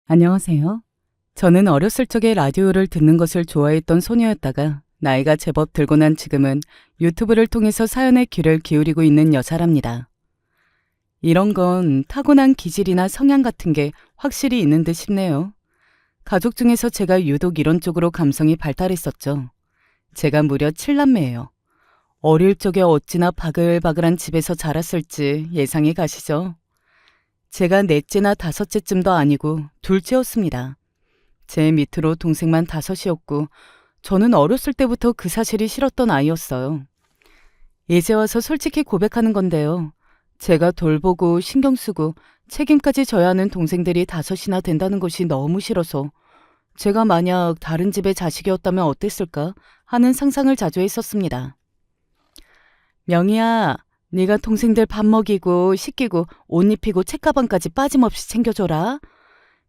안녕하세요. 저는 어렸을 적에 라디오를 듣는 것을 좋아했던 소녀였다가 나이가 제법 들고 난 지금은 유튜브를 통해서 사연에 귀를 기울이고 있는 여자랍니다. 이런 건 타고난 기질이나 성향 같은 게 확실히 있는 듯 싶네요. 가족 중에서 제가 유독 이런 쪽으로 감성이 발달했었죠. 제가 무려 7남매예요. 어릴 적에 어찌나 바글바글한 집에서 자랐을지 예상이 가시죠? 제가 넷째나 다섯째쯤도 아니고 둘째였습니다. 제 밑으로 동생만 5이었고 저는 어렸을 때부터 그 사실이 싫었던 아이였어요. 이제 와서 솔직히 고백하는 건데요. 제가 돌보고 신경 쓰고 책임까지 져야 하는 동생들이 5이나 된다는 것이 너무 싫어서 제가 만약 다른 집의 자식이었다면 어땠을까 하는 상상을 자주 했었습니다. 명희야, 네가 동생들 밥 먹이고 씻기고 옷 입히고 책가방까지 빠짐없이 챙겨줘라.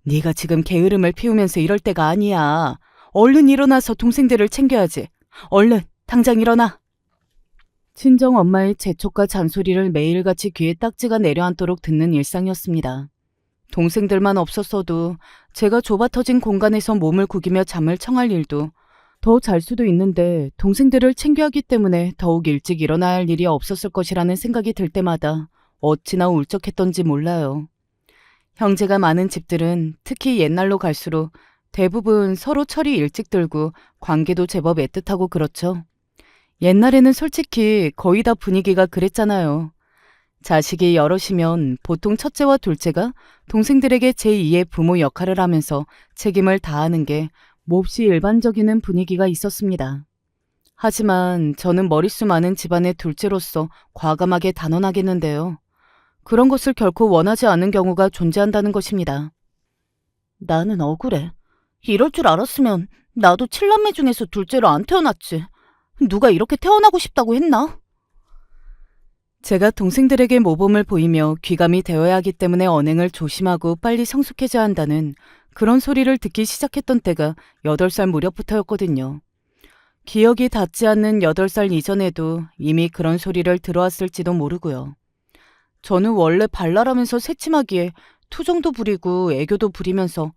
네가 지금 게으름을 피우면서 이럴 때가 아니야. 얼른 일어나서 동생들을 챙겨야지. 얼른 당장 일어나. 친정 엄마의 재촉과 잔소리를 매일같이 귀에 딱지가 내려앉도록 듣는 일상이었습니다. 동생들만 없었어도 제가 좁아터진 공간에서 몸을 구기며 잠을 청할 일도 더 잘 수도 있는데 동생들을 챙겨야 하기 때문에 더욱 일찍 일어나야 할 일이 없었을 것이라는 생각이 들 때마다 어찌나 울적했던지 몰라요. 형제가 많은 집들은 특히 옛날로 갈수록 대부분 서로 철이 일찍 들고 관계도 제법 애틋하고 그렇죠. 옛날에는 솔직히 거의 다 분위기가 그랬잖아요. 자식이 여럿이면 보통 첫째와 둘째가 동생들에게 제2의 부모 역할을 하면서 책임을 다하는 게 몹시 일반적인 분위기가 있었습니다. 하지만 저는 머릿수 많은 집안의 둘째로서 과감하게 단언하겠는데요. 그런 것을 결코 원하지 않는 경우가 존재한다는 것입니다. 나는 억울해. 이럴 줄 알았으면 나도 7남매 중에서 둘째로 안 태어났지. 누가 이렇게 태어나고 싶다고 했나? 제가 동생들에게 모범을 보이며 귀감이 되어야 하기 때문에 언행을 조심하고 빨리 성숙해져야 한다는 그런 소리를 듣기 시작했던 때가 8살 무렵부터였거든요. 기억이 닿지 않는 8살 이전에도 이미 그런 소리를 들어왔을지도 모르고요. 저는 원래 발랄하면서 새침하기에 투정도 부리고 애교도 부리면서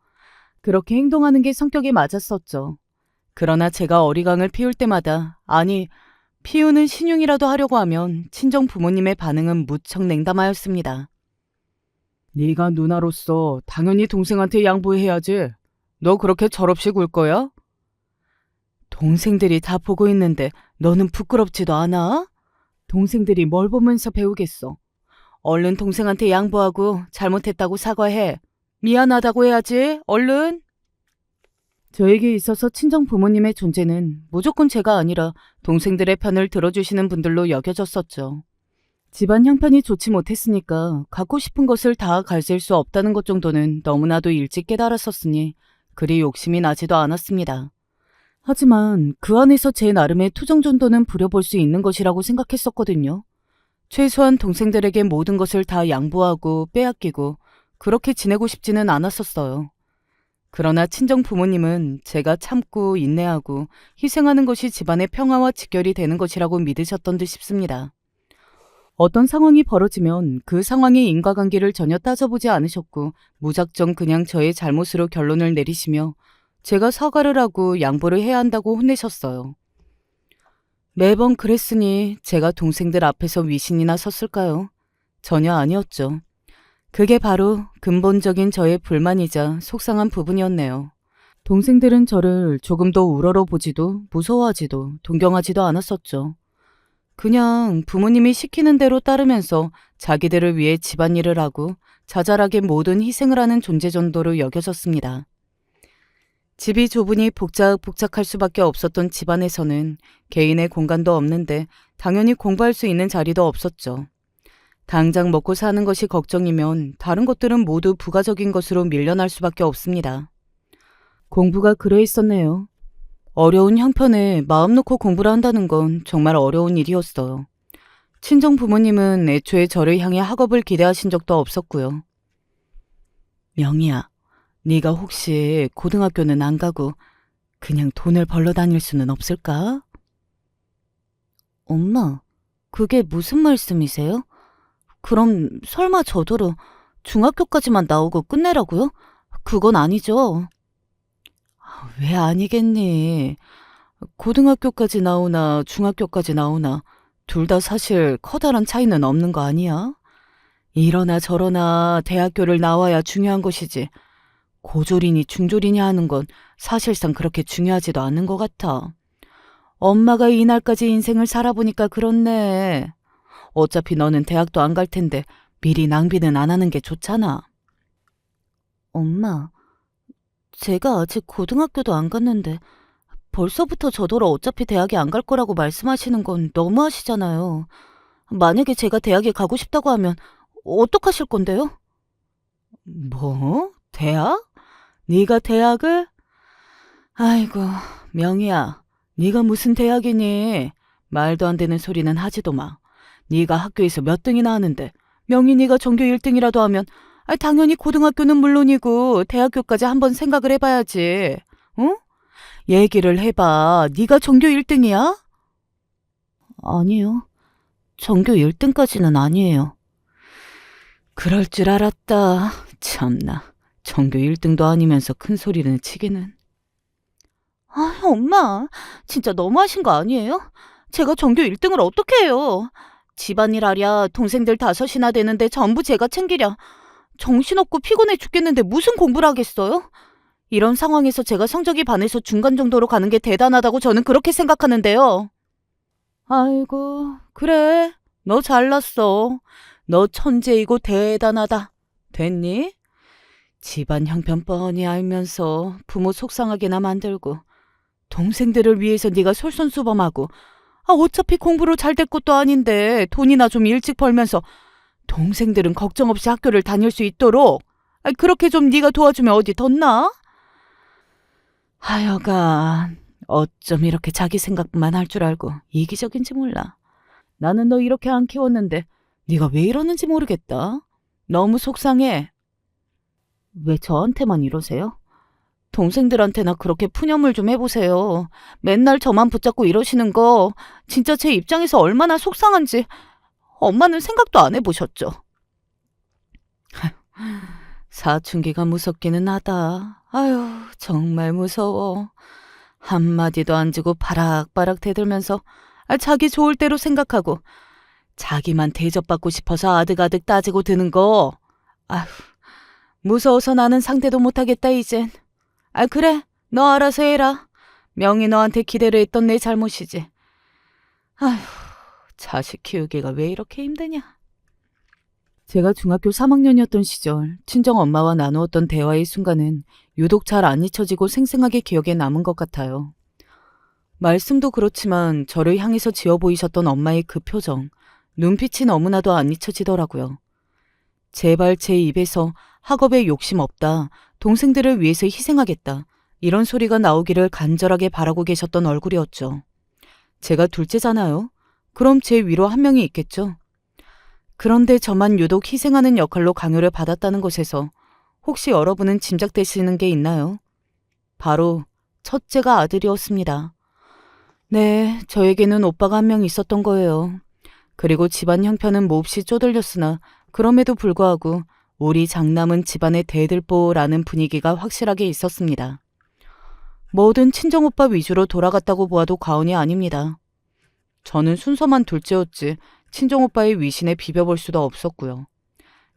그렇게 행동하는 게 성격에 맞았었죠. 그러나 제가 어리광을 피울 때마다 아니 피우는 신용이라도 하려고 하면 친정 부모님의 반응은 무척 냉담하였습니다. 네가 누나로서 당연히 동생한테 양보해야지. 너 그렇게 철없이 굴 거야? 동생들이 다 보고 있는데 너는 부끄럽지도 않아? 동생들이 뭘 보면서 배우겠어. 얼른 동생한테 양보하고 잘못했다고 사과해. 미안하다고 해야지. 얼른. 저에게 있어서 친정 부모님의 존재는 무조건 제가 아니라 동생들의 편을 들어주시는 분들로 여겨졌었죠. 집안 형편이 좋지 못했으니까 갖고 싶은 것을 다 가질 수 없다는 것 정도는 너무나도 일찍 깨달았었으니 그리 욕심이 나지도 않았습니다. 하지만 그 안에서 제 나름의 투정 정도는 부려볼 수 있는 것이라고 생각했었거든요. 최소한 동생들에게 모든 것을 다 양보하고 빼앗기고 그렇게 지내고 싶지는 않았었어요. 그러나 친정 부모님은 제가 참고 인내하고 희생하는 것이 집안의 평화와 직결이 되는 것이라고 믿으셨던 듯 싶습니다. 어떤 상황이 벌어지면 그 상황의 인과관계를 전혀 따져보지 않으셨고 무작정 그냥 저의 잘못으로 결론을 내리시며 제가 사과를 하고 양보를 해야 한다고 혼내셨어요. 매번 그랬으니 제가 동생들 앞에서 위신이나 섰을까요? 전혀 아니었죠. 그게 바로 근본적인 저의 불만이자 속상한 부분이었네요. 동생들은 저를 조금도 우러러보지도 무서워하지도 동경하지도 않았었죠. 그냥 부모님이 시키는 대로 따르면서 자기들을 위해 집안일을 하고 자잘하게 모든 희생을 하는 존재 정도로 여겨졌습니다. 집이 좁으니 복작복작할 수밖에 없었던 집안에서는 개인의 공간도 없는데 당연히 공부할 수 있는 자리도 없었죠. 당장 먹고 사는 것이 걱정이면 다른 것들은 모두 부가적인 것으로 밀려날 수밖에 없습니다. 공부가 그래 있었네요. 어려운 형편에 마음 놓고 공부를 한다는 건 정말 어려운 일이었어요. 친정 부모님은 애초에 저를 향해 학업을 기대하신 적도 없었고요. 명희야, 네가 혹시 고등학교는 안 가고 그냥 돈을 벌러 다닐 수는 없을까? 엄마, 그게 무슨 말씀이세요? 그럼 설마 저더러 중학교까지만 나오고 끝내라고요? 그건 아니죠. 왜 아니겠니? 고등학교까지 나오나 중학교까지 나오나 둘 다 사실 커다란 차이는 없는 거 아니야? 이러나 저러나 대학교를 나와야 중요한 것이지. 고졸이니 중졸이니 하는 건 사실상 그렇게 중요하지도 않은 것 같아. 엄마가 이날까지 인생을 살아보니까 그렇네. 어차피 너는 대학도 안 갈 텐데 미리 낭비는 안 하는 게 좋잖아. 엄마, 제가 아직 고등학교도 안 갔는데 벌써부터 저더러 어차피 대학에 안 갈 거라고 말씀하시는 건 너무하시잖아요. 만약에 제가 대학에 가고 싶다고 하면 어떡하실 건데요? 뭐? 대학? 네가 대학을? 아이고, 명희야. 네가 무슨 대학이니? 말도 안 되는 소리는 하지도 마. 네가 학교에서 몇 등이나 하는데 명희 네가 전교 1등이라도 하면 당연히 고등학교는 물론이고 대학교까지 한번 생각을 해봐야지. 응? 얘기를 해봐. 네가 전교 1등이야? 아니요. 전교 1등까지는 아니에요. 그럴 줄 알았다. 참나. 전교 1등도 아니면서 큰 소리는 치기는. 엄마. 진짜 너무하신 거 아니에요? 제가 전교 1등을 어떻게 해요? 집안일 하랴 동생들 5이나 되는데 전부 제가 챙기랴. 정신없고 피곤해 죽겠는데 무슨 공부를 하겠어요? 이런 상황에서 제가 성적이 반에서 중간 정도로 가는 게 대단하다고 저는 그렇게 생각하는데요. 아이고, 그래. 너 잘났어. 너 천재이고 대단하다. 됐니? 집안 형편 뻔히 알면서 부모 속상하게나 만들고 동생들을 위해서 네가 솔선수범하고 어차피 공부로 잘 될 것도 아닌데 돈이나 좀 일찍 벌면서 동생들은 걱정 없이 학교를 다닐 수 있도록 그렇게 좀 네가 도와주면 어디 덧나? 하여간 어쩜 이렇게 자기 생각만 할 줄 알고 이기적인지 몰라. 나는 너 이렇게 안 키웠는데 네가 왜 이러는지 모르겠다. 너무 속상해. 왜 저한테만 이러세요? 동생들한테나 그렇게 푸념을 좀 해보세요. 맨날 저만 붙잡고 이러시는 거 진짜 제 입장에서 얼마나 속상한지 엄마는 생각도 안 해보셨죠? 사춘기가 무섭기는 하다. 아유, 정말 무서워. 한마디도 안 지고 바락바락 대들면서 자기 좋을 대로 생각하고 자기만 대접받고 싶어서 아득아득 따지고 드는 거. 아휴, 무서워서 나는 상대도 못하겠다 이젠. 그래, 너 알아서 해라. 명희 너한테 기대를 했던 내 잘못이지. 아휴, 자식 키우기가 왜 이렇게 힘드냐. 제가 중학교 3학년이었던 시절 친정 엄마와 나누었던 대화의 순간은 유독 잘 안 잊혀지고 생생하게 기억에 남은 것 같아요. 말씀도 그렇지만 저를 향해서 지어 보이셨던 엄마의 그 표정, 눈빛이 너무나도 안 잊혀지더라고요. 제발 제 입에서 학업에 욕심 없다, 동생들을 위해서 희생하겠다, 이런 소리가 나오기를 간절하게 바라고 계셨던 얼굴이었죠. 제가 둘째잖아요. 그럼 제 위로 한 명이 있겠죠. 그런데 저만 유독 희생하는 역할로 강요를 받았다는 것에서 혹시 여러분은 짐작되시는 게 있나요? 바로 첫째가 아들이었습니다. 네, 저에게는 오빠가 한 명 있었던 거예요. 그리고 집안 형편은 몹시 쪼들렸으나 그럼에도 불구하고 우리 장남은 집안의 대들보라는 분위기가 확실하게 있었습니다. 뭐든 친정오빠 위주로 돌아갔다고 보아도 과언이 아닙니다. 저는 순서만 둘째였지 친정오빠의 위신에 비벼볼 수도 없었고요.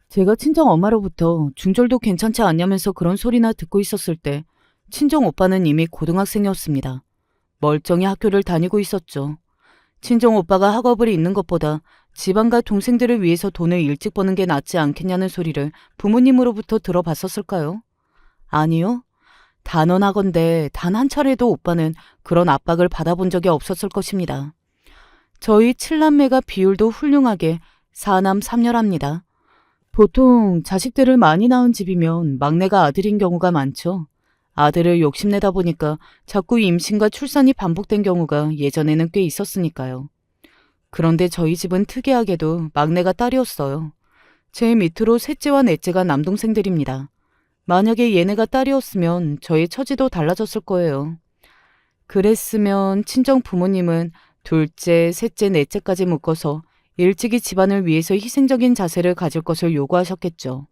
제가 친정엄마로부터 중졸도 괜찮지 않냐면서 그런 소리나 듣고 있었을 때 친정오빠는 이미 고등학생이었습니다. 멀쩡히 학교를 다니고 있었죠. 친정오빠가 학업을 잇는 것보다 집안과 동생들을 위해서 돈을 일찍 버는 게 낫지 않겠냐는 소리를 부모님으로부터 들어봤었을까요? 아니요. 단언하건대 단 한 차례도 오빠는 그런 압박을 받아본 적이 없었을 것입니다. 저희 7남매가 비율도 훌륭하게 4남 3녀랍니다. 보통 자식들을 많이 낳은 집이면 막내가 아들인 경우가 많죠. 아들을 욕심내다 보니까 자꾸 임신과 출산이 반복된 경우가 예전에는 꽤 있었으니까요. 그런데 저희 집은 특이하게도 막내가 딸이었어요. 제 밑으로 셋째와 넷째가 남동생들입니다. 만약에 얘네가 딸이었으면 저의 처지도 달라졌을 거예요. 그랬으면 친정 부모님은 둘째, 셋째, 넷째까지 묶어서 일찍이 집안을 위해서 희생적인 자세를 가질 것을 요구하셨겠죠.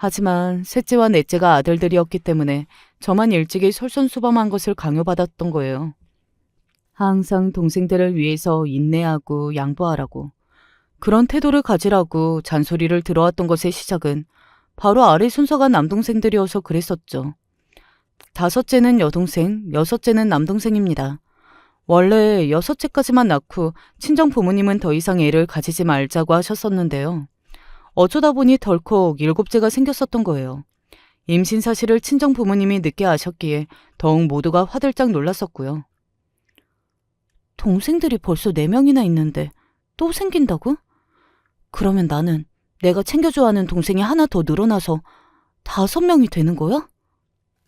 하지만 셋째와 넷째가 아들들이었기 때문에 저만 일찍이 솔선수범한 것을 강요받았던 거예요. 항상 동생들을 위해서 인내하고 양보하라고, 그런 태도를 가지라고 잔소리를 들어왔던 것의 시작은 바로 아래 순서가 남동생들이어서 그랬었죠. 다섯째는 여동생, 여섯째는 남동생입니다. 원래 여섯째까지만 낳고 친정 부모님은 더 이상 애를 가지지 말자고 하셨었는데요. 어쩌다 보니 덜컥 일곱째가 생겼었던 거예요. 임신 사실을 친정 부모님이 늦게 아셨기에 더욱 모두가 화들짝 놀랐었고요. 동생들이 벌써 4명이나 있는데 또 생긴다고? 그러면 나는 내가 챙겨줘야 하는 동생이 하나 더 늘어나서 5명이 되는 거야?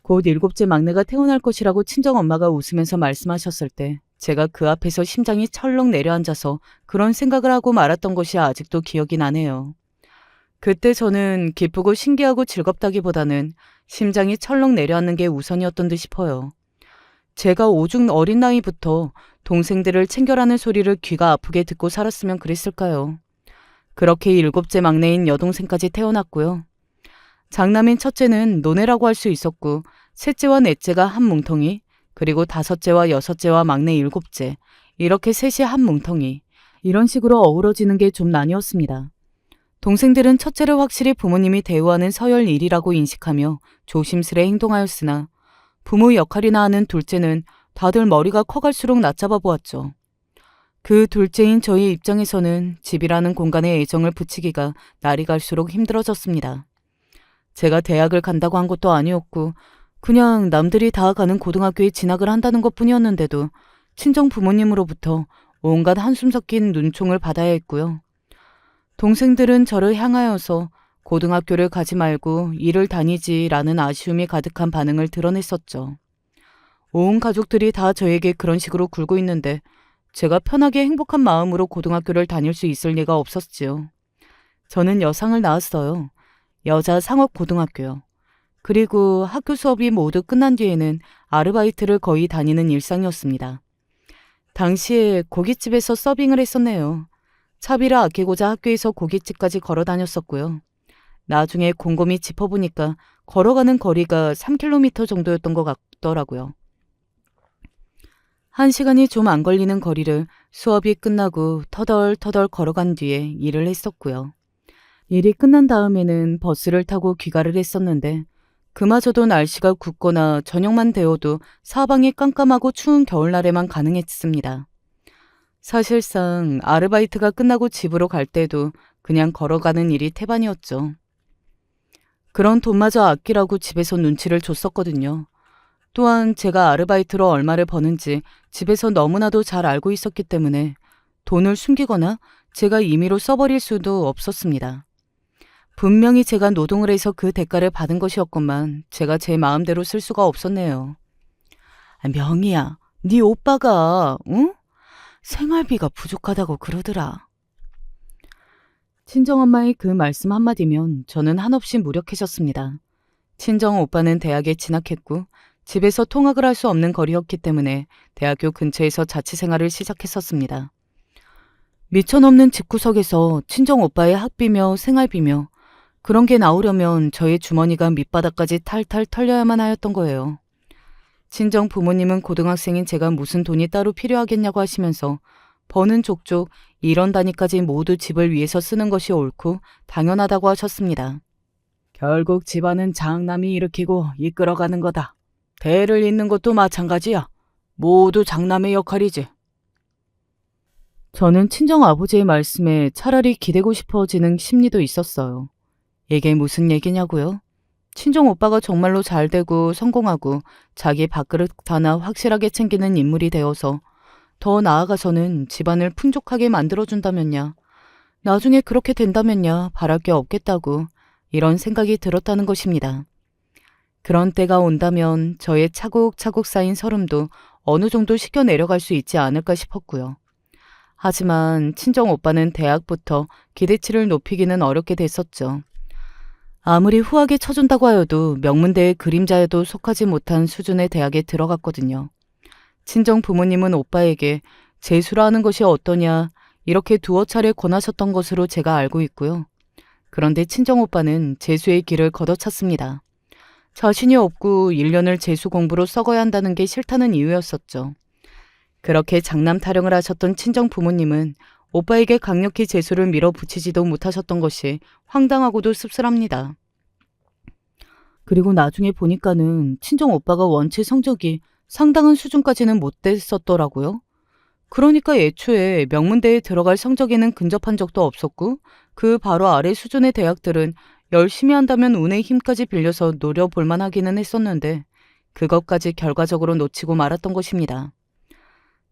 곧 일곱째 막내가 태어날 것이라고 친정엄마가 웃으면서 말씀하셨을 때 제가 그 앞에서 심장이 철렁 내려앉아서 그런 생각을 하고 말았던 것이 아직도 기억이 나네요. 그때 저는 기쁘고 신기하고 즐겁다기보다는 심장이 철렁 내려앉는 게 우선이었던 듯 싶어요. 제가 오죽 어린 나이부터 동생들을 챙겨라는 소리를 귀가 아프게 듣고 살았으면 그랬을까요. 그렇게 일곱째 막내인 여동생까지 태어났고요. 장남인 첫째는 노네라고 할 수 있었고 셋째와 넷째가 한 뭉텅이, 그리고 다섯째와 여섯째와 막내 일곱째, 이렇게 셋이 한 뭉텅이, 이런 식으로 어우러지는 게 좀 나뉘었습니다. 동생들은 첫째를 확실히 부모님이 대우하는 서열 1이라고 인식하며 조심스레 행동하였으나 부모 역할이나 하는 둘째는 다들 머리가 커갈수록 낮잡아 보았죠. 그 둘째인 저희 입장에서는 집이라는 공간에 애정을 붙이기가 날이 갈수록 힘들어졌습니다. 제가 대학을 간다고 한 것도 아니었고 그냥 남들이 다 가는 고등학교에 진학을 한다는 것뿐이었는데도 친정 부모님으로부터 온갖 한숨 섞인 눈총을 받아야 했고요. 동생들은 저를 향하여서 고등학교를 가지 말고 일을 다니지라는 아쉬움이 가득한 반응을 드러냈었죠. 온 가족들이 다 저에게 그런 식으로 굴고 있는데 제가 편하게 행복한 마음으로 고등학교를 다닐 수 있을 리가 없었지요. 저는 여상을 낳았어요. 여자 상업고등학교요. 그리고 학교 수업이 모두 끝난 뒤에는 아르바이트를 거의 다니는 일상이었습니다. 당시에 고깃집에서 서빙을 했었네요. 차비를 아끼고자 학교에서 고깃집까지 걸어 다녔었고요. 나중에 곰곰이 짚어보니까 걸어가는 거리가 3km 정도였던 것 같더라고요. 1시간이 좀 안 걸리는 거리를 수업이 끝나고 터덜터덜 걸어간 뒤에 일을 했었고요. 일이 끝난 다음에는 버스를 타고 귀가를 했었는데 그마저도 날씨가 굳거나 저녁만 되어도 사방이 깜깜하고 추운 겨울날에만 가능했습니다. 사실상 아르바이트가 끝나고 집으로 갈 때도 그냥 걸어가는 일이 태반이었죠. 그런 돈마저 아끼라고 집에서 눈치를 줬었거든요. 또한 제가 아르바이트로 얼마를 버는지 집에서 너무나도 잘 알고 있었기 때문에 돈을 숨기거나 제가 임의로 써버릴 수도 없었습니다. 분명히 제가 노동을 해서 그 대가를 받은 것이었건만 제가 제 마음대로 쓸 수가 없었네요. 명희야, 네 오빠가 응? 생활비가 부족하다고 그러더라. 친정엄마의 그 말씀 한마디면 저는 한없이 무력해졌습니다. 친정오빠는 대학에 진학했고 집에서 통학을 할 수 없는 거리였기 때문에 대학교 근처에서 자취생활을 시작했었습니다. 미쳐넘는 집구석에서 친정오빠의 학비며 생활비며 그런 게 나오려면 저의 주머니가 밑바닥까지 탈탈 털려야만 하였던 거예요. 친정 부모님은 고등학생인 제가 무슨 돈이 따로 필요하겠냐고 하시면서 버는 족족 이런 단위까지 모두 집을 위해서 쓰는 것이 옳고 당연하다고 하셨습니다. 결국 집안은 장남이 일으키고 이끌어가는 거다. 대를 잇는 것도 마찬가지야. 모두 장남의 역할이지. 저는 친정 아버지의 말씀에 차라리 기대고 싶어지는 심리도 있었어요. 이게 무슨 얘기냐고요? 친정 오빠가 정말로 잘되고 성공하고 자기 밥그릇 하나 확실하게 챙기는 인물이 되어서 더 나아가서는 집안을 풍족하게 만들어준다면야, 나중에 그렇게 된다면야 바랄 게 없겠다고 이런 생각이 들었다는 것입니다. 그런 때가 온다면 저의 차곡차곡 쌓인 서름도 어느 정도 식혀 내려갈 수 있지 않을까 싶었고요. 하지만 친정 오빠는 대학부터 기대치를 높이기는 어렵게 됐었죠. 아무리 후하게 쳐준다고 하여도 명문대의 그림자에도 속하지 못한 수준의 대학에 들어갔거든요. 친정 부모님은 오빠에게 재수라 하는 것이 어떠냐 이렇게 두어 차례 권하셨던 것으로 제가 알고 있고요. 그런데 친정오빠는 재수의 길을 걷어찼습니다. 자신이 없고 1년을 재수 공부로 썩어야 한다는 게 싫다는 이유였었죠. 그렇게 장남 타령을 하셨던 친정 부모님은 오빠에게 강력히 재수를 밀어붙이지도 못하셨던 것이 황당하고도 씁쓸합니다. 그리고 나중에 보니까는 친정 오빠가 원체 성적이 상당한 수준까지는 못 됐었더라고요. 그러니까 애초에 명문대에 들어갈 성적에는 근접한 적도 없었고 그 바로 아래 수준의 대학들은 열심히 한다면 운의 힘까지 빌려서 노려볼 만하기는 했었는데 그것까지 결과적으로 놓치고 말았던 것입니다.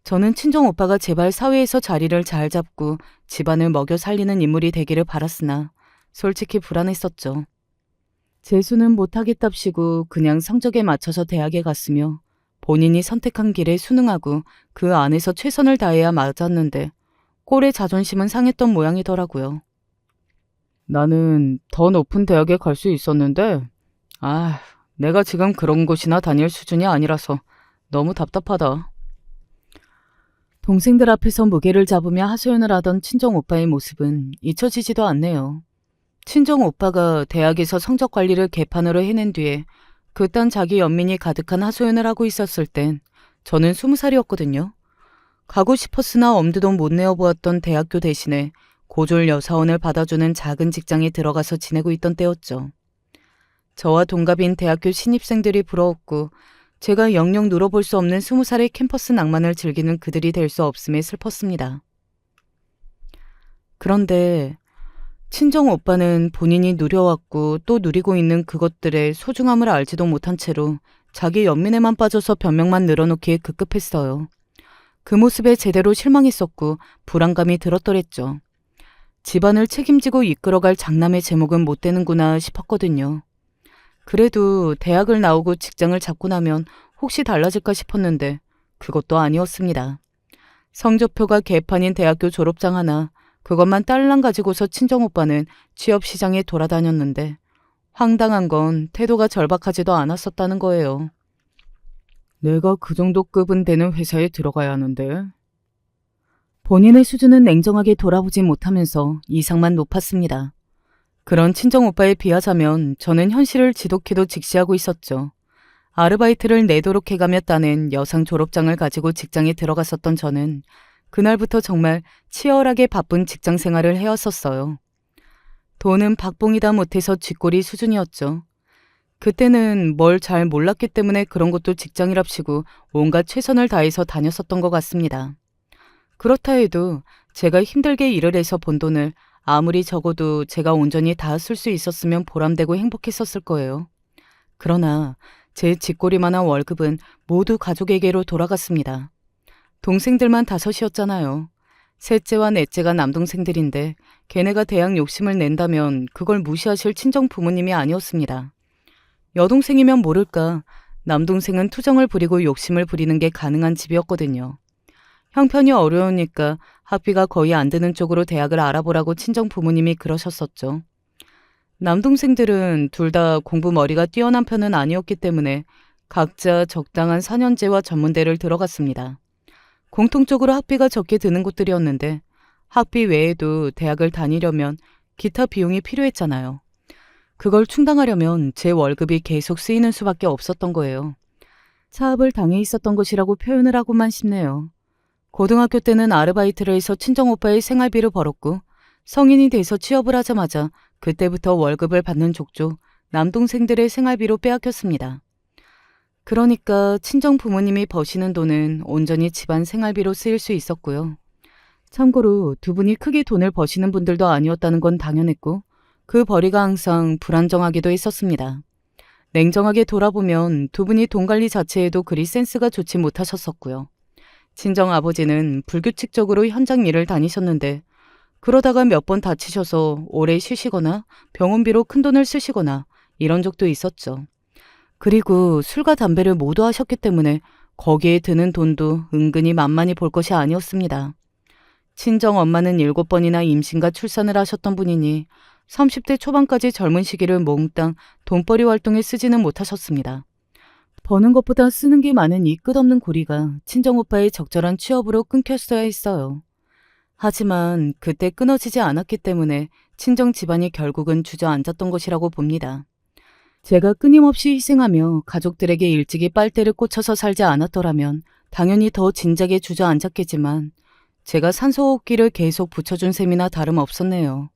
저는 친정 오빠가 제발 사회에서 자리를 잘 잡고 집안을 먹여 살리는 인물이 되기를 바랐으나 솔직히 불안했었죠. 재수는 못하겠답시고 그냥 성적에 맞춰서 대학에 갔으며 본인이 선택한 길에 순응하고 그 안에서 최선을 다해야 맞았는데 꼴의 자존심은 상했던 모양이더라고요. 나는 더 높은 대학에 갈 수 있었는데 내가 지금 그런 곳이나 다닐 수준이 아니라서 너무 답답하다. 동생들 앞에서 무게를 잡으며 하소연을 하던 친정 오빠의 모습은 잊혀지지도 않네요. 친정 오빠가 대학에서 성적 관리를 개판으로 해낸 뒤에 그딴 자기 연민이 가득한 하소연을 하고 있었을 땐 저는 20살이었거든요. 가고 싶었으나 엄두도 못 내어보았던 대학교 대신에 고졸 여사원을 받아주는 작은 직장에 들어가서 지내고 있던 때였죠. 저와 동갑인 대학교 신입생들이 부러웠고 제가 영영 누려볼 수 없는 20살의 캠퍼스 낭만을 즐기는 그들이 될 수 없음에 슬펐습니다. 그런데 친정 오빠는 본인이 누려왔고 또 누리고 있는 그것들의 소중함을 알지도 못한 채로 자기 연민에만 빠져서 변명만 늘어놓기에 급급했어요. 그 모습에 제대로 실망했었고 불안감이 들었더랬죠. 집안을 책임지고 이끌어갈 장남의 제목은 못 되는구나 싶었거든요. 그래도 대학을 나오고 직장을 잡고 나면 혹시 달라질까 싶었는데 그것도 아니었습니다. 성적표가 개판인 대학교 졸업장 하나, 그것만 딸랑 가지고서 친정오빠는 취업시장에 돌아다녔는데 황당한 건 태도가 절박하지도 않았었다는 거예요. 내가 그 정도 급은 되는 회사에 들어가야 하는데. 본인의 수준은 냉정하게 돌아보지 못하면서 이상만 높았습니다. 그런 친정오빠에 비하자면 저는 현실을 지독히도 직시하고 있었죠. 아르바이트를 내도록 해가며 따낸 여상 졸업장을 가지고 직장에 들어갔었던 저는 그날부터 정말 치열하게 바쁜 직장 생활을 해왔었어요. 돈은 박봉이다 못해서 쥐꼬리 수준이었죠. 그때는 뭘 잘 몰랐기 때문에 그런 것도 직장이랍시고 온갖 최선을 다해서 다녔었던 것 같습니다. 그렇다 해도 제가 힘들게 일을 해서 번 돈을 아무리 적어도 제가 온전히 다 쓸 수 있었으면 보람되고 행복했었을 거예요. 그러나 제 쥐꼬리만한 월급은 모두 가족에게로 돌아갔습니다. 동생들만 5이었잖아요. 셋째와 넷째가 남동생들인데 걔네가 대학 욕심을 낸다면 그걸 무시하실 친정 부모님이 아니었습니다. 여동생이면 모를까 남동생은 투정을 부리고 욕심을 부리는 게 가능한 집이었거든요. 형편이 어려우니까 학비가 거의 안 드는 쪽으로 대학을 알아보라고 친정 부모님이 그러셨었죠. 남동생들은 둘 다 공부 머리가 뛰어난 편은 아니었기 때문에 각자 적당한 4년제와 전문대를 들어갔습니다. 공통적으로 학비가 적게 드는 곳들이었는데 학비 외에도 대학을 다니려면 기타 비용이 필요했잖아요. 그걸 충당하려면 제 월급이 계속 쓰이는 수밖에 없었던 거예요. 차압을 당해 있었던 것이라고 표현을 하고만 싶네요. 고등학교 때는 아르바이트를 해서 친정오빠의 생활비를 벌었고 성인이 돼서 취업을 하자마자 그때부터 월급을 받는 족족 남동생들의 생활비로 빼앗겼습니다. 그러니까 친정 부모님이 버시는 돈은 온전히 집안 생활비로 쓰일 수 있었고요. 참고로 두 분이 크게 돈을 버시는 분들도 아니었다는 건 당연했고 그 벌이가 항상 불안정하기도 했었습니다. 냉정하게 돌아보면 두 분이 돈 관리 자체에도 그리 센스가 좋지 못하셨었고요. 친정 아버지는 불규칙적으로 현장 일을 다니셨는데 그러다가 몇 번 다치셔서 오래 쉬시거나 병원비로 큰돈을 쓰시거나 이런 적도 있었죠. 그리고 술과 담배를 모두 하셨기 때문에 거기에 드는 돈도 은근히 만만히 볼 것이 아니었습니다. 친정 엄마는 7번이나 임신과 출산을 하셨던 분이니 30대 초반까지 젊은 시기를 몽땅 돈벌이 활동에 쓰지는 못하셨습니다. 버는 것보다 쓰는 게 많은 이 끝없는 고리가 친정오빠의 적절한 취업으로 끊겼어야 했어요. 하지만 그때 끊어지지 않았기 때문에 친정 집안이 결국은 주저앉았던 것이라고 봅니다. 제가 끊임없이 희생하며 가족들에게 일찍이 빨대를 꽂혀서 살지 않았더라면 당연히 더 진작에 주저앉았겠지만 제가 산소호흡기를 계속 붙여준 셈이나 다름없었네요.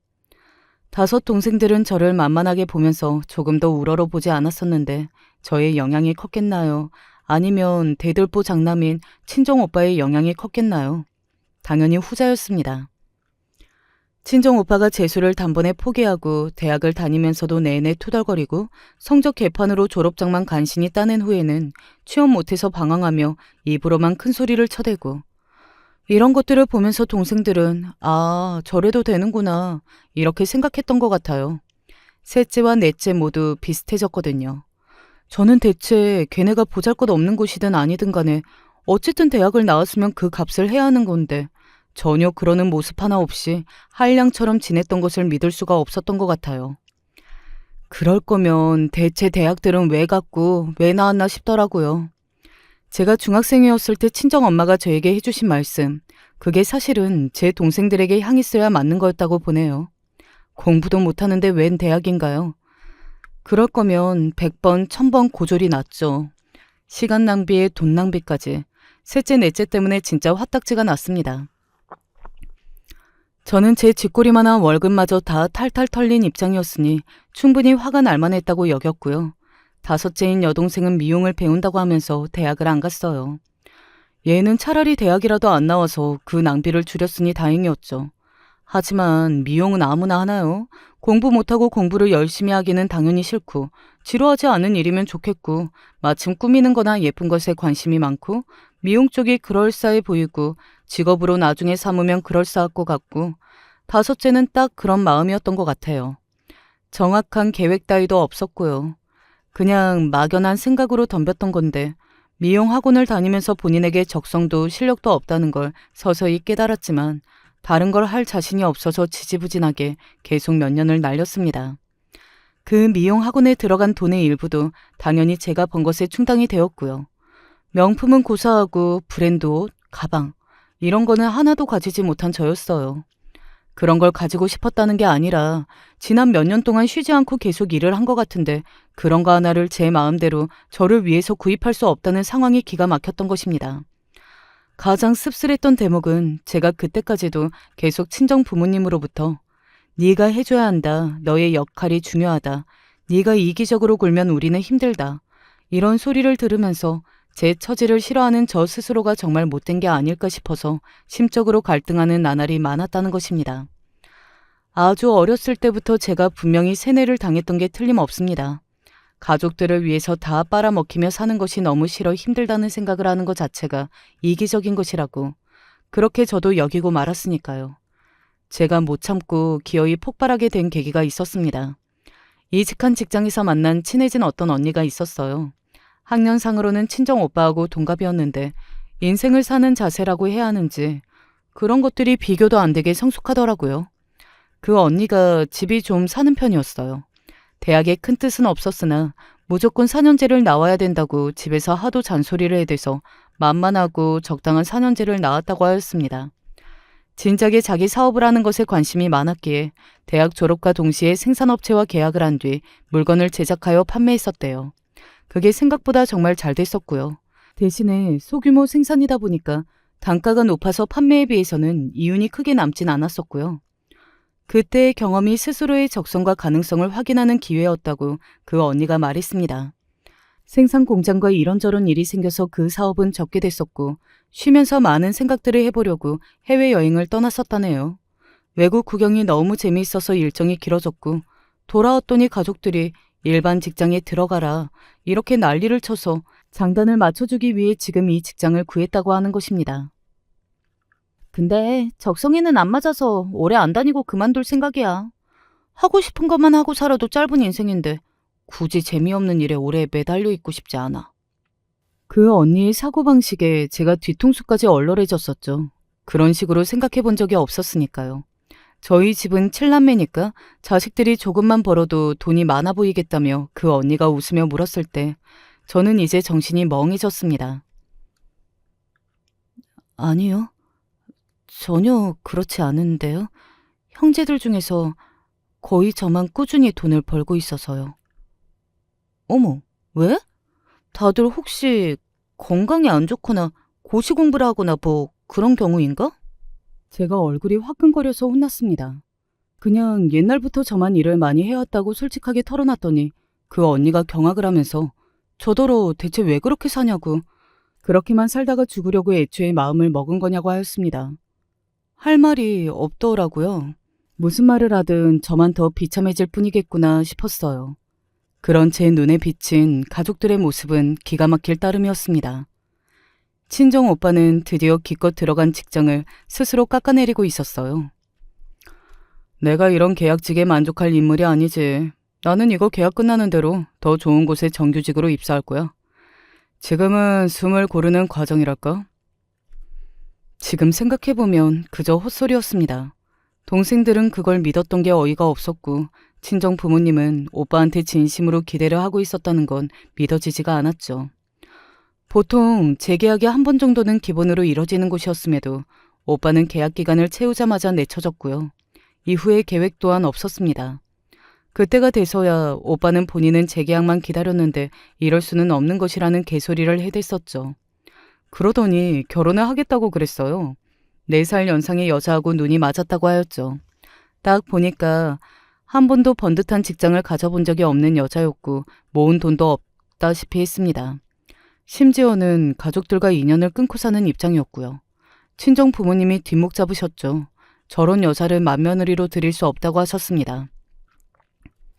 5 동생들은 저를 만만하게 보면서 조금 더 우러러보지 않았었는데 저의 영향이 컸겠나요? 아니면 대들보 장남인 친정오빠의 영향이 컸겠나요? 당연히 후자였습니다. 친정오빠가 재수를 단번에 포기하고 대학을 다니면서도 내내 투덜거리고 성적 개판으로 졸업장만 간신히 따낸 후에는 취업 못해서 방황하며 입으로만 큰 소리를 쳐대고 이런 것들을 보면서 동생들은 아, 저래도 되는구나 이렇게 생각했던 것 같아요. 셋째와 넷째 모두 비슷해졌거든요. 저는 대체 걔네가 보잘것없는 곳이든 아니든 간에 어쨌든 대학을 나왔으면 그 값을 해야 하는 건데 전혀 그러는 모습 하나 없이 한량처럼 지냈던 것을 믿을 수가 없었던 것 같아요. 그럴 거면 대체 대학들은 왜 갔고 왜 나왔나 싶더라고요. 제가 중학생이었을 때 친정엄마가 저에게 해주신 말씀, 그게 사실은 제 동생들에게 향했어야 맞는 거였다고 보네요. 공부도 못하는데 웬 대학인가요? 그럴 거면 100번, 1000번 고졸이 낫죠. 시간 낭비에 돈 낭비까지. 셋째, 넷째 때문에 진짜 화딱지가 났습니다. 저는 제 쥐꼬리만한 월급마저 다 탈탈 털린 입장이었으니 충분히 화가 날 만했다고 여겼고요. 5째인 여동생은 미용을 배운다고 하면서 대학을 안 갔어요. 얘는 차라리 대학이라도 안 나와서 그 낭비를 줄였으니 다행이었죠. 하지만 미용은 아무나 하나요? 공부 못하고 공부를 열심히 하기는 당연히 싫고 지루하지 않은 일이면 좋겠고 마침 꾸미는 거나 예쁜 것에 관심이 많고 미용 쪽이 그럴싸해 보이고 직업으로 나중에 삼으면 그럴싸할 것 같고 5째는 딱 그런 마음이었던 것 같아요. 정확한 계획 따위도 없었고요. 그냥 막연한 생각으로 덤볐던 건데 미용 학원을 다니면서 본인에게 적성도 실력도 없다는 걸 서서히 깨달았지만 다른 걸 할 자신이 없어서 지지부진하게 계속 몇 년을 날렸습니다. 그 미용 학원에 들어간 돈의 일부도 당연히 제가 번 것에 충당이 되었고요. 명품은 고사하고 브랜드 옷, 가방 이런 거는 하나도 가지지 못한 저였어요. 그런 걸 가지고 싶었다는 게 아니라 지난 몇 년 동안 쉬지 않고 계속 일을 한 것 같은데 그런 거 하나를 제 마음대로 저를 위해서 구입할 수 없다는 상황이 기가 막혔던 것입니다. 가장 씁쓸했던 대목은 제가 그때까지도 계속 친정 부모님으로부터 네가 해줘야 한다. 너의 역할이 중요하다. 네가 이기적으로 굴면 우리는 힘들다. 이런 소리를 들으면서 제 처지를 싫어하는 저 스스로가 정말 못된 게 아닐까 싶어서 심적으로 갈등하는 나날이 많았다는 것입니다. 아주 어렸을 때부터 제가 분명히 세뇌를 당했던 게 틀림없습니다. 가족들을 위해서 다 빨아먹히며 사는 것이 너무 싫어 힘들다는 생각을 하는 것 자체가 이기적인 것이라고 그렇게 저도 여기고 말았으니까요. 제가 못 참고 기어이 폭발하게 된 계기가 있었습니다. 이직한 직장에서 만난 친해진 어떤 언니가 있었어요. 학년상으로는 친정 오빠하고 동갑이었는데 인생을 사는 자세라고 해야 하는지 그런 것들이 비교도 안 되게 성숙하더라고요. 그 언니가 집이 좀 사는 편이었어요. 대학에 큰 뜻은 없었으나 무조건 4년제를 나와야 된다고 집에서 하도 잔소리를 해대서 만만하고 적당한 4년제를 나왔다고 하였습니다. 진작에 자기 사업을 하는 것에 관심이 많았기에 대학 졸업과 동시에 생산업체와 계약을 한 뒤 물건을 제작하여 판매했었대요. 그게 생각보다 정말 잘 됐었고요. 대신에 소규모 생산이다 보니까 단가가 높아서 판매에 비해서는 이윤이 크게 남진 않았었고요. 그때의 경험이 스스로의 적성과 가능성을 확인하는 기회였다고 그 언니가 말했습니다. 생산 공장과 이런저런 일이 생겨서 그 사업은 접게 됐었고 쉬면서 많은 생각들을 해보려고 해외여행을 떠났었다네요. 외국 구경이 너무 재미있어서 일정이 길어졌고 돌아왔더니 가족들이 일반 직장에 들어가라 이렇게 난리를 쳐서 장단을 맞춰주기 위해 지금 이 직장을 구했다고 하는 것입니다. 근데 적성에는 안 맞아서 오래 안 다니고 그만둘 생각이야. 하고 싶은 것만 하고 살아도 짧은 인생인데 굳이 재미없는 일에 오래 매달려 있고 싶지 않아. 그 언니의 사고방식에 제가 뒤통수까지 얼얼해졌었죠. 그런 식으로 생각해 본 적이 없었으니까요. 저희 집은 7남매니까 자식들이 조금만 벌어도 돈이 많아 보이겠다며 그 언니가 웃으며 물었을 때 저는 이제 정신이 멍해졌습니다. 아니요. 전혀 그렇지 않은데요. 형제들 중에서 거의 저만 꾸준히 돈을 벌고 있어서요. 어머, 왜? 다들 혹시 건강이 안 좋거나 고시 공부를 하거나 뭐 그런 경우인가? 제가 얼굴이 화끈거려서 혼났습니다. 그냥 옛날부터 저만 일을 많이 해왔다고 솔직하게 털어놨더니 그 언니가 경악을 하면서 저더러 대체 왜 그렇게 사냐고, 그렇게만 살다가 죽으려고 애초에 마음을 먹은 거냐고 하였습니다. 할 말이 없더라고요. 무슨 말을 하든 저만 더 비참해질 뿐이겠구나 싶었어요. 그런 제 눈에 비친 가족들의 모습은 기가 막힐 따름이었습니다. 친정 오빠는 드디어 기껏 들어간 직장을 스스로 깎아내리고 있었어요. 내가 이런 계약직에 만족할 인물이 아니지. 나는 이거 계약 끝나는 대로 더 좋은 곳에 정규직으로 입사할 거야. 지금은 숨을 고르는 과정이랄까? 지금 생각해보면 그저 헛소리였습니다. 동생들은 그걸 믿었던 게 어이가 없었고 친정 부모님은 오빠한테 진심으로 기대를 하고 있었다는 건 믿어지지가 않았죠. 보통 재계약이 한 번 정도는 기본으로 이뤄지는 곳이었음에도 오빠는 계약 기간을 채우자마자 내쳐졌고요. 이후에 계획 또한 없었습니다. 그때가 돼서야 오빠는 본인은 재계약만 기다렸는데 이럴 수는 없는 것이라는 개소리를 해댔었죠. 그러더니 결혼을 하겠다고 그랬어요. 4살 연상의 여자하고 눈이 맞았다고 하였죠. 딱 보니까 한 번도 번듯한 직장을 가져본 적이 없는 여자였고 모은 돈도 없다시피 했습니다. 심지어는 가족들과 인연을 끊고 사는 입장이었고요. 친정 부모님이 뒷목 잡으셨죠. 저런 여자를 맏며느리로 드릴 수 없다고 하셨습니다.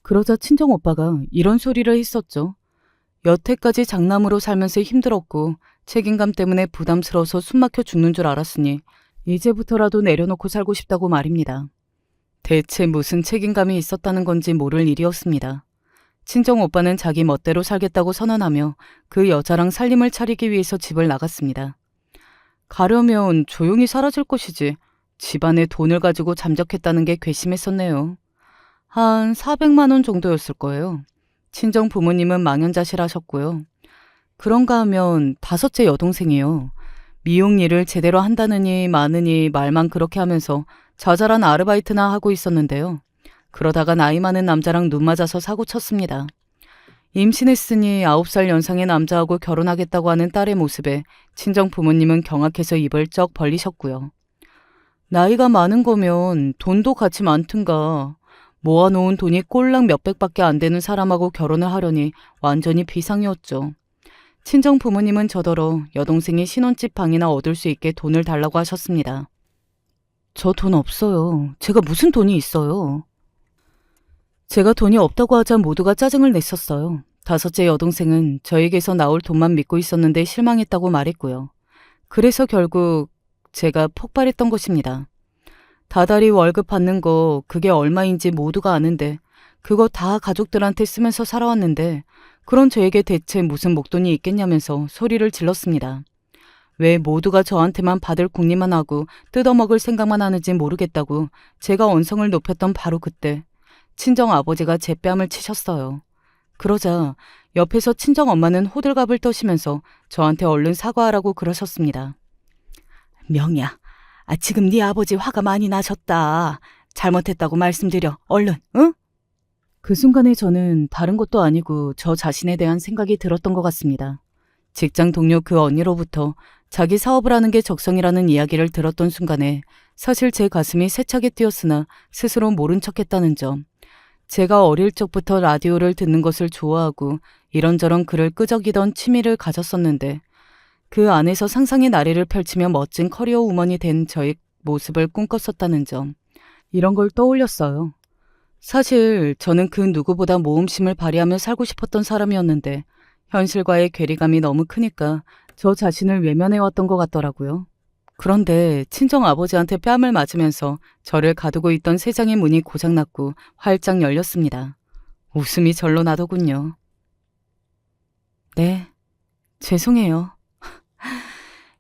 그러자 친정 오빠가 이런 소리를 했었죠. 여태까지 장남으로 살면서 힘들었고 책임감 때문에 부담스러워서 숨막혀 죽는 줄 알았으니 이제부터라도 내려놓고 살고 싶다고 말입니다. 대체 무슨 책임감이 있었다는 건지 모를 일이었습니다. 친정 오빠는 자기 멋대로 살겠다고 선언하며 그 여자랑 살림을 차리기 위해서 집을 나갔습니다. 가려면 조용히 사라질 것이지 집안에 돈을 가지고 잠적했다는 게 괘씸했었네요. 한 400만 원 정도였을 거예요. 친정 부모님은 망연자실하셨고요. 그런가 하면 5째 여동생이요. 미용 일을 제대로 한다느니 마느니 말만 그렇게 하면서 자잘한 아르바이트나 하고 있었는데요. 그러다가 나이 많은 남자랑 눈 맞아서 사고 쳤습니다. 임신했으니 9살 연상의 남자하고 결혼하겠다고 하는 딸의 모습에 친정 부모님은 경악해서 입을 쩍 벌리셨고요. 나이가 많은 거면 돈도 같이 많든가. 모아놓은 돈이 꼴랑 몇백밖에 안 되는 사람하고 결혼을 하려니 완전히 비상이었죠. 친정 부모님은 저더러 여동생이 신혼집 방이나 얻을 수 있게 돈을 달라고 하셨습니다. 저 돈 없어요. 제가 무슨 돈이 있어요. 제가 돈이 없다고 하자 모두가 짜증을 냈었어요. 5째 여동생은 저에게서 나올 돈만 믿고 있었는데 실망했다고 말했고요. 그래서 결국 제가 폭발했던 것입니다. 다달이 월급 받는 거 그게 얼마인지 모두가 아는데 그거 다 가족들한테 쓰면서 살아왔는데 그런 저에게 대체 무슨 목돈이 있겠냐면서 소리를 질렀습니다. 왜 모두가 저한테만 받을 궁리만 하고 뜯어먹을 생각만 하는지 모르겠다고 제가 언성을 높였던 바로 그때 친정 아버지가 제 뺨을 치셨어요. 그러자 옆에서 친정 엄마는 호들갑을 떠시면서 저한테 얼른 사과하라고 그러셨습니다. 명희야, 지금 네 아버지 화가 많이 나셨다. 잘못했다고 말씀드려. 얼른, 응? 그 순간에 저는 다른 것도 아니고 저 자신에 대한 생각이 들었던 것 같습니다. 직장 동료 그 언니로부터 자기 사업을 하는 게 적성이라는 이야기를 들었던 순간에 사실 제 가슴이 세차게 뛰었으나 스스로 모른 척했다는 점. 제가 어릴 적부터 라디오를 듣는 것을 좋아하고 이런저런 글을 끄적이던 취미를 가졌었는데 그 안에서 상상의 나래를 펼치며 멋진 커리어 우먼이 된 저의 모습을 꿈꿨었다는 점. 이런 걸 떠올렸어요. 사실 저는 그 누구보다 모험심을 발휘하며 살고 싶었던 사람이었는데 현실과의 괴리감이 너무 크니까 저 자신을 외면해왔던 것 같더라고요. 그런데 친정 아버지한테 뺨을 맞으면서 저를 가두고 있던 세상의 문이 고장났고 활짝 열렸습니다. 웃음이 절로 나더군요. 네, 죄송해요.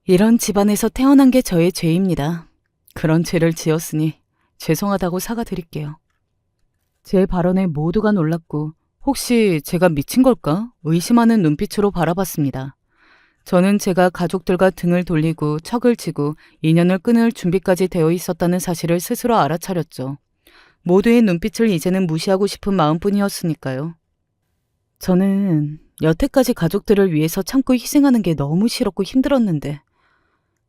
이런 집안에서 태어난 게 저의 죄입니다. 그런 죄를 지었으니 죄송하다고 사과드릴게요. 제 발언에 모두가 놀랐고 혹시 제가 미친 걸까? 의심하는 눈빛으로 바라봤습니다. 저는 제가 가족들과 등을 돌리고 척을 지고 인연을 끊을 준비까지 되어 있었다는 사실을 스스로 알아차렸죠. 모두의 눈빛을 이제는 무시하고 싶은 마음뿐이었으니까요. 저는 여태까지 가족들을 위해서 참고 희생하는 게 너무 싫었고 힘들었는데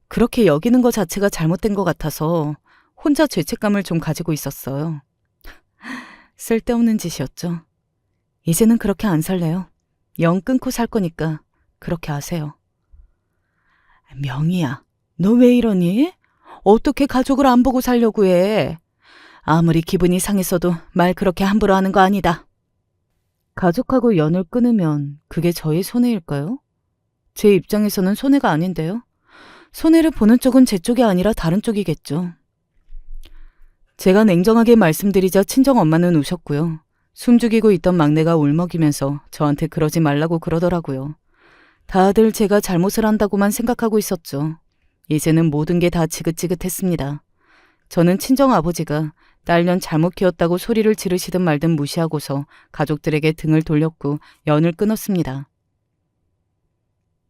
그렇게 여기는 것 자체가 잘못된 것 같아서 혼자 죄책감을 좀 가지고 있었어요. 쓸데없는 짓이었죠. 이제는 그렇게 안 살래요. 영 끊고 살 거니까 그렇게 하세요. 명희야, 너 왜 이러니? 어떻게 가족을 안 보고 살려고 해? 아무리 기분이 상했어도 말 그렇게 함부로 하는 거 아니다. 가족하고 연을 끊으면 그게 저의 손해일까요? 제 입장에서는 손해가 아닌데요. 손해를 보는 쪽은 제 쪽이 아니라 다른 쪽이겠죠. 제가 냉정하게 말씀드리자 친정엄마는 우셨고요. 숨죽이고 있던 막내가 울먹이면서 저한테 그러지 말라고 그러더라고요. 다들 제가 잘못을 한다고만 생각하고 있었죠. 이제는 모든 게 다 지긋지긋했습니다. 저는 친정아버지가 딸년 잘못 키웠다고 소리를 지르시든 말든 무시하고서 가족들에게 등을 돌렸고 연을 끊었습니다.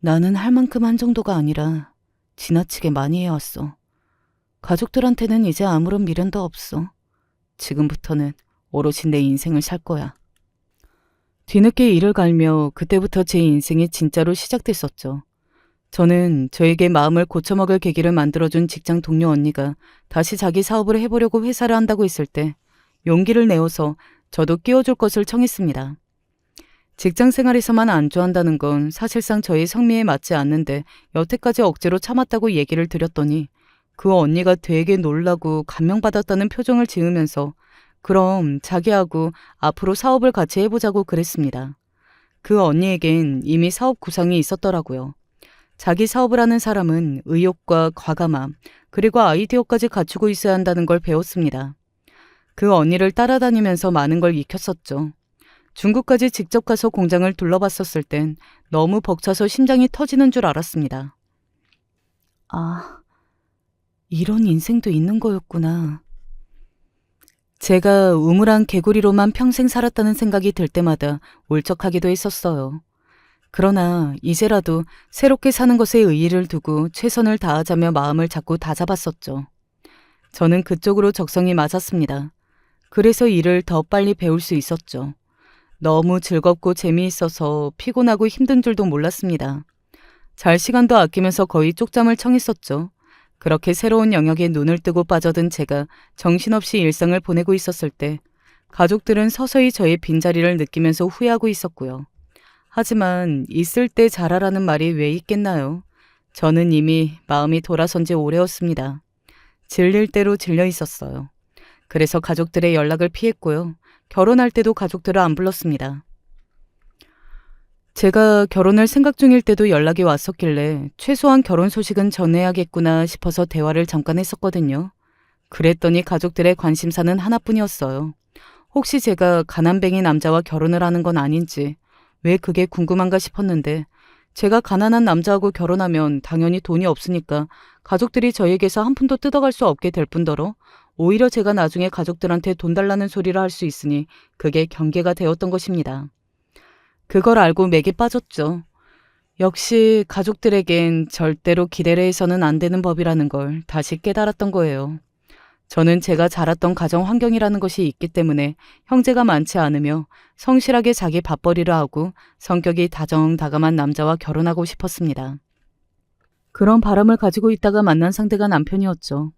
나는 할 만큼 한 정도가 아니라 지나치게 많이 해왔어. 가족들한테는 이제 아무런 미련도 없어. 지금부터는 오롯이 내 인생을 살 거야. 뒤늦게 이를 갈며 그때부터 제 인생이 진짜로 시작됐었죠. 저는 저에게 마음을 고쳐먹을 계기를 만들어준 직장 동료 언니가 다시 자기 사업을 해보려고 회사를 한다고 했을 때 용기를 내어서 저도 끼워줄 것을 청했습니다. 직장 생활에서만 안주한다는 건 사실상 저의 성미에 맞지 않는데 여태까지 억지로 참았다고 얘기를 드렸더니 그 언니가 되게 놀라고 감명받았다는 표정을 지으면서 그럼 자기하고 앞으로 사업을 같이 해보자고 그랬습니다. 그 언니에겐 이미 사업 구상이 있었더라고요. 자기 사업을 하는 사람은 의욕과 과감함, 그리고 아이디어까지 갖추고 있어야 한다는 걸 배웠습니다. 그 언니를 따라다니면서 많은 걸 익혔었죠. 중국까지 직접 가서 공장을 둘러봤었을 땐 너무 벅차서 심장이 터지는 줄 알았습니다. 아, 이런 인생도 있는 거였구나. 제가 우물한 개구리로만 평생 살았다는 생각이 들 때마다 울적하기도 했었어요. 그러나 이제라도 새롭게 사는 것에 의의를 두고 최선을 다하자며 마음을 자꾸 다잡았었죠. 저는 그쪽으로 적성이 맞았습니다. 그래서 일을 더 빨리 배울 수 있었죠. 너무 즐겁고 재미있어서 피곤하고 힘든 줄도 몰랐습니다. 잘 시간도 아끼면서 거의 쪽잠을 청했었죠. 그렇게 새로운 영역에 눈을 뜨고 빠져든 제가 정신없이 일상을 보내고 있었을 때 가족들은 서서히 저의 빈자리를 느끼면서 후회하고 있었고요. 하지만 있을 때 잘하라는 말이 왜 있겠나요? 저는 이미 마음이 돌아선 지 오래였습니다. 질릴 대로 질려 있었어요. 그래서 가족들의 연락을 피했고요. 결혼할 때도 가족들을 안 불렀습니다. 제가 결혼을 생각 중일 때도 연락이 왔었길래 최소한 결혼 소식은 전해야겠구나 싶어서 대화를 잠깐 했었거든요. 그랬더니 가족들의 관심사는 하나뿐이었어요. 혹시 제가 가난뱅이 남자와 결혼을 하는 건 아닌지, 왜 그게 궁금한가 싶었는데 제가 가난한 남자하고 결혼하면 당연히 돈이 없으니까 가족들이 저에게서 한 푼도 뜯어갈 수 없게 될 뿐더러 오히려 제가 나중에 가족들한테 돈 달라는 소리를 할 수 있으니 그게 경계가 되었던 것입니다. 그걸 알고 맥이 빠졌죠. 역시 가족들에겐 절대로 기대를 해서는 안 되는 법이라는 걸 다시 깨달았던 거예요. 저는 제가 자랐던 가정 환경이라는 것이 있기 때문에 형제가 많지 않으며 성실하게 자기 밥벌이를 하고 성격이 다정다감한 남자와 결혼하고 싶었습니다. 그런 바람을 가지고 있다가 만난 상대가 남편이었죠.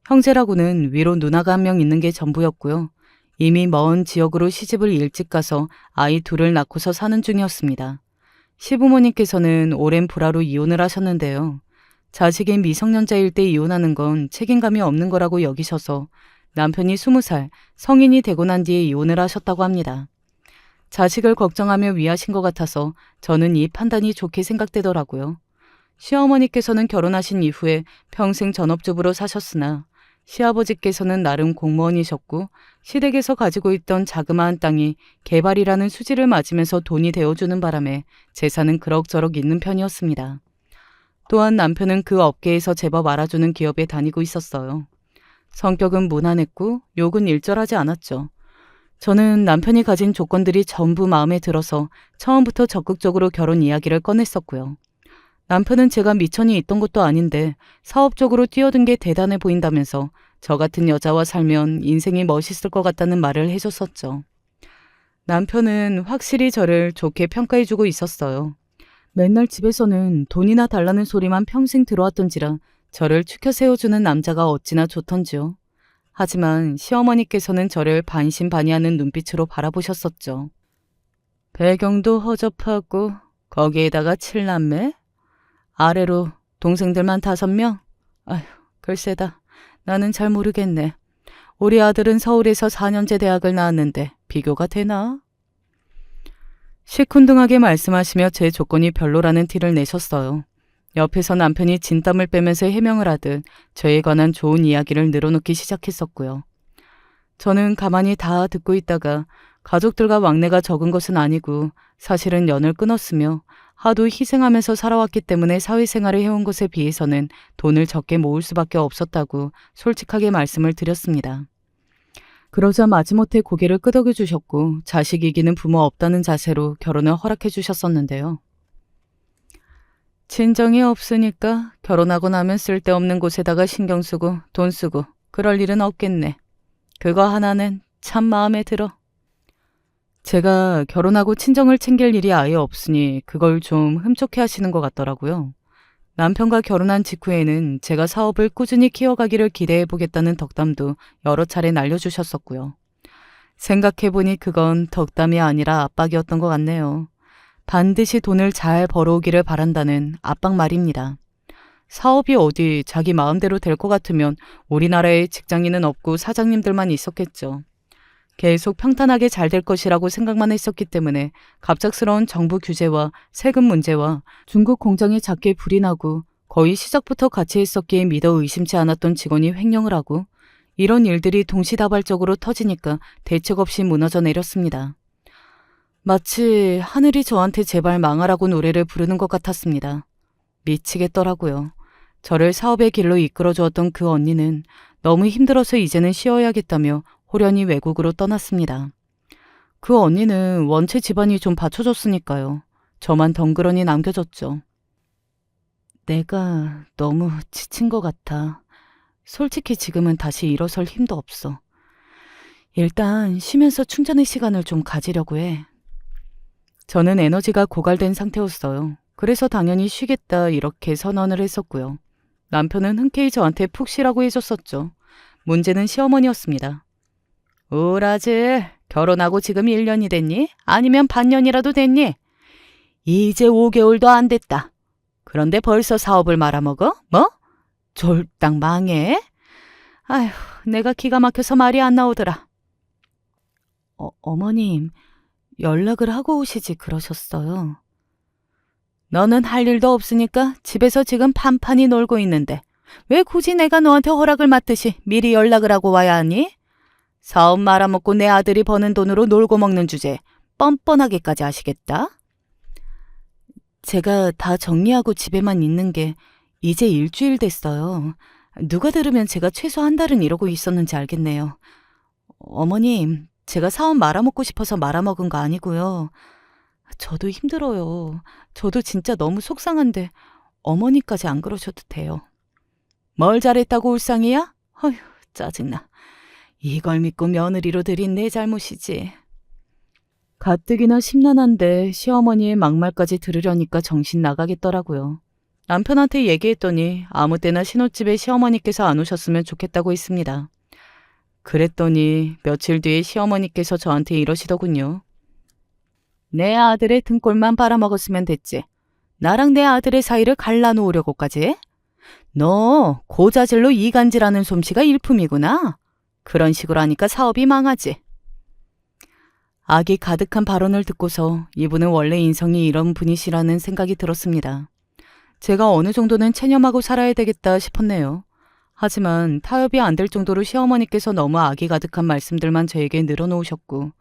형제라고는 위로 누나가 한 명 있는 게 전부였고요. 이미 먼 지역으로 시집을 일찍 가서 아이 둘을 낳고서 사는 중이었습니다. 시부모님께서는 오랜 불화로 이혼을 하셨는데요. 자식이 미성년자일 때 이혼하는 건 책임감이 없는 거라고 여기셔서 남편이 20살 성인이 되고 난 뒤에 이혼을 하셨다고 합니다. 자식을 걱정하며 위하신 것 같아서 저는 이 판단이 좋게 생각되더라고요. 시어머니께서는 결혼하신 이후에 평생 전업주부로 사셨으나 시아버지께서는 나름 공무원이셨고 시댁에서 가지고 있던 자그마한 땅이 개발이라는 수지를 맞으면서 돈이 되어주는 바람에 재산은 그럭저럭 있는 편이었습니다. 또한 남편은 그 업계에서 제법 알아주는 기업에 다니고 있었어요. 성격은 무난했고 욕은 일절하지 않았죠. 저는 남편이 가진 조건들이 전부 마음에 들어서 처음부터 적극적으로 결혼 이야기를 꺼냈었고요. 남편은 제가 미천이 있던 것도 아닌데 사업적으로 뛰어든 게 대단해 보인다면서 저 같은 여자와 살면 인생이 멋있을 것 같다는 말을 해줬었죠. 남편은 확실히 저를 좋게 평가해주고 있었어요. 맨날 집에서는 돈이나 달라는 소리만 평생 들어왔던지라 저를 추켜 세워주는 남자가 어찌나 좋던지요. 하지만 시어머니께서는 저를 반신반의하는 눈빛으로 바라보셨었죠. 배경도 허접하고 거기에다가 7남매? 아래로 동생들만 5명? 아휴, 글쎄다. 나는 잘 모르겠네. 우리 아들은 서울에서 4년제 대학을 나왔는데 비교가 되나? 시큰둥하게 말씀하시며 제 조건이 별로라는 티를 내셨어요. 옆에서 남편이 진땀을 빼면서 해명을 하듯 저에 관한 좋은 이야기를 늘어놓기 시작했었고요. 저는 가만히 다 듣고 있다가 가족들과 왕래가 적은 것은 아니고 사실은 연을 끊었으며 하도 희생하면서 살아왔기 때문에 사회생활을 해온 것에 비해서는 돈을 적게 모을 수밖에 없었다고 솔직하게 말씀을 드렸습니다. 그러자 마지못해 고개를 끄덕여 주셨고 자식 이기는 부모 없다는 자세로 결혼을 허락해 주셨었는데요. 친정이 없으니까 결혼하고 나면 쓸데없는 곳에다가 신경 쓰고 돈 쓰고 그럴 일은 없겠네. 그거 하나는 참 마음에 들어. 제가 결혼하고 친정을 챙길 일이 아예 없으니 그걸 좀 흠족해 하시는 것 같더라고요. 남편과 결혼한 직후에는 제가 사업을 꾸준히 키워가기를 기대해보겠다는 덕담도 여러 차례 날려주셨었고요. 생각해보니 그건 덕담이 아니라 압박이었던 것 같네요. 반드시 돈을 잘 벌어오기를 바란다는 압박 말입니다. 사업이 어디 자기 마음대로 될 것 같으면 우리나라에 직장인은 없고 사장님들만 있었겠죠. 계속 평탄하게 잘 될 것이라고 생각만 했었기 때문에 갑작스러운 정부 규제와 세금 문제와 중국 공장이 작게 불이 나고 거의 시작부터 같이 했었기에 믿어 의심치 않았던 직원이 횡령을 하고 이런 일들이 동시다발적으로 터지니까 대책 없이 무너져 내렸습니다. 마치 하늘이 저한테 제발 망하라고 노래를 부르는 것 같았습니다. 미치겠더라고요. 저를 사업의 길로 이끌어주었던 그 언니는 너무 힘들어서 이제는 쉬어야겠다며 호련히 외국으로 떠났습니다. 그 언니는 원체 집안이 좀 받쳐줬으니까요. 저만 덩그러니 남겨졌죠. 내가 너무 지친 것 같아. 솔직히 지금은 다시 일어설 힘도 없어. 일단 쉬면서 충전의 시간을 좀 가지려고 해. 저는 에너지가 고갈된 상태였어요. 그래서 당연히 쉬겠다 이렇게 선언을 했었고요. 남편은 흔쾌히 저한테 푹 쉬라고 해줬었죠. 문제는 시어머니였습니다. 우라질, 결혼하고 지금 1년이 됐니? 아니면 반년이라도 됐니? 이제 5개월도 안 됐다. 그런데 벌써 사업을 말아먹어? 뭐? 졸딱 망해? 아휴, 내가 기가 막혀서 말이 안 나오더라. 어머님, 연락을 하고 오시지 그러셨어요. 너는 할 일도 없으니까 집에서 지금 판판히 놀고 있는데 왜 굳이 내가 너한테 허락을 맡듯이 미리 연락을 하고 와야 하니? 사업 말아먹고 내 아들이 버는 돈으로 놀고 먹는 주제 뻔뻔하게까지 하시겠다? 제가 다 정리하고 집에만 있는 게 이제 일주일 됐어요. 누가 들으면 제가 최소 한 달은 이러고 있었는지 알겠네요. 어머님, 제가 사업 말아먹고 싶어서 말아먹은 거 아니고요. 저도 힘들어요. 저도 진짜 너무 속상한데 어머니까지 안 그러셔도 돼요. 뭘 잘했다고 울상이야? 어휴, 짜증나. 이걸 믿고 며느리로 들인 내 잘못이지. 가뜩이나 심란한데 시어머니의 막말까지 들으려니까 정신 나가겠더라고요. 남편한테 얘기했더니 아무 때나 신혼집에 시어머니께서 안 오셨으면 좋겠다고 했습니다. 그랬더니 며칠 뒤에 시어머니께서 저한테 이러시더군요. 내 아들의 등골만 빨아먹었으면 됐지. 나랑 내 아들의 사이를 갈라놓으려고까지 해? 너 고자질로 이간질하는 솜씨가 일품이구나. 그런 식으로 하니까 사업이 망하지. 악이 가득한 발언을 듣고서 이분은 원래 인성이 이런 분이시라는 생각이 들었습니다. 제가 어느 정도는 체념하고 살아야 되겠다 싶었네요. 하지만 타협이 안 될 정도로 시어머니께서 너무 악이 가득한 말씀들만 저에게 늘어놓으셨고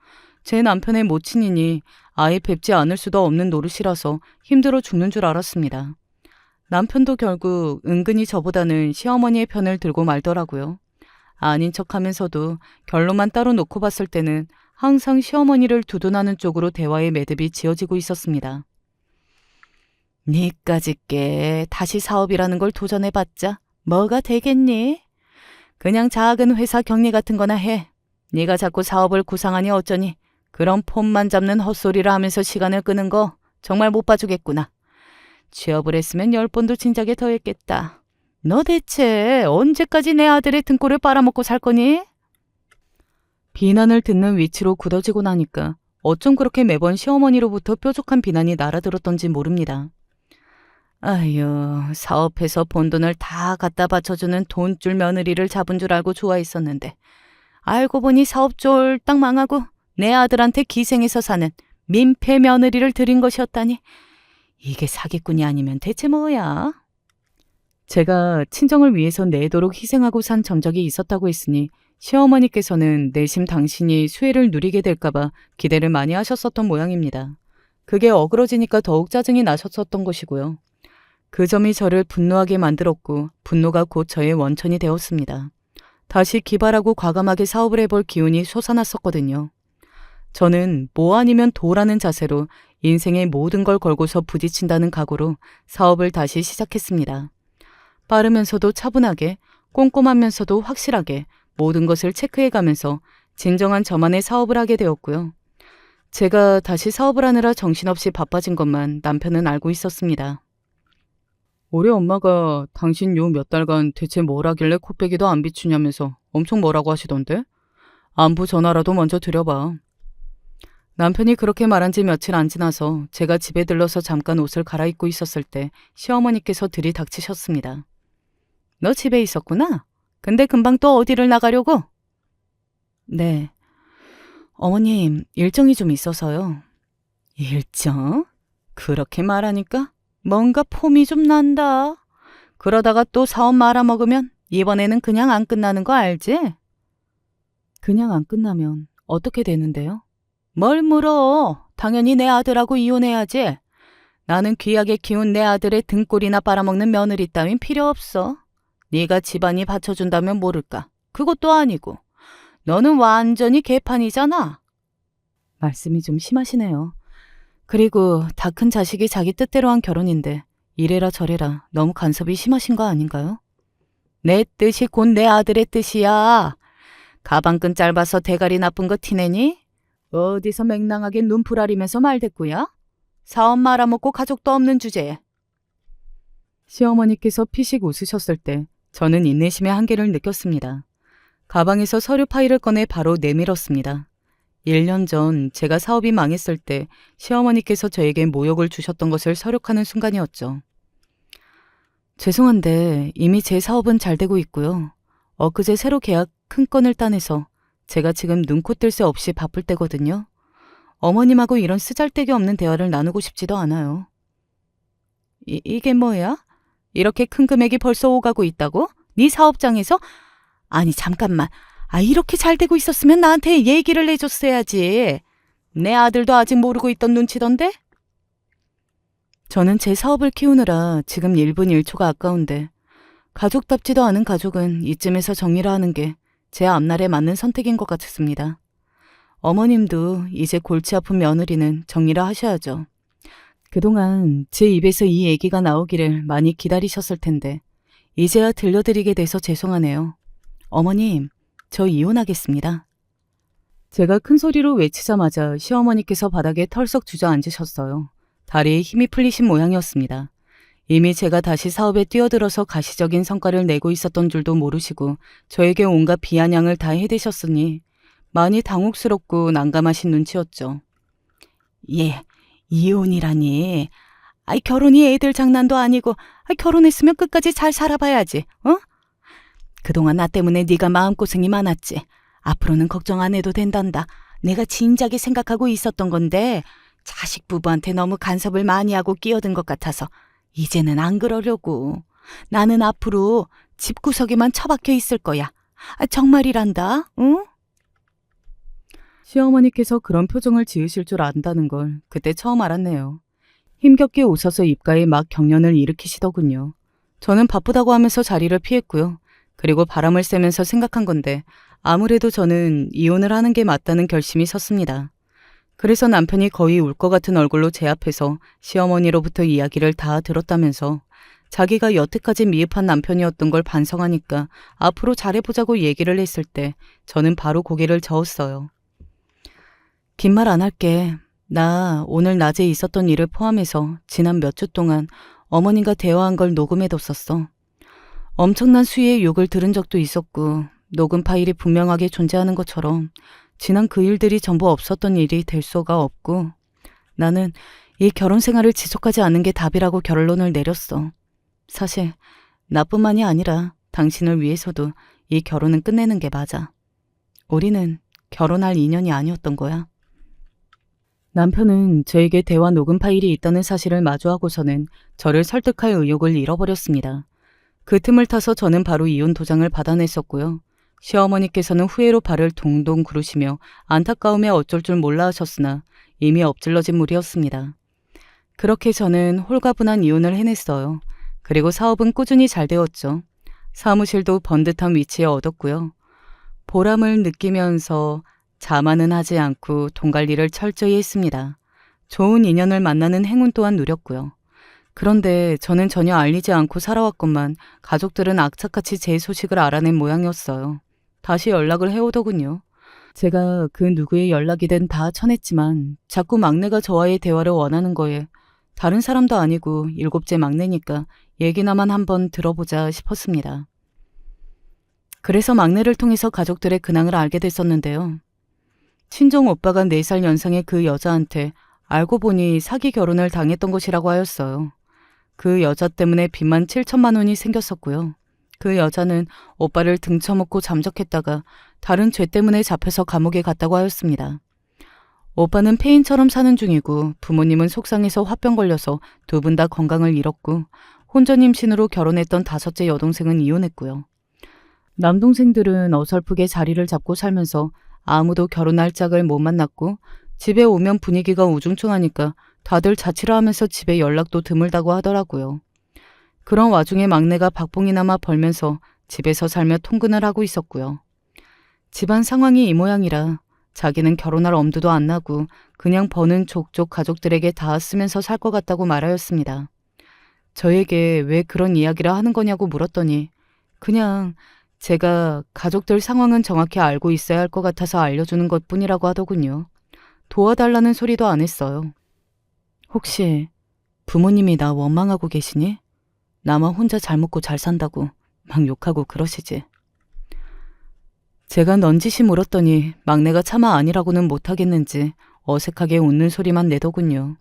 제 남편의 모친이니 아예 뵙지 않을 수도 없는 노릇이라서 힘들어 죽는 줄 알았습니다. 남편도 결국 은근히 저보다는 시어머니의 편을 들고 말더라고요. 아닌 척하면서도 결론만 따로 놓고 봤을 때는 항상 시어머니를 두둔하는 쪽으로 대화의 매듭이 지어지고 있었습니다. 니까짓 게 다시 사업이라는 걸 도전해봤자 뭐가 되겠니? 그냥 작은 회사 격리 같은 거나 해. 네가 자꾸 사업을 구상하니 어쩌니. 그런 폼만 잡는 헛소리를 하면서 시간을 끄는 거 정말 못 봐주겠구나. 취업을 했으면 10번도 진작에 더 했겠다. 너 대체 언제까지 내 아들의 등골을 빨아먹고 살 거니? 비난을 듣는 위치로 굳어지고 나니까 어쩜 그렇게 매번 시어머니로부터 뾰족한 비난이 날아들었던지 모릅니다. 아유, 사업해서 번 돈을 다 갖다 바쳐주는 돈줄 며느리를 잡은 줄 알고 좋아했었는데 알고 보니 사업 쫄딱 망하고 내 아들한테 기생해서 사는 민폐 며느리를 들인 것이었다니. 이게 사기꾼이 아니면 대체 뭐야? 제가 친정을 위해서 내도록 희생하고 산 전적이 있었다고 했으니 시어머니께서는 내심 당신이 수혜를 누리게 될까봐 기대를 많이 하셨었던 모양입니다. 그게 어그러지니까 더욱 짜증이 나셨었던 것이고요. 그 점이 저를 분노하게 만들었고 분노가 곧 저의 원천이 되었습니다. 다시 기발하고 과감하게 사업을 해볼 기운이 솟아났었거든요. 저는 뭐 아니면 도라는 자세로 인생의 모든 걸 걸고서 부딪힌다는 각오로 사업을 다시 시작했습니다. 빠르면서도 차분하게, 꼼꼼하면서도 확실하게 모든 것을 체크해가면서 진정한 저만의 사업을 하게 되었고요. 제가 다시 사업을 하느라 정신없이 바빠진 것만 남편은 알고 있었습니다. 올해 엄마가 당신 요 몇 달간 대체 뭘 하길래 코빼기도 안 비추냐면서 엄청 뭐라고 하시던데? 안부 전화라도 먼저 드려봐. 남편이 그렇게 말한 지 며칠 안 지나서 제가 집에 들러서 잠깐 옷을 갈아입고 있었을 때 시어머니께서 들이닥치셨습니다. 너 집에 있었구나? 근데 금방 또 어디를 나가려고? 네. 어머님, 일정이 좀 있어서요. 일정? 그렇게 말하니까 뭔가 폼이 좀 난다. 그러다가 또 사업 말아먹으면 이번에는 그냥 안 끝나는 거 알지? 그냥 안 끝나면 어떻게 되는데요? 뭘 물어? 당연히 내 아들하고 이혼해야지. 나는 귀하게 키운 내 아들의 등골이나 빨아먹는 며느리 따윈 필요 없어. 네가 집안이 받쳐준다면 모를까. 그것도 아니고. 너는 완전히 개판이잖아. 말씀이 좀 심하시네요. 그리고 다 큰 자식이 자기 뜻대로 한 결혼인데 이래라 저래라 너무 간섭이 심하신 거 아닌가요? 내 뜻이 곧 내 아들의 뜻이야. 가방끈 짧아서 대가리 나쁜 거 티내니? 어디서 맹랑하게 눈풀아리면서 말대꾸야? 사업 말아먹고 가족도 없는 주제에. 시어머니께서 피식 웃으셨을 때 저는 인내심의 한계를 느꼈습니다. 가방에서 서류 파일을 꺼내 바로 내밀었습니다. 1년 전 제가 사업이 망했을 때 시어머니께서 저에게 모욕을 주셨던 것을 서력하는 순간이었죠. 죄송한데 이미 제 사업은 잘 되고 있고요. 엊그제 새로 계약 큰 건을 따내서 제가 지금 눈코 뜰 새 없이 바쁠 때거든요. 어머님하고 이런 쓰잘데기 없는 대화를 나누고 싶지도 않아요. 이게 뭐야? 이렇게 큰 금액이 벌써 오가고 있다고? 네 사업장에서? 아니 잠깐만. 이렇게 잘 되고 있었으면 나한테 얘기를 해줬어야지. 내 아들도 아직 모르고 있던 눈치던데? 저는 제 사업을 키우느라 지금 1분 1초가 아까운데 가족답지도 않은 가족은 이쯤에서 정리를 하는 게 제 앞날에 맞는 선택인 것 같았습니다. 어머님도 이제 골치 아픈 며느리는 정리를 하셔야죠. 그동안 제 입에서 이 얘기가 나오기를 많이 기다리셨을 텐데 이제야 들려드리게 돼서 죄송하네요. 어머님, 저 이혼하겠습니다. 제가 큰 소리로 외치자마자 시어머니께서 바닥에 털썩 주저앉으셨어요. 다리에 힘이 풀리신 모양이었습니다. 이미 제가 다시 사업에 뛰어들어서 가시적인 성과를 내고 있었던 줄도 모르시고 저에게 온갖 비아냥을 다 해대셨으니 많이 당혹스럽고 난감하신 눈치였죠. 예, 이혼이라니. 결혼이 애들 장난도 아니고 결혼했으면 끝까지 잘 살아봐야지, 어? 그동안 나 때문에 네가 마음고생이 많았지. 앞으로는 걱정 안 해도 된단다. 내가 진작에 생각하고 있었던 건데 자식 부부한테 너무 간섭을 많이 하고 끼어든 것 같아서 이제는 안 그러려고. 나는 앞으로 집구석에만 처박혀 있을 거야. 정말이란다, 응? 시어머니께서 그런 표정을 지으실 줄 안다는 걸 그때 처음 알았네요. 힘겹게 웃어서 입가에 막 경련을 일으키시더군요. 저는 바쁘다고 하면서 자리를 피했고요. 그리고 바람을 쐬면서 생각한 건데 아무래도 저는 이혼을 하는 게 맞다는 결심이 섰습니다. 그래서 남편이 거의 울 것 같은 얼굴로 제 앞에서 시어머니로부터 이야기를 다 들었다면서 자기가 여태까지 미흡한 남편이었던 걸 반성하니까 앞으로 잘해보자고 얘기를 했을 때 저는 바로 고개를 저었어요. 긴 말 안 할게. 나 오늘 낮에 있었던 일을 포함해서 지난 몇 주 동안 어머님과 대화한 걸 녹음해뒀었어. 엄청난 수위의 욕을 들은 적도 있었고 녹음 파일이 분명하게 존재하는 것처럼 지난 그 일들이 전부 없었던 일이 될 수가 없고 나는 이 결혼 생활을 지속하지 않는 게 답이라고 결론을 내렸어. 사실 나뿐만이 아니라 당신을 위해서도 이 결혼은 끝내는 게 맞아. 우리는 결혼할 인연이 아니었던 거야. 남편은 저에게 대화 녹음 파일이 있다는 사실을 마주하고서는 저를 설득할 의욕을 잃어버렸습니다. 그 틈을 타서 저는 바로 이혼 도장을 받아냈었고요. 시어머니께서는 후회로 발을 동동 구르시며 안타까움에 어쩔 줄 몰라 하셨으나 이미 엎질러진 물이었습니다. 그렇게 저는 홀가분한 이혼을 해냈어요. 그리고 사업은 꾸준히 잘 되었죠. 사무실도 번듯한 위치에 얻었고요. 보람을 느끼면서 자만은 하지 않고 돈 관리를 철저히 했습니다. 좋은 인연을 만나는 행운 또한 누렸고요. 그런데 저는 전혀 알리지 않고 살아왔건만 가족들은 악착같이 제 소식을 알아낸 모양이었어요. 다시 연락을 해오더군요. 제가 그 누구의 연락이든 다 쳐냈지만 자꾸 막내가 저와의 대화를 원하는 거에 다른 사람도 아니고 7째 막내니까 얘기나만 한번 들어보자 싶었습니다. 그래서 막내를 통해서 가족들의 근황을 알게 됐었는데요. 친정 오빠가 4살 연상의 그 여자한테 알고 보니 사기 결혼을 당했던 것이라고 하였어요. 그 여자 때문에 빚만 7천만 원이 생겼었고요. 그 여자는 오빠를 등쳐먹고 잠적했다가 다른 죄 때문에 잡혀서 감옥에 갔다고 하였습니다. 오빠는 폐인처럼 사는 중이고 부모님은 속상해서 화병 걸려서 두 분 다 건강을 잃었고 혼전 임신으로 결혼했던 5째 여동생은 이혼했고요. 남동생들은 어설프게 자리를 잡고 살면서 아무도 결혼할 짝을 못 만났고 집에 오면 분위기가 우중충하니까 다들 자취를 하면서 집에 연락도 드물다고 하더라고요. 그런 와중에 막내가 박봉이나마 벌면서 집에서 살며 통근을 하고 있었고요. 집안 상황이 이 모양이라 자기는 결혼할 엄두도 안 나고 그냥 버는 족족 가족들에게 다 쓰면서 살 것 같다고 말하였습니다. 저에게 왜 그런 이야기를 하는 거냐고 물었더니 그냥 제가 가족들 상황은 정확히 알고 있어야 할 것 같아서 알려주는 것뿐이라고 하더군요. 도와달라는 소리도 안 했어요. 혹시 부모님이 나 원망하고 계시니? 나만 혼자 잘 먹고 잘 산다고 막 욕하고 그러시지. 제가 넌지시 물었더니 막내가 차마 아니라고는 못하겠는지 어색하게 웃는 소리만 내더군요.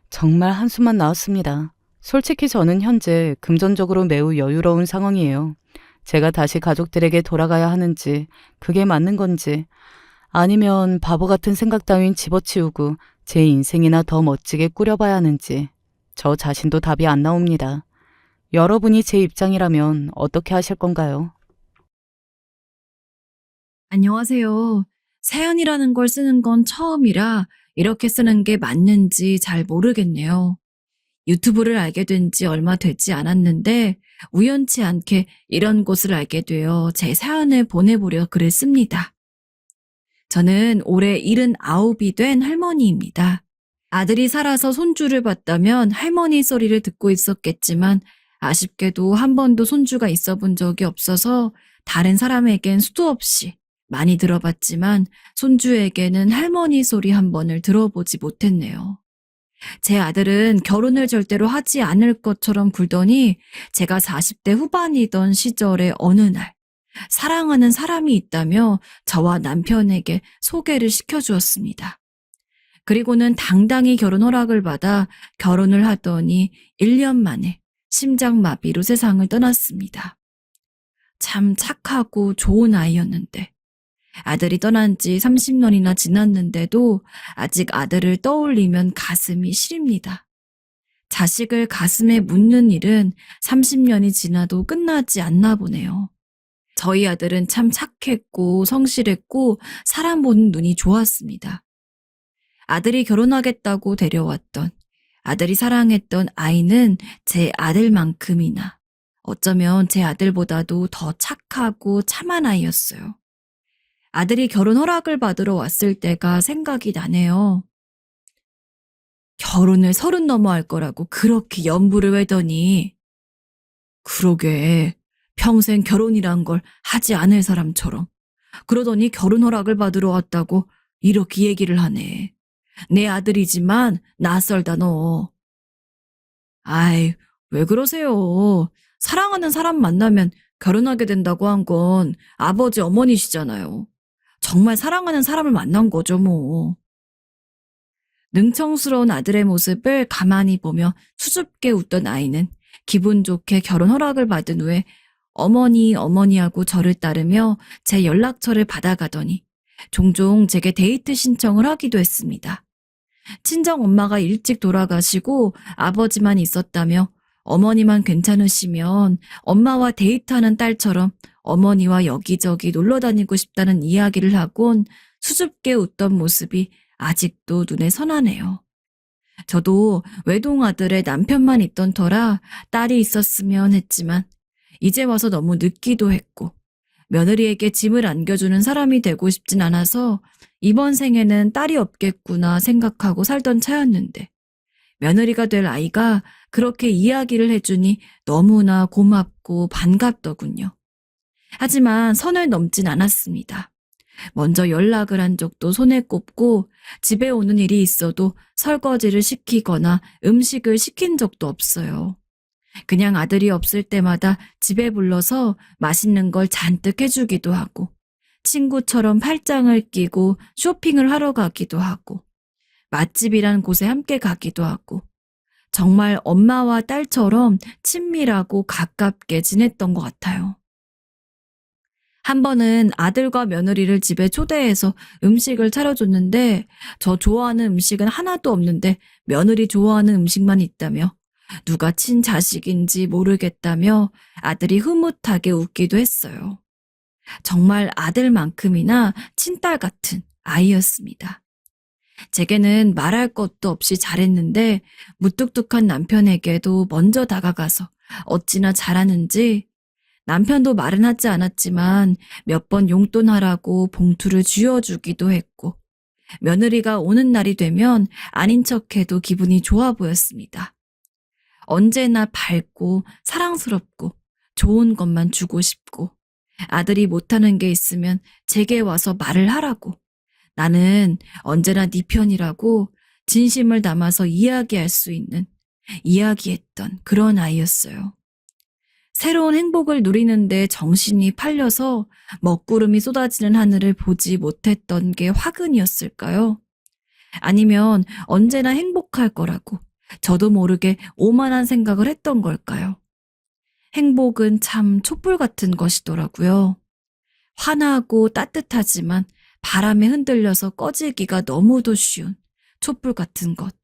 정말 한숨만 나왔습니다. 솔직히 저는 현재 금전적으로 매우 여유로운 상황이에요. 제가 다시 가족들에게 돌아가야 하는지 그게 맞는 건지 아니면 바보 같은 생각 따윈 집어치우고 제 인생이나 더 멋지게 꾸려봐야 하는지 저 자신도 답이 안 나옵니다. 여러분이 제 입장이라면 어떻게 하실 건가요? 안녕하세요. 사연이라는 걸 쓰는 건 처음이라 이렇게 쓰는 게 맞는지 잘 모르겠네요. 유튜브를 알게 된 지 얼마 되지 않았는데 우연치 않게 이런 곳을 알게 되어 제 사연을 보내보려 글을 씁니다. 저는 올해 79이 된 할머니입니다. 아들이 살아서 손주를 봤다면 할머니 소리를 듣고 있었겠지만 아쉽게도 한 번도 손주가 있어 본 적이 없어서 다른 사람에겐 수도 없이 많이 들어봤지만 손주에게는 할머니 소리 한 번을 들어보지 못했네요. 제 아들은 결혼을 절대로 하지 않을 것처럼 굴더니 제가 40대 후반이던 시절의 어느 날 사랑하는 사람이 있다며 저와 남편에게 소개를 시켜주었습니다. 그리고는 당당히 결혼 허락을 받아 결혼을 하더니 1년 만에 심장마비로 세상을 떠났습니다. 참 착하고 좋은 아이였는데 아들이 떠난 지 30년이나 지났는데도 아직 아들을 떠올리면 가슴이 시립니다. 자식을 가슴에 묻는 일은 30년이 지나도 끝나지 않나 보네요. 저희 아들은 참 착했고 성실했고 사람 보는 눈이 좋았습니다. 아들이 결혼하겠다고 데려왔던 아들이 사랑했던 아이는 제 아들만큼이나 어쩌면 제 아들보다도 더 착하고 참한 아이였어요. 아들이 결혼 허락을 받으러 왔을 때가 생각이 나네요. 결혼을 30 넘어 할 거라고 그렇게 연부를 외더니 그러게 평생 결혼이란 걸 하지 않을 사람처럼 그러더니 결혼 허락을 받으러 왔다고 이렇게 얘기를 하네. 내 아들이지만 낯설다 너. 아이, 왜 그러세요? 사랑하는 사람 만나면 결혼하게 된다고 한 건 아버지 어머니시잖아요. 정말 사랑하는 사람을 만난 거죠 뭐. 능청스러운 아들의 모습을 가만히 보며 수줍게 웃던 아이는 기분 좋게 결혼 허락을 받은 후에 어머니 어머니하고 저를 따르며 제 연락처를 받아가더니 종종 제게 데이트 신청을 하기도 했습니다. 친정 엄마가 일찍 돌아가시고 아버지만 있었다며 어머니만 괜찮으시면 엄마와 데이트하는 딸처럼 어머니와 여기저기 놀러 다니고 싶다는 이야기를 하곤 수줍게 웃던 모습이 아직도 눈에 선하네요. 저도 외동아들의 남편만 있던 터라 딸이 있었으면 했지만 이제 와서 너무 늦기도 했고 며느리에게 짐을 안겨주는 사람이 되고 싶진 않아서 이번 생에는 딸이 없겠구나 생각하고 살던 차였는데 며느리가 될 아이가 그렇게 이야기를 해주니 너무나 고맙고 반갑더군요. 하지만 선을 넘진 않았습니다. 먼저 연락을 한 적도 손에 꼽고 집에 오는 일이 있어도 설거지를 시키거나 음식을 시킨 적도 없어요. 그냥 아들이 없을 때마다 집에 불러서 맛있는 걸 잔뜩 해주기도 하고 친구처럼 팔짱을 끼고 쇼핑을 하러 가기도 하고 맛집이란 곳에 함께 가기도 하고 정말 엄마와 딸처럼 친밀하고 가깝게 지냈던 것 같아요. 한 번은 아들과 며느리를 집에 초대해서 음식을 차려줬는데 저 좋아하는 음식은 하나도 없는데 며느리 좋아하는 음식만 있다며 누가 친자식인지 모르겠다며 아들이 흐뭇하게 웃기도 했어요. 정말 아들만큼이나 친딸 같은 아이였습니다. 제게는 말할 것도 없이 잘했는데 무뚝뚝한 남편에게도 먼저 다가가서 어찌나 잘하는지 남편도 말은 하지 않았지만 몇 번 용돈하라고 봉투를 쥐어주기도 했고 며느리가 오는 날이 되면 아닌 척해도 기분이 좋아 보였습니다. 언제나 밝고 사랑스럽고 좋은 것만 주고 싶고 아들이 못하는 게 있으면 제게 와서 말을 하라고 나는 언제나 네 편이라고 진심을 담아서 이야기할 수 있는 이야기했던 그런 아이였어요. 새로운 행복을 누리는데 정신이 팔려서 먹구름이 쏟아지는 하늘을 보지 못했던 게 화근이었을까요? 아니면 언제나 행복할 거라고 저도 모르게 오만한 생각을 했던 걸까요? 행복은 참 촛불 같은 것이더라고요. 환하고 따뜻하지만 바람에 흔들려서 꺼지기가 너무도 쉬운 촛불 같은 것.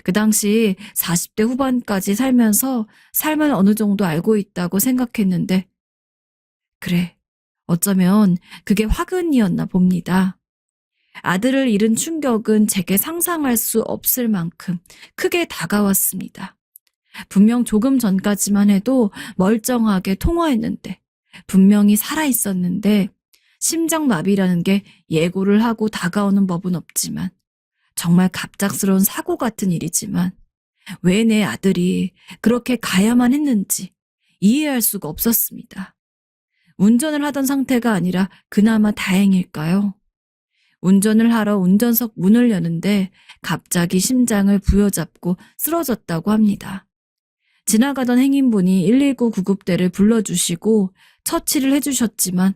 그 당시 40대 후반까지 살면서 삶을 어느 정도 알고 있다고 생각했는데 그래, 어쩌면 그게 화근이었나 봅니다. 아들을 잃은 충격은 제게 상상할 수 없을 만큼 크게 다가왔습니다. 분명 조금 전까지만 해도 멀쩡하게 통화했는데 분명히 살아있었는데 심장마비라는 게 예고를 하고 다가오는 법은 없지만 정말 갑작스러운 사고 같은 일이지만 왜 내 아들이 그렇게 가야만 했는지 이해할 수가 없었습니다. 운전을 하던 상태가 아니라 그나마 다행일까요? 운전을 하러 운전석 문을 여는데 갑자기 심장을 부여잡고 쓰러졌다고 합니다. 지나가던 행인분이 119 구급대를 불러주시고 처치를 해주셨지만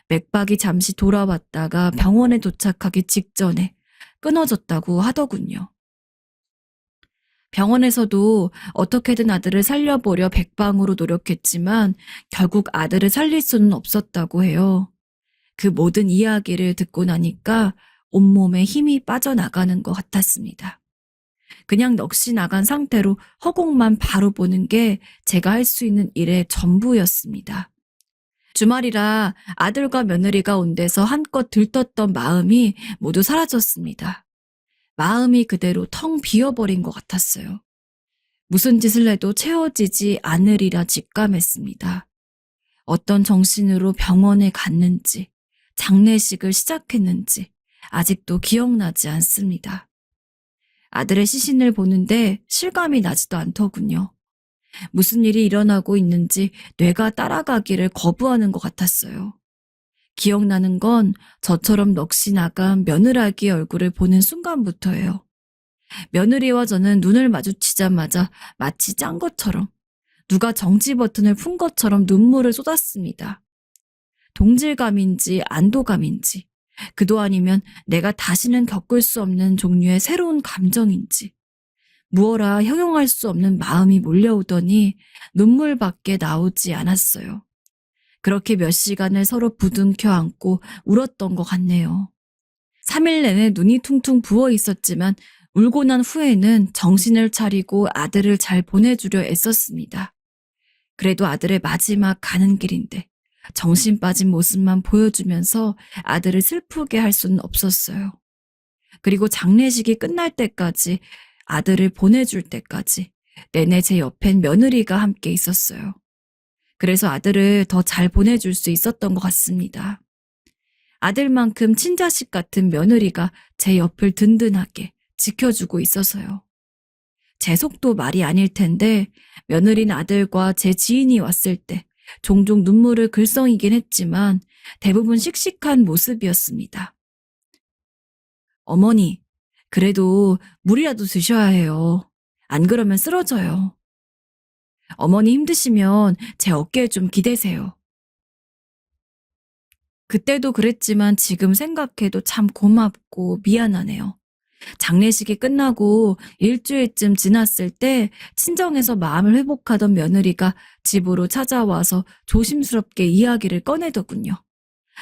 맥박이 잠시 돌아왔다가 병원에 도착하기 직전에 끊어졌다고 하더군요. 병원에서도 어떻게든 아들을 살려보려 백방으로 노력했지만 결국 아들을 살릴 수는 없었다고 해요. 그 모든 이야기를 듣고 나니까 온몸에 힘이 빠져나가는 것 같았습니다. 그냥 넋이 나간 상태로 허공만 바로 보는 게 제가 할 수 있는 일의 전부였습니다. 주말이라 아들과 며느리가 온 데서 한껏 들떴던 마음이 모두 사라졌습니다. 마음이 그대로 텅 비어버린 것 같았어요. 무슨 짓을 해도 채워지지 않으리라 직감했습니다. 어떤 정신으로 병원에 갔는지, 장례식을 시작했는지 아직도 기억나지 않습니다. 아들의 시신을 보는데 실감이 나지도 않더군요. 무슨 일이 일어나고 있는지 뇌가 따라가기를 거부하는 것 같았어요. 기억나는 건 저처럼 넋이 나간 며느라기의 얼굴을 보는 순간부터예요. 며느리와 저는 눈을 마주치자마자 마치 짠 것처럼, 누가 정지 버튼을 푼 것처럼 눈물을 쏟았습니다. 동질감인지 안도감인지, 그도 아니면 내가 다시는 겪을 수 없는 종류의 새로운 감정인지, 무어라 형용할 수 없는 마음이 몰려오더니 눈물밖에 나오지 않았어요. 그렇게 몇 시간을 서로 부둥켜 안고 울었던 것 같네요. 3일 내내 눈이 퉁퉁 부어 있었지만 울고 난 후에는 정신을 차리고 아들을 잘 보내주려 애썼습니다. 그래도 아들의 마지막 가는 길인데 정신 빠진 모습만 보여주면서 아들을 슬프게 할 수는 없었어요. 그리고 장례식이 끝날 때까지, 아들을 보내줄 때까지 내내 제 옆엔 며느리가 함께 있었어요. 그래서 아들을 더 잘 보내줄 수 있었던 것 같습니다. 아들만큼 친자식 같은 며느리가 제 옆을 든든하게 지켜주고 있어서요. 제 속도 말이 아닐 텐데 며느리는 아들과 제 지인이 왔을 때 종종 눈물을 글썽이긴 했지만 대부분 씩씩한 모습이었습니다. 어머니, 그래도 물이라도 드셔야 해요. 안 그러면 쓰러져요. 어머니 힘드시면 제 어깨에 좀 기대세요. 그때도 그랬지만 지금 생각해도 참 고맙고 미안하네요. 장례식이 끝나고 일주일쯤 지났을 때 친정에서 마음을 회복하던 며느리가 집으로 찾아와서 조심스럽게 이야기를 꺼내더군요.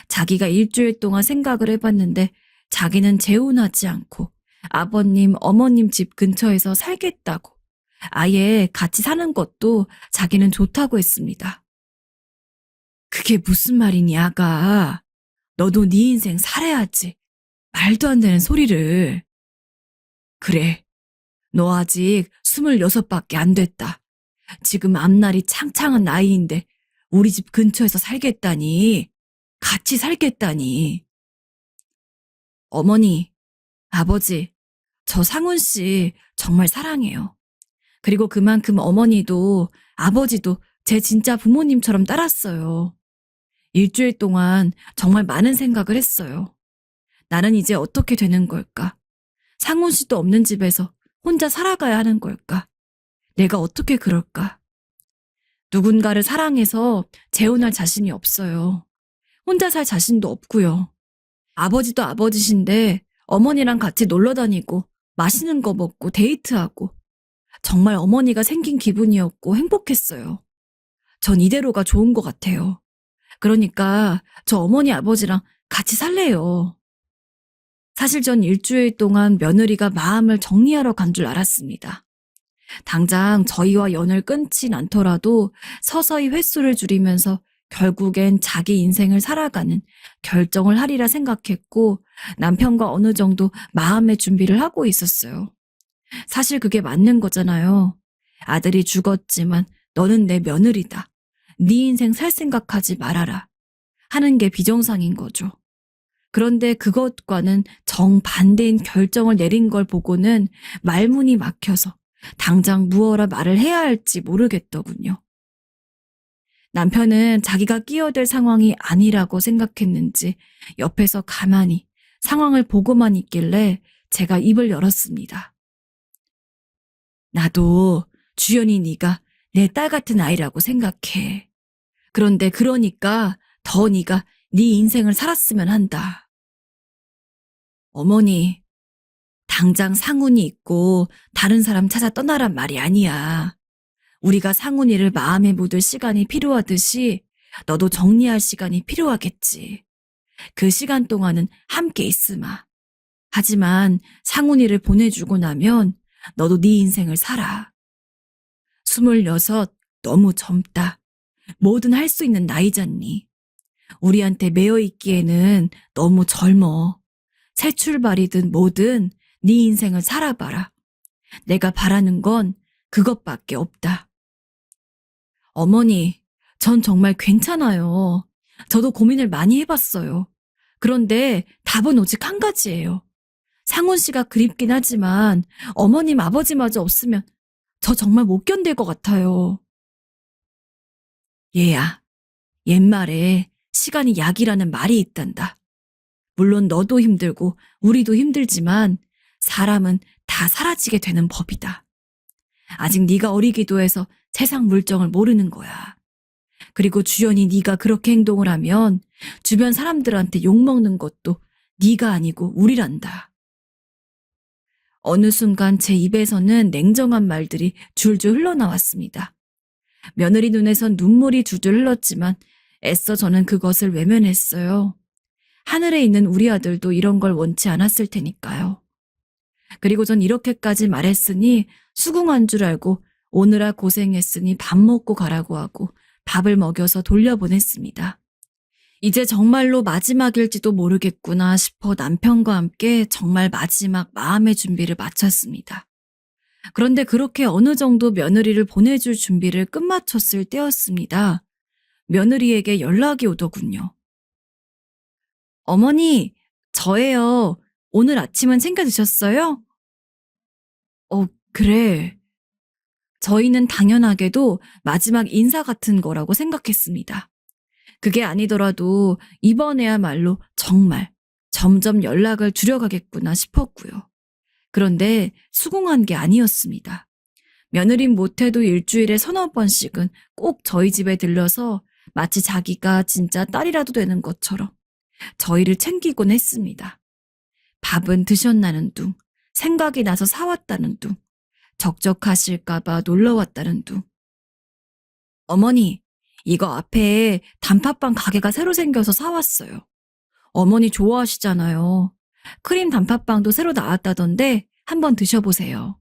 자기가 일주일 동안 생각을 해봤는데 자기는 재혼하지 않고 아버님, 어머님 집 근처에서 살겠다고, 아예 같이 사는 것도 자기는 좋다고 했습니다. 그게 무슨 말이니, 아가. 너도 네 인생 살아야지. 말도 안 되는 소리를. 그래, 너 아직 26밖에 안 됐다. 지금 앞날이 창창한 나이인데 우리 집 근처에서 살겠다니, 같이 살겠다니. 어머니, 아버지, 저 상훈 씨 정말 사랑해요. 그리고 그만큼 어머니도 아버지도 제 진짜 부모님처럼 따랐어요. 일주일 동안 정말 많은 생각을 했어요. 나는 이제 어떻게 되는 걸까? 상훈 씨도 없는 집에서 혼자 살아가야 하는 걸까? 내가 어떻게 그럴까? 누군가를 사랑해서 재혼할 자신이 없어요. 혼자 살 자신도 없고요. 아버지도 아버지신데 어머니랑 같이 놀러 다니고 맛있는 거 먹고 데이트하고 정말 어머니가 생긴 기분이었고 행복했어요. 전 이대로가 좋은 것 같아요. 그러니까 저 어머니 아버지랑 같이 살래요. 사실 전 일주일 동안 며느리가 마음을 정리하러 간 줄 알았습니다. 당장 저희와 연을 끊진 않더라도 서서히 횟수를 줄이면서 결국엔 자기 인생을 살아가는 결정을 하리라 생각했고 남편과 어느 정도 마음의 준비를 하고 있었어요. 사실 그게 맞는 거잖아요. 아들이 죽었지만 너는 내 며느리다. 네 인생 살 생각하지 말아라. 하는 게 비정상인 거죠. 그런데 그것과는 정반대인 결정을 내린 걸 보고는 말문이 막혀서 당장 무어라 말을 해야 할지 모르겠더군요. 남편은 자기가 끼어들 상황이 아니라고 생각했는지 옆에서 가만히 상황을 보고만 있길래 제가 입을 열었습니다. 나도 주연이 네가 내 딸 같은 아이라고 생각해. 그런데 그러니까 더 네가 네 인생을 살았으면 한다. 어머니, 당장 상훈이 있고 다른 사람 찾아 떠나란 말이 아니야. 우리가 상훈이를 마음에 묻을 시간이 필요하듯이 너도 정리할 시간이 필요하겠지. 그 시간 동안은 함께 있으마. 하지만 상훈이를 보내주고 나면 너도 네 인생을 살아. 26, 너무 젊다. 뭐든 할 수 있는 나이잖니. 우리한테 매여있기에는 너무 젊어. 새 출발이든 뭐든 네 인생을 살아봐라. 내가 바라는 건 그것밖에 없다. 어머니, 전 정말 괜찮아요. 저도 고민을 많이 해봤어요. 그런데 답은 오직 한 가지예요. 상훈 씨가 그립긴 하지만 어머님 아버지마저 없으면 저 정말 못 견딜 것 같아요. 얘야, 옛말에 시간이 약이라는 말이 있단다. 물론 너도 힘들고 우리도 힘들지만 사람은 다 사라지게 되는 법이다. 아직 네가 어리기도 해서 세상 물정을 모르는 거야. 그리고 주연이 네가 그렇게 행동을 하면 주변 사람들한테 욕먹는 것도 네가 아니고 우리란다. 어느 순간 제 입에서는 냉정한 말들이 줄줄 흘러나왔습니다. 며느리 눈에선 눈물이 줄줄 흘렀지만 애써 저는 그것을 외면했어요. 하늘에 있는 우리 아들도 이런 걸 원치 않았을 테니까요. 그리고 전 이렇게까지 말했으니 수긍한 줄 알고 오느라 고생했으니 밥 먹고 가라고 하고 밥을 먹여서 돌려보냈습니다. 이제 정말로 마지막일지도 모르겠구나 싶어 남편과 함께 정말 마지막 마음의 준비를 마쳤습니다. 그런데 그렇게 어느 정도 며느리를 보내줄 준비를 끝마쳤을 때였습니다. 며느리에게 연락이 오더군요. 어머니, 저예요. 오늘 아침은 챙겨 드셨어요? 그래. 저희는 당연하게도 마지막 인사 같은 거라고 생각했습니다. 그게 아니더라도 이번에야말로 정말 점점 연락을 줄여가겠구나 싶었고요. 그런데 수긍한 게 아니었습니다. 며느린 못해도 일주일에 서너 번씩은 꼭 저희 집에 들려서 마치 자기가 진짜 딸이라도 되는 것처럼 저희를 챙기곤 했습니다. 밥은 드셨나는 둥, 생각이 나서 사왔다는 둥, 적적하실까봐 놀러왔다는 둥. 어머니, 이거 앞에 단팥빵 가게가 새로 생겨서 사왔어요. 어머니 좋아하시잖아요. 크림 단팥빵도 새로 나왔다던데 한번 드셔보세요.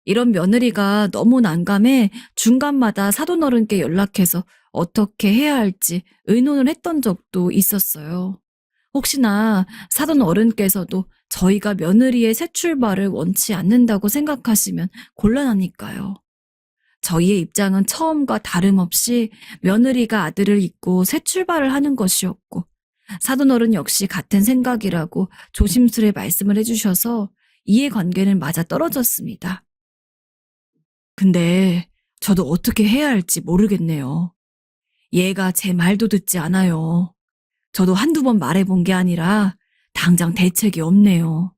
이런 며느리가 너무 난감해 중간마다 사돈어른께 연락해서 어떻게 해야 할지 의논을 했던 적도 있었어요. 혹시나 사돈어른께서도 저희가 며느리의 새 출발을 원치 않는다고 생각하시면 곤란하니까요. 저희의 입장은 처음과 다름없이 며느리가 아들을 잊고 새 출발을 하는 것이었고 사돈어른 역시 같은 생각이라고 조심스레 말씀을 해주셔서 이해관계는 맞아 떨어졌습니다. 근데 저도 어떻게 해야 할지 모르겠네요. 얘가 제 말도 듣지 않아요. 저도 한두 번 말해본 게 아니라 당장 대책이 없네요.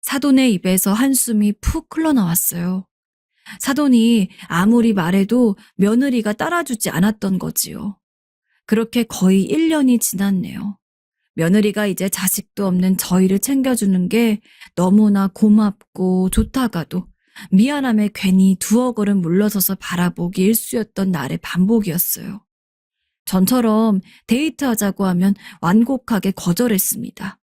사돈의 입에서 한숨이 푹 흘러나왔어요. 사돈이 아무리 말해도 며느리가 따라주지 않았던 거지요. 그렇게 거의 1년이 지났네요. 며느리가 이제 자식도 없는 저희를 챙겨주는 게 너무나 고맙고 좋다가도 미안함에 괜히 두어 걸음 물러서서 바라보기 일쑤였던 날의 반복이었어요. 전처럼 데이트하자고 하면 완곡하게 거절했습니다.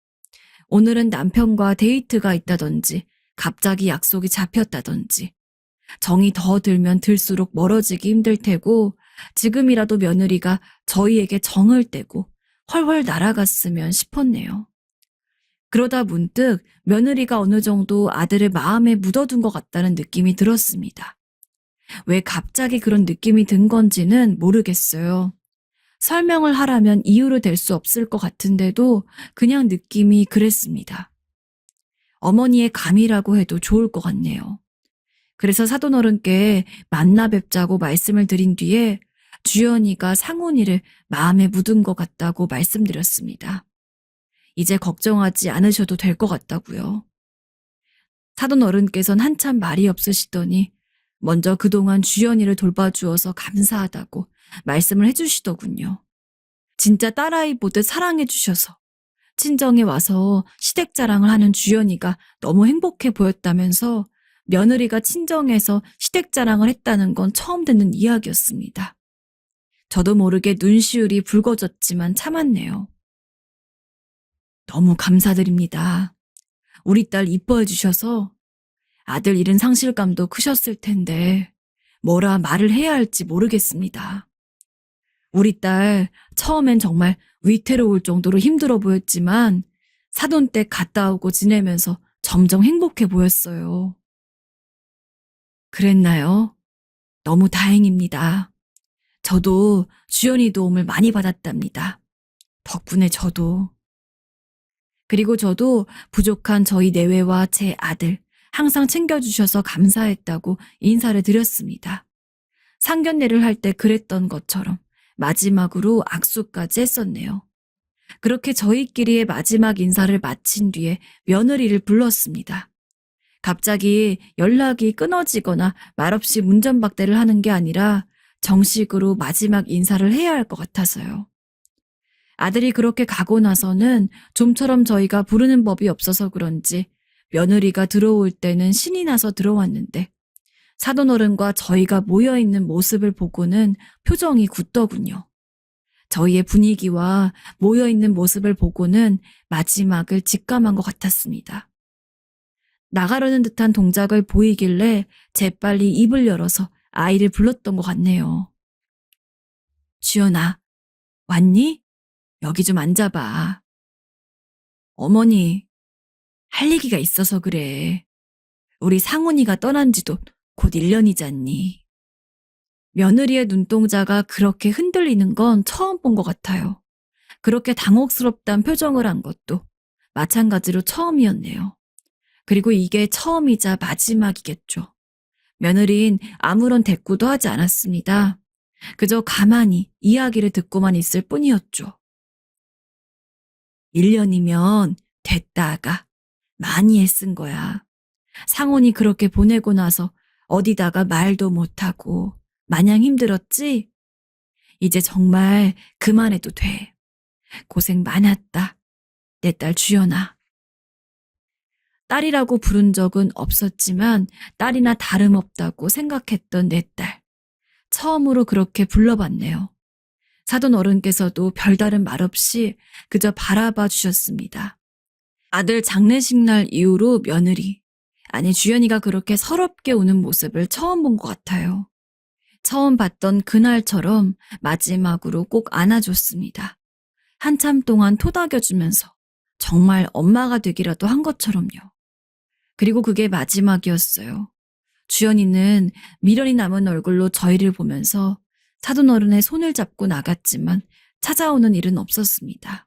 오늘은 남편과 데이트가 있다든지 갑자기 약속이 잡혔다든지 정이 더 들면 들수록 멀어지기 힘들 테고 지금이라도 며느리가 저희에게 정을 떼고 훨훨 날아갔으면 싶었네요. 그러다 문득 며느리가 어느 정도 아들을 마음에 묻어둔 것 같다는 느낌이 들었습니다. 왜 갑자기 그런 느낌이 든 건지는 모르겠어요. 설명을 하라면 이유로 될 수 없을 것 같은데도 그냥 느낌이 그랬습니다. 어머니의 감이라고 해도 좋을 것 같네요. 그래서 사돈어른께 만나 뵙자고 말씀을 드린 뒤에 주연이가 상훈이를 마음에 묻은 것 같다고 말씀드렸습니다. 이제 걱정하지 않으셔도 될 것 같다고요. 사돈어른께서는 한참 말이 없으시더니 먼저 그동안 주연이를 돌봐주어서 감사하다고 말씀을 해주시더군요. 진짜 딸아이 보듯 사랑해주셔서 친정에 와서 시댁 자랑을 하는 주연이가 너무 행복해 보였다면서 며느리가 친정에서 시댁 자랑을 했다는 건 처음 듣는 이야기였습니다. 저도 모르게 눈시울이 붉어졌지만 참았네요. 너무 감사드립니다. 우리 딸 이뻐해 주셔서 아들 잃은 상실감도 크셨을 텐데 뭐라 말을 해야 할지 모르겠습니다. 우리 딸 처음엔 정말 위태로울 정도로 힘들어 보였지만 사돈댁 갔다 오고 지내면서 점점 행복해 보였어요. 그랬나요? 너무 다행입니다. 저도 주연이 도움을 많이 받았답니다. 덕분에 저도. 그리고 저도 부족한 저희 내외와 제 아들 항상 챙겨주셔서 감사했다고 인사를 드렸습니다. 상견례를 할 때 그랬던 것처럼 마지막으로 악수까지 했었네요. 그렇게 저희끼리의 마지막 인사를 마친 뒤에 며느리를 불렀습니다. 갑자기 연락이 끊어지거나 말없이 문전박대를 하는 게 아니라 정식으로 마지막 인사를 해야 할 것 같아서요. 아들이 그렇게 가고 나서는 좀처럼 저희가 부르는 법이 없어서 그런지 며느리가 들어올 때는 신이 나서 들어왔는데 사돈어른과 저희가 모여있는 모습을 보고는 표정이 굳더군요. 저희의 분위기와 모여있는 모습을 보고는 마지막을 직감한 것 같았습니다. 나가려는 듯한 동작을 보이길래 재빨리 입을 열어서 아이를 불렀던 것 같네요. 주연아, 왔니? 여기 좀 앉아봐. 어머니, 할 얘기가 있어서 그래. 우리 상훈이가 떠난 지도 곧 1년이잖니. 며느리의 눈동자가 그렇게 흔들리는 건 처음 본 것 같아요. 그렇게 당혹스럽단 표정을 한 것도 마찬가지로 처음이었네요. 그리고 이게 처음이자 마지막이겠죠. 며느린 아무런 대꾸도 하지 않았습니다. 그저 가만히 이야기를 듣고만 있을 뿐이었죠. 1년이면 됐다가 많이 애쓴 거야. 상훈이 그렇게 보내고 나서 어디다가 말도 못하고 마냥 힘들었지? 이제 정말 그만해도 돼. 고생 많았다. 내 딸 주연아. 딸이라고 부른 적은 없었지만 딸이나 다름없다고 생각했던 내 딸. 처음으로 그렇게 불러봤네요. 사돈 어른께서도 별다른 말 없이 그저 바라봐 주셨습니다. 아들 장례식 날 이후로 며느리, 아니 주연이가 그렇게 서럽게 우는 모습을 처음 본 것 같아요. 처음 봤던 그날처럼 마지막으로 꼭 안아줬습니다. 한참 동안 토닥여주면서 정말 엄마가 되기라도 한 것처럼요. 그리고 그게 마지막이었어요. 주연이는 미련이 남은 얼굴로 저희를 보면서 사돈어른의 손을 잡고 나갔지만 찾아오는 일은 없었습니다.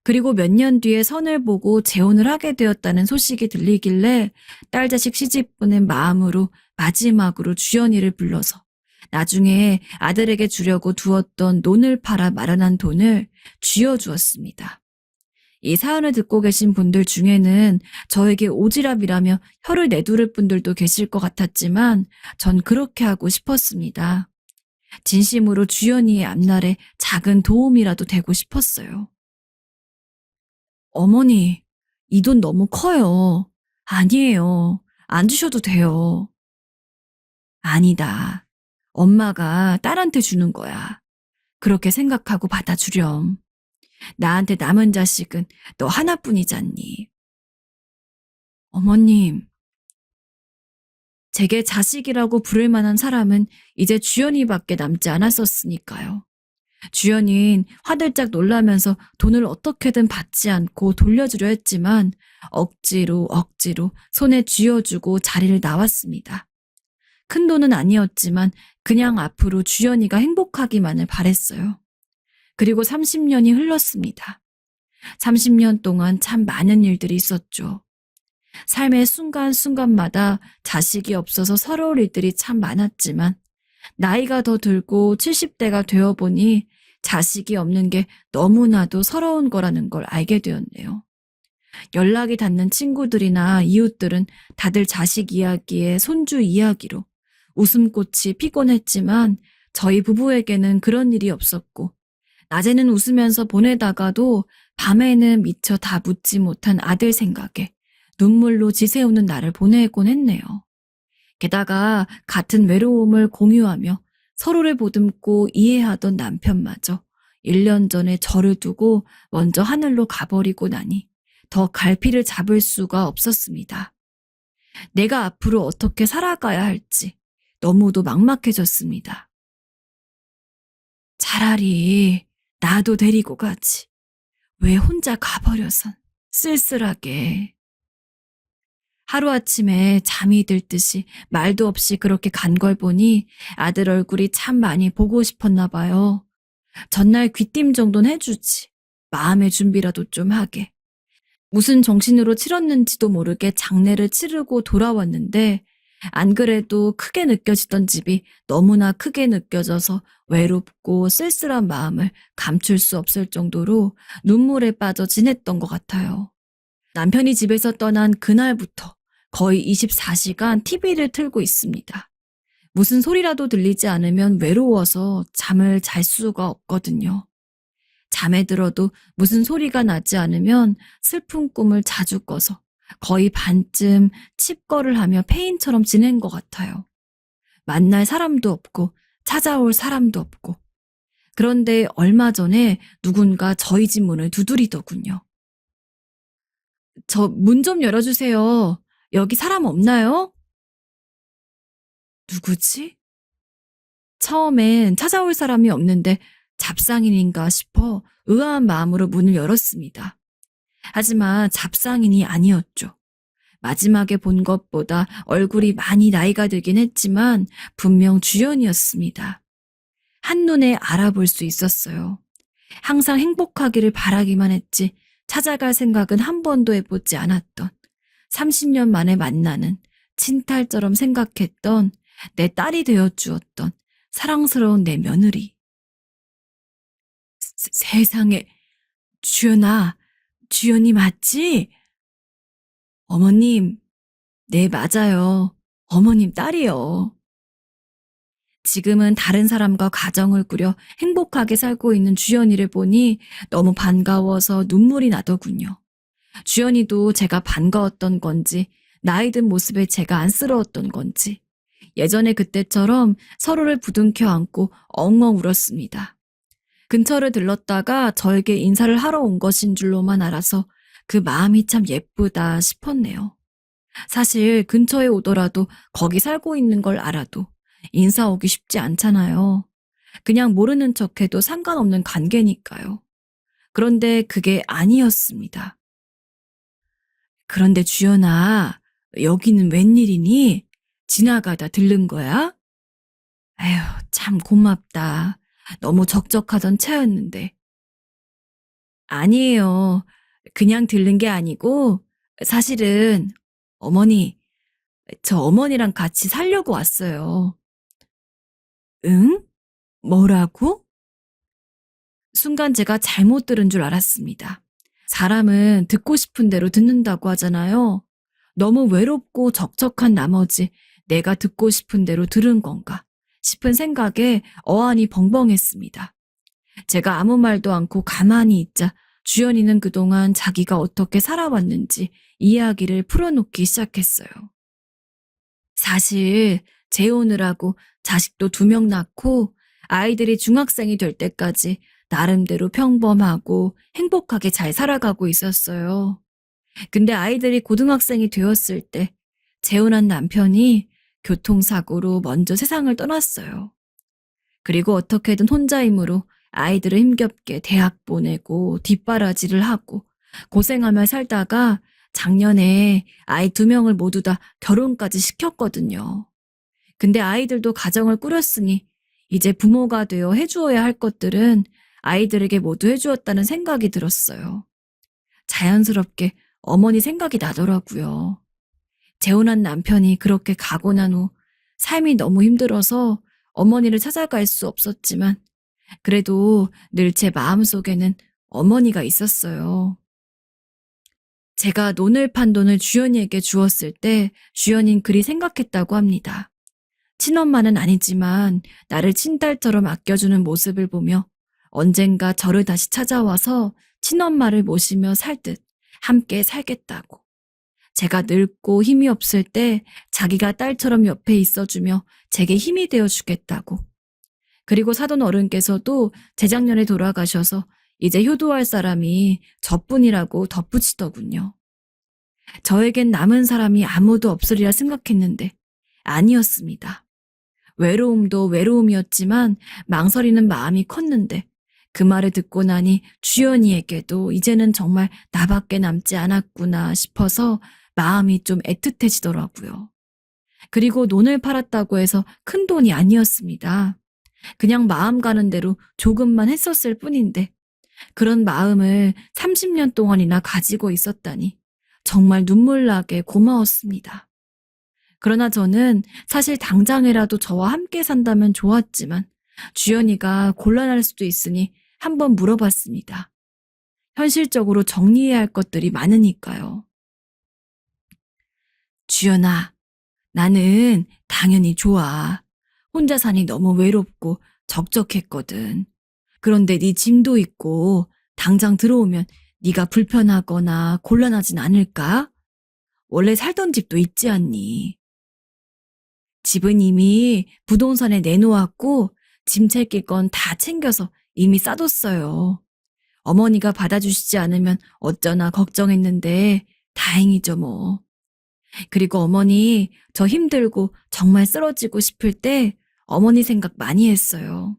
그리고 몇 년 뒤에 선을 보고 재혼을 하게 되었다는 소식이 들리길래 딸 자식 시집 보낸 마음으로 마지막으로 주연이를 불러서 나중에 아들에게 주려고 두었던 논을 팔아 마련한 돈을 쥐어주었습니다. 이 사연을 듣고 계신 분들 중에는 저에게 오지랖이라며 혀를 내두를 분들도 계실 것 같았지만 전 그렇게 하고 싶었습니다. 진심으로 주연이의 앞날에 작은 도움이라도 되고 싶었어요. 어머니, 이 돈 너무 커요. 아니에요. 안 주셔도 돼요. 아니다. 엄마가 딸한테 주는 거야. 그렇게 생각하고 받아주렴. 나한테 남은 자식은 너 하나뿐이잖니. 어머님, 제게 자식이라고 부를 만한 사람은 이제 주연이밖에 남지 않았었으니까요. 주연인 화들짝 놀라면서 돈을 어떻게든 받지 않고 돌려주려 했지만 억지로 손에 쥐어주고 자리를 나왔습니다. 큰 돈은 아니었지만 그냥 앞으로 주연이가 행복하기만을 바랬어요. 그리고 30년이 흘렀습니다. 30년 동안 참 많은 일들이 있었죠. 삶의 순간순간마다 자식이 없어서 서러울 일들이 참 많았지만 나이가 더 들고 70대가 되어보니 자식이 없는 게 너무나도 서러운 거라는 걸 알게 되었네요. 연락이 닿는 친구들이나 이웃들은 다들 자식 이야기에 손주 이야기로 웃음꽃이 피곤 했지만 저희 부부에게는 그런 일이 없었고 낮에는 웃으면서 보내다가도 밤에는 미처 다 묻지 못한 아들 생각에 눈물로 지새우는 날을 보내곤 했네요. 게다가 같은 외로움을 공유하며 서로를 보듬고 이해하던 남편마저 1년 전에 저를 두고 먼저 하늘로 가버리고 나니 더 갈피를 잡을 수가 없었습니다. 내가 앞으로 어떻게 살아가야 할지 너무도 막막해졌습니다. 차라리 나도 데리고 가지. 왜 혼자 가버려선 쓸쓸하게. 하루아침에 잠이 들 듯이 말도 없이 그렇게 간 걸 보니 아들 얼굴이 참 많이 보고 싶었나 봐요. 전날 귀띔 정도는 해주지. 마음의 준비라도 좀 하게. 무슨 정신으로 치렀는지도 모르게 장례를 치르고 돌아왔는데 안 그래도 크게 느껴지던 집이 너무나 크게 느껴져서 외롭고 쓸쓸한 마음을 감출 수 없을 정도로 눈물에 빠져 지냈던 것 같아요. 남편이 집에서 떠난 그날부터 거의 24시간 TV를 틀고 있습니다. 무슨 소리라도 들리지 않으면 외로워서 잠을 잘 수가 없거든요. 잠에 들어도 무슨 소리가 나지 않으면 슬픈 꿈을 자주 꿔서 거의 반쯤 칩거를 하며 페인처럼 지낸 것 같아요. 만날 사람도 없고 찾아올 사람도 없고. 그런데 얼마 전에 누군가 저희 집 문을 두드리더군요. 저 문 좀 열어주세요. 여기 사람 없나요? 누구지? 처음엔 찾아올 사람이 없는데 잡상인인가 싶어 의아한 마음으로 문을 열었습니다. 하지만 잡상인이 아니었죠. 마지막에 본 것보다 얼굴이 많이 나이가 들긴 했지만 분명 주연이었습니다. 한눈에 알아볼 수 있었어요. 항상 행복하기를 바라기만 했지 찾아갈 생각은 한 번도 해보지 않았던 30년 만에 만나는 친딸처럼 생각했던 내 딸이 되어주었던 사랑스러운 내 며느리. 세상에, 주연아, 주연이 맞지? 어머님, 네, 맞아요. 어머님 딸이요. 지금은 다른 사람과 가정을 꾸려 행복하게 살고 있는 주연이를 보니 너무 반가워서 눈물이 나더군요. 주연이도 제가 반가웠던 건지, 나이 든 모습에 제가 안쓰러웠던 건지, 예전에 그때처럼 서로를 부둥켜 안고 엉엉 울었습니다. 근처를 들렀다가 저에게 인사를 하러 온 것인 줄로만 알아서 그 마음이 참 예쁘다 싶었네요. 사실 근처에 오더라도 거기 살고 있는 걸 알아도 인사 오기 쉽지 않잖아요. 그냥 모르는 척해도 상관없는 관계니까요. 그런데 그게 아니었습니다. 그런데 주연아, 여기는 웬일이니? 지나가다 들른 거야? 에휴, 참 고맙다. 너무 적적하던 차였는데. 아니에요. 그냥 들른 게 아니고 사실은 어머니, 저 어머니랑 같이 살려고 왔어요. 응? 뭐라고? 순간 제가 잘못 들은 줄 알았습니다. 사람은 듣고 싶은 대로 듣는다고 하잖아요. 너무 외롭고 적적한 나머지 내가 듣고 싶은 대로 들은 건가 싶은 생각에 어안이 벙벙했습니다. 제가 아무 말도 않고 가만히 있자 주연이는 그동안 자기가 어떻게 살아왔는지 이야기를 풀어놓기 시작했어요. 사실 재혼을 하고 자식도 2명 낳고 아이들이 중학생이 될 때까지 나름대로 평범하고 행복하게 잘 살아가고 있었어요. 근데 아이들이 고등학생이 되었을 때 재혼한 남편이 교통사고로 먼저 세상을 떠났어요. 그리고 어떻게든 혼자 힘으로 아이들을 힘겹게 대학 보내고 뒷바라지를 하고 고생하며 살다가 작년에 아이 2명을 모두 다 결혼까지 시켰거든요. 근데 아이들도 가정을 꾸렸으니 이제 부모가 되어 해주어야 할 것들은 아이들에게 모두 해주었다는 생각이 들었어요. 자연스럽게 어머니 생각이 나더라고요. 재혼한 남편이 그렇게 가고 난 후 삶이 너무 힘들어서 어머니를 찾아갈 수 없었지만 그래도 늘 제 마음속에는 어머니가 있었어요. 제가 논을 판 돈을 주연이에게 주었을 때 주연인 그리 생각했다고 합니다. 친엄마는 아니지만 나를 친딸처럼 아껴주는 모습을 보며 언젠가 저를 다시 찾아와서 친엄마를 모시며 살 듯 함께 살겠다고. 제가 늙고 힘이 없을 때 자기가 딸처럼 옆에 있어주며 제게 힘이 되어주겠다고. 그리고 사돈 어른께서도 재작년에 돌아가셔서 이제 효도할 사람이 저뿐이라고 덧붙이더군요. 저에겐 남은 사람이 아무도 없으리라 생각했는데 아니었습니다. 외로움도 외로움이었지만 망설이는 마음이 컸는데 그 말을 듣고 나니 주연이에게도 이제는 정말 나밖에 남지 않았구나 싶어서 마음이 좀 애틋해지더라고요. 그리고 논을 팔았다고 해서 큰 돈이 아니었습니다. 그냥 마음 가는 대로 조금만 했었을 뿐인데 그런 마음을 30년 동안이나 가지고 있었다니 정말 눈물나게 고마웠습니다. 그러나 저는 사실 당장이라도 저와 함께 산다면 좋았지만 주연이가 곤란할 수도 있으니 한번 물어봤습니다. 현실적으로 정리해야 할 것들이 많으니까요. 주연아, 나는 당연히 좋아. 혼자 사니 너무 외롭고 적적했거든. 그런데 네 짐도 있고 당장 들어오면 네가 불편하거나 곤란하진 않을까? 원래 살던 집도 있지 않니? 집은 이미 부동산에 내놓았고 짐 챙길 건 다 챙겨서 이미 싸뒀어요. 어머니가 받아주시지 않으면 어쩌나 걱정했는데 다행이죠 뭐. 그리고 어머니 저 힘들고 정말 쓰러지고 싶을 때 어머니 생각 많이 했어요.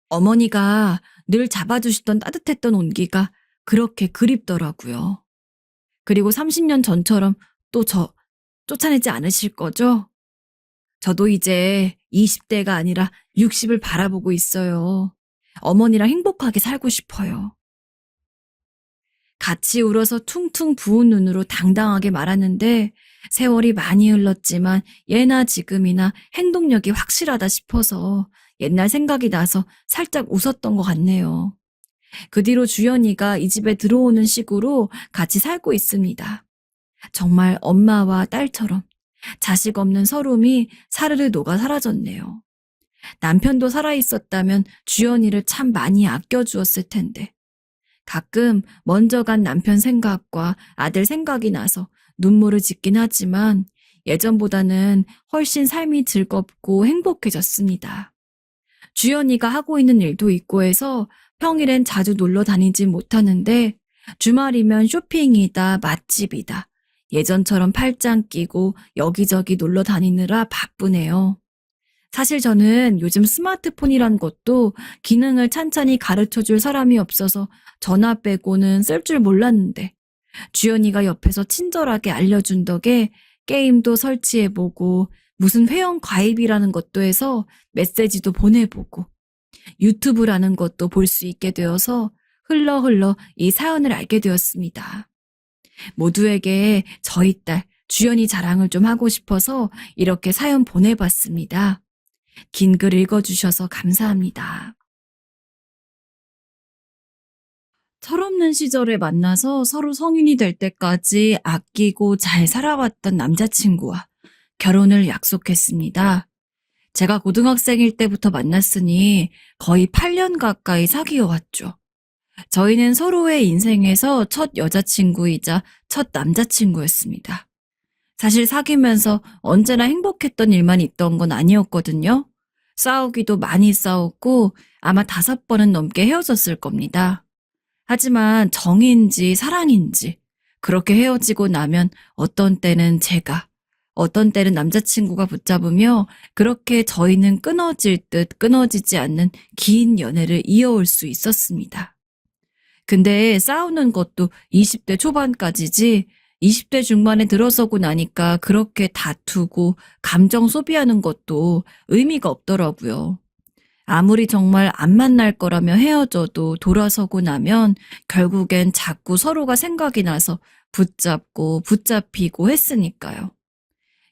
어머니가 늘 잡아주시던 따뜻했던 온기가 그렇게 그립더라고요. 그리고 30년 전처럼 또 저 쫓아내지 않으실 거죠? 저도 이제 20대가 아니라 60을 바라보고 있어요. 어머니랑 행복하게 살고 싶어요. 같이 울어서 퉁퉁 부은 눈으로 당당하게 말하는데 세월이 많이 흘렀지만 예나 지금이나 행동력이 확실하다 싶어서 옛날 생각이 나서 살짝 웃었던 것 같네요. 그 뒤로 주연이가 이 집에 들어오는 식으로 같이 살고 있습니다. 정말 엄마와 딸처럼 자식 없는 서름이 사르르 녹아 사라졌네요. 남편도 살아있었다면 주연이를 참 많이 아껴주었을 텐데 가끔 먼저 간 남편 생각과 아들 생각이 나서 눈물을 짓긴 하지만 예전보다는 훨씬 삶이 즐겁고 행복해졌습니다. 주연이가 하고 있는 일도 있고 해서 평일엔 자주 놀러 다니지 못하는데 주말이면 쇼핑이다 맛집이다 예전처럼 팔짱 끼고 여기저기 놀러 다니느라 바쁘네요. 사실 저는 요즘 스마트폰이란 것도 기능을 찬찬히 가르쳐줄 사람이 없어서 전화 빼고는 쓸 줄 몰랐는데 주연이가 옆에서 친절하게 알려준 덕에 게임도 설치해보고 무슨 회원 가입이라는 것도 해서 메시지도 보내보고 유튜브라는 것도 볼 수 있게 되어서 흘러 이 사연을 알게 되었습니다. 모두에게 저희 딸 주연이 자랑을 좀 하고 싶어서 이렇게 사연 보내봤습니다. 긴 글 읽어주셔서 감사합니다. 철없는 시절에 만나서 서로 성인이 될 때까지 아끼고 잘 살아왔던 남자친구와 결혼을 약속했습니다. 제가 고등학생일 때부터 만났으니 거의 8년 가까이 사귀어 왔죠. 저희는 서로의 인생에서 첫 여자친구이자 첫 남자친구였습니다. 사실 사귀면서 언제나 행복했던 일만 있던 건 아니었거든요. 싸우기도 많이 싸웠고 아마 5번은 넘게 헤어졌을 겁니다. 하지만 정인지 사랑인지 그렇게 헤어지고 나면 어떤 때는 제가, 어떤 때는 남자친구가 붙잡으며 그렇게 저희는 끊어질 듯 끊어지지 않는 긴 연애를 이어올 수 있었습니다. 근데 싸우는 것도 20대 초반까지지 20대 중반에 들어서고 나니까 그렇게 다투고 감정 소비하는 것도 의미가 없더라고요. 아무리 정말 안 만날 거라며 헤어져도 돌아서고 나면 결국엔 자꾸 서로가 생각이 나서 붙잡고 붙잡히고 했으니까요.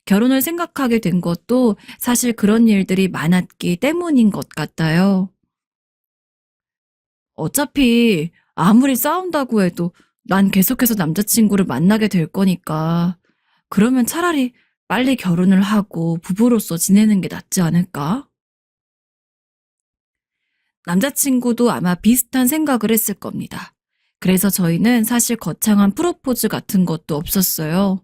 결혼을 생각하게 된 것도 사실 그런 일들이 많았기 때문인 것 같아요. 어차피 아무리 싸운다고 해도 난 계속해서 남자친구를 만나게 될 거니까 그러면 차라리 빨리 결혼을 하고 부부로서 지내는 게 낫지 않을까? 남자친구도 아마 비슷한 생각을 했을 겁니다. 그래서 저희는 사실 거창한 프로포즈 같은 것도 없었어요.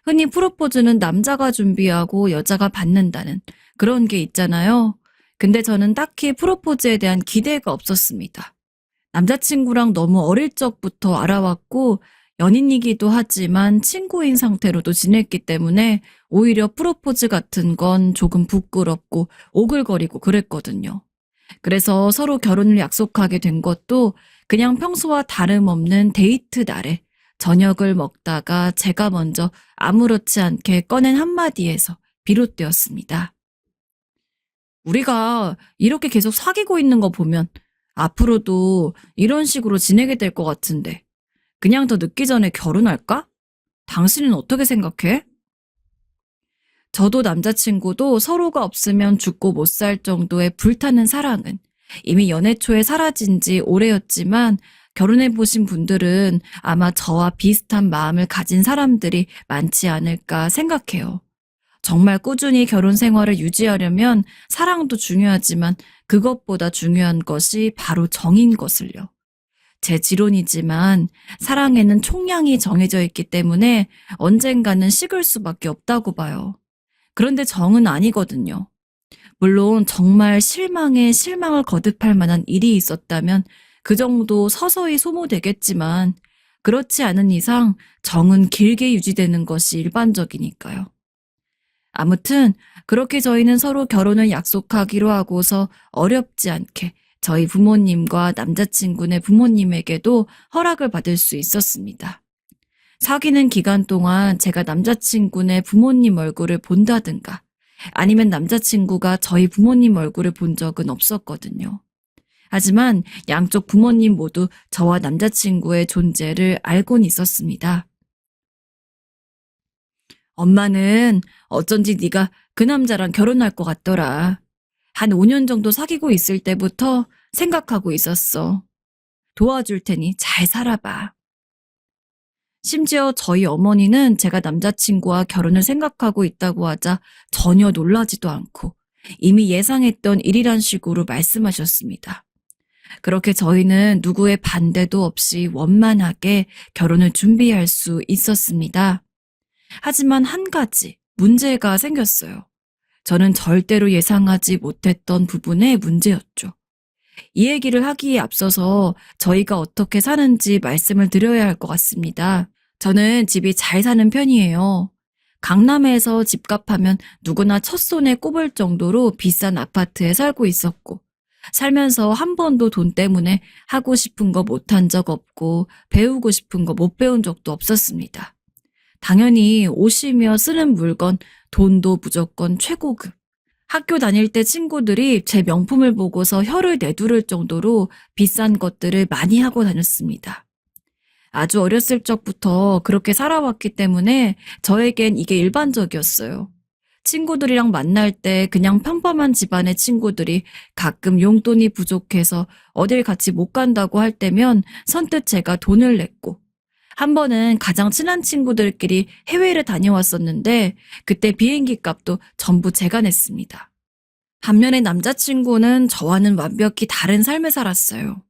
흔히 프로포즈는 남자가 준비하고 여자가 받는다는 그런 게 있잖아요. 근데 저는 딱히 프로포즈에 대한 기대가 없었습니다. 남자친구랑 너무 어릴 적부터 알아왔고 연인이기도 하지만 친구인 상태로도 지냈기 때문에 오히려 프로포즈 같은 건 조금 부끄럽고 오글거리고 그랬거든요. 그래서 서로 결혼을 약속하게 된 것도 그냥 평소와 다름없는 데이트 날에 저녁을 먹다가 제가 먼저 아무렇지 않게 꺼낸 한마디에서 비롯되었습니다. 우리가 이렇게 계속 사귀고 있는 거 보면 앞으로도 이런 식으로 지내게 될 것 같은데 그냥 더 늦기 전에 결혼할까? 당신은 어떻게 생각해? 저도 남자친구도 서로가 없으면 죽고 못 살 정도의 불타는 사랑은 이미 연애 초에 사라진 지 오래였지만 결혼해 보신 분들은 아마 저와 비슷한 마음을 가진 사람들이 많지 않을까 생각해요. 정말 꾸준히 결혼 생활을 유지하려면 사랑도 중요하지만 그것보다 중요한 것이 바로 정인 것을요. 제 지론이지만 사랑에는 총량이 정해져 있기 때문에 언젠가는 식을 수밖에 없다고 봐요. 그런데 정은 아니거든요. 물론 정말 실망에 실망을 거듭할 만한 일이 있었다면 그 정도 서서히 소모되겠지만 그렇지 않은 이상 정은 길게 유지되는 것이 일반적이니까요. 아무튼 그렇게 저희는 서로 결혼을 약속하기로 하고서 어렵지 않게 저희 부모님과 남자친구네 부모님에게도 허락을 받을 수 있었습니다. 사귀는 기간 동안 제가 남자친구네 부모님 얼굴을 본다든가 아니면 남자친구가 저희 부모님 얼굴을 본 적은 없었거든요. 하지만 양쪽 부모님 모두 저와 남자친구의 존재를 알고는 있었습니다. 엄마는 어쩐지 네가 그 남자랑 결혼할 것 같더라. 한 5년 정도 사귀고 있을 때부터 생각하고 있었어. 도와줄 테니 잘 살아봐. 심지어 저희 어머니는 제가 남자친구와 결혼을 생각하고 있다고 하자 전혀 놀라지도 않고 이미 예상했던 일이란 식으로 말씀하셨습니다. 그렇게 저희는 누구의 반대도 없이 원만하게 결혼을 준비할 수 있었습니다. 하지만 한 가지 문제가 생겼어요. 저는 절대로 예상하지 못했던 부분의 문제였죠. 이 얘기를 하기에 앞서서 저희가 어떻게 사는지 말씀을 드려야 할 것 같습니다. 저는 집이 잘 사는 편이에요. 강남에서 집값하면 누구나 첫손에 꼽을 정도로 비싼 아파트에 살고 있었고, 살면서 한 번도 돈 때문에 하고 싶은 거 못한 적 없고, 배우고 싶은 거 못 배운 적도 없었습니다. 당연히 옷이며 쓰는 물건, 돈도 무조건 최고급. 학교 다닐 때 친구들이 제 명품을 보고서 혀를 내두를 정도로 비싼 것들을 많이 하고 다녔습니다. 아주 어렸을 적부터 그렇게 살아왔기 때문에 저에겐 이게 일반적이었어요. 친구들이랑 만날 때 그냥 평범한 집안의 친구들이 가끔 용돈이 부족해서 어딜 같이 못 간다고 할 때면 선뜻 제가 돈을 냈고, 한 번은 가장 친한 친구들끼리 해외를 다녀왔었는데 그때 비행기 값도 전부 제가 냈습니다. 반면에 남자친구는 저와는 완벽히 다른 삶을 살았어요.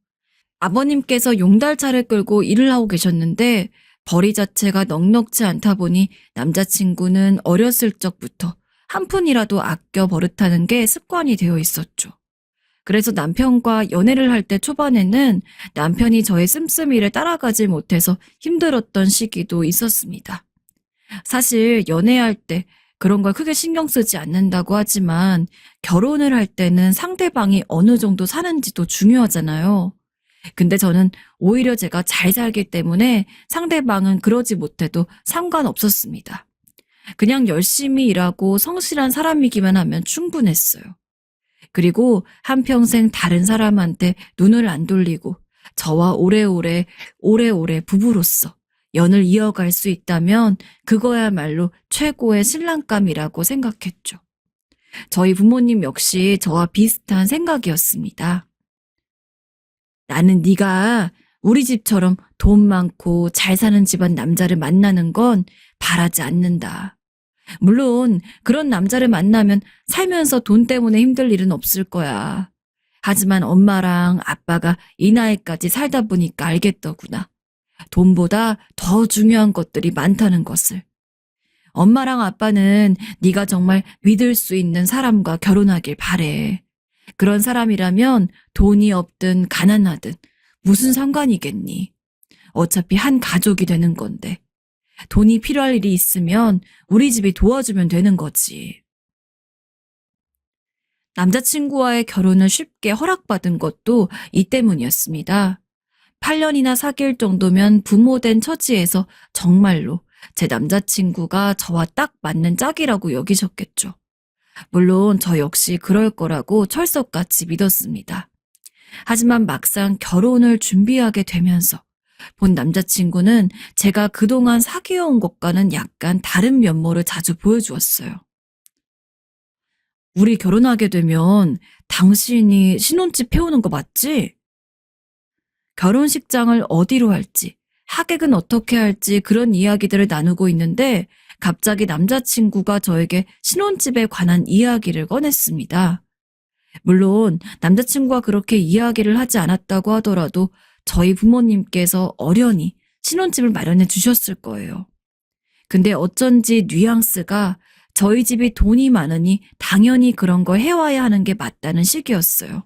아버님께서 용달차를 끌고 일을 하고 계셨는데 벌이 자체가 넉넉지 않다 보니 남자친구는 어렸을 적부터 한 푼이라도 아껴 버릇하는 게 습관이 되어 있었죠. 그래서 남편과 연애를 할 때 초반에는 남편이 저의 씀씀이를 따라가지 못해서 힘들었던 시기도 있었습니다. 사실 연애할 때 그런 걸 크게 신경 쓰지 않는다고 하지만 결혼을 할 때는 상대방이 어느 정도 사는지도 중요하잖아요. 근데 저는 오히려 제가 잘 살기 때문에 상대방은 그러지 못해도 상관없었습니다. 그냥 열심히 일하고 성실한 사람이기만 하면 충분했어요. 그리고 한평생 다른 사람한테 눈을 안 돌리고 저와 오래오래 부부로서 연을 이어갈 수 있다면 그거야말로 최고의 신랑감이라고 생각했죠. 저희 부모님 역시 저와 비슷한 생각이었습니다. 나는 네가 우리 집처럼 돈 많고 잘 사는 집안 남자를 만나는 건 바라지 않는다. 물론 그런 남자를 만나면 살면서 돈 때문에 힘들 일은 없을 거야. 하지만 엄마랑 아빠가 이 나이까지 살다 보니까 알겠더구나. 돈보다 더 중요한 것들이 많다는 것을. 엄마랑 아빠는 네가 정말 믿을 수 있는 사람과 결혼하길 바래. 그런 사람이라면 돈이 없든 가난하든 무슨 상관이겠니? 어차피 한 가족이 되는 건데. 돈이 필요할 일이 있으면 우리 집이 도와주면 되는 거지. 남자친구와의 결혼을 쉽게 허락받은 것도 이 때문이었습니다. 8년이나 사귈 정도면 부모된 처지에서 정말로 제 남자친구가 저와 딱 맞는 짝이라고 여기셨겠죠. 물론 저 역시 그럴 거라고 철석같이 믿었습니다. 하지만 막상 결혼을 준비하게 되면서 본 남자친구는 제가 그동안 사귀어온 것과는 약간 다른 면모를 자주 보여주었어요. 우리 결혼하게 되면 당신이 신혼집 해오는 거 맞지? 결혼식장을 어디로 할지, 하객은 어떻게 할지 그런 이야기들을 나누고 있는데 갑자기 남자친구가 저에게 신혼집에 관한 이야기를 꺼냈습니다. 물론 남자친구가 그렇게 이야기를 하지 않았다고 하더라도 저희 부모님께서 어련히 신혼집을 마련해 주셨을 거예요. 근데 어쩐지 뉘앙스가 저희 집이 돈이 많으니 당연히 그런 거 해와야 하는 게 맞다는 식이었어요.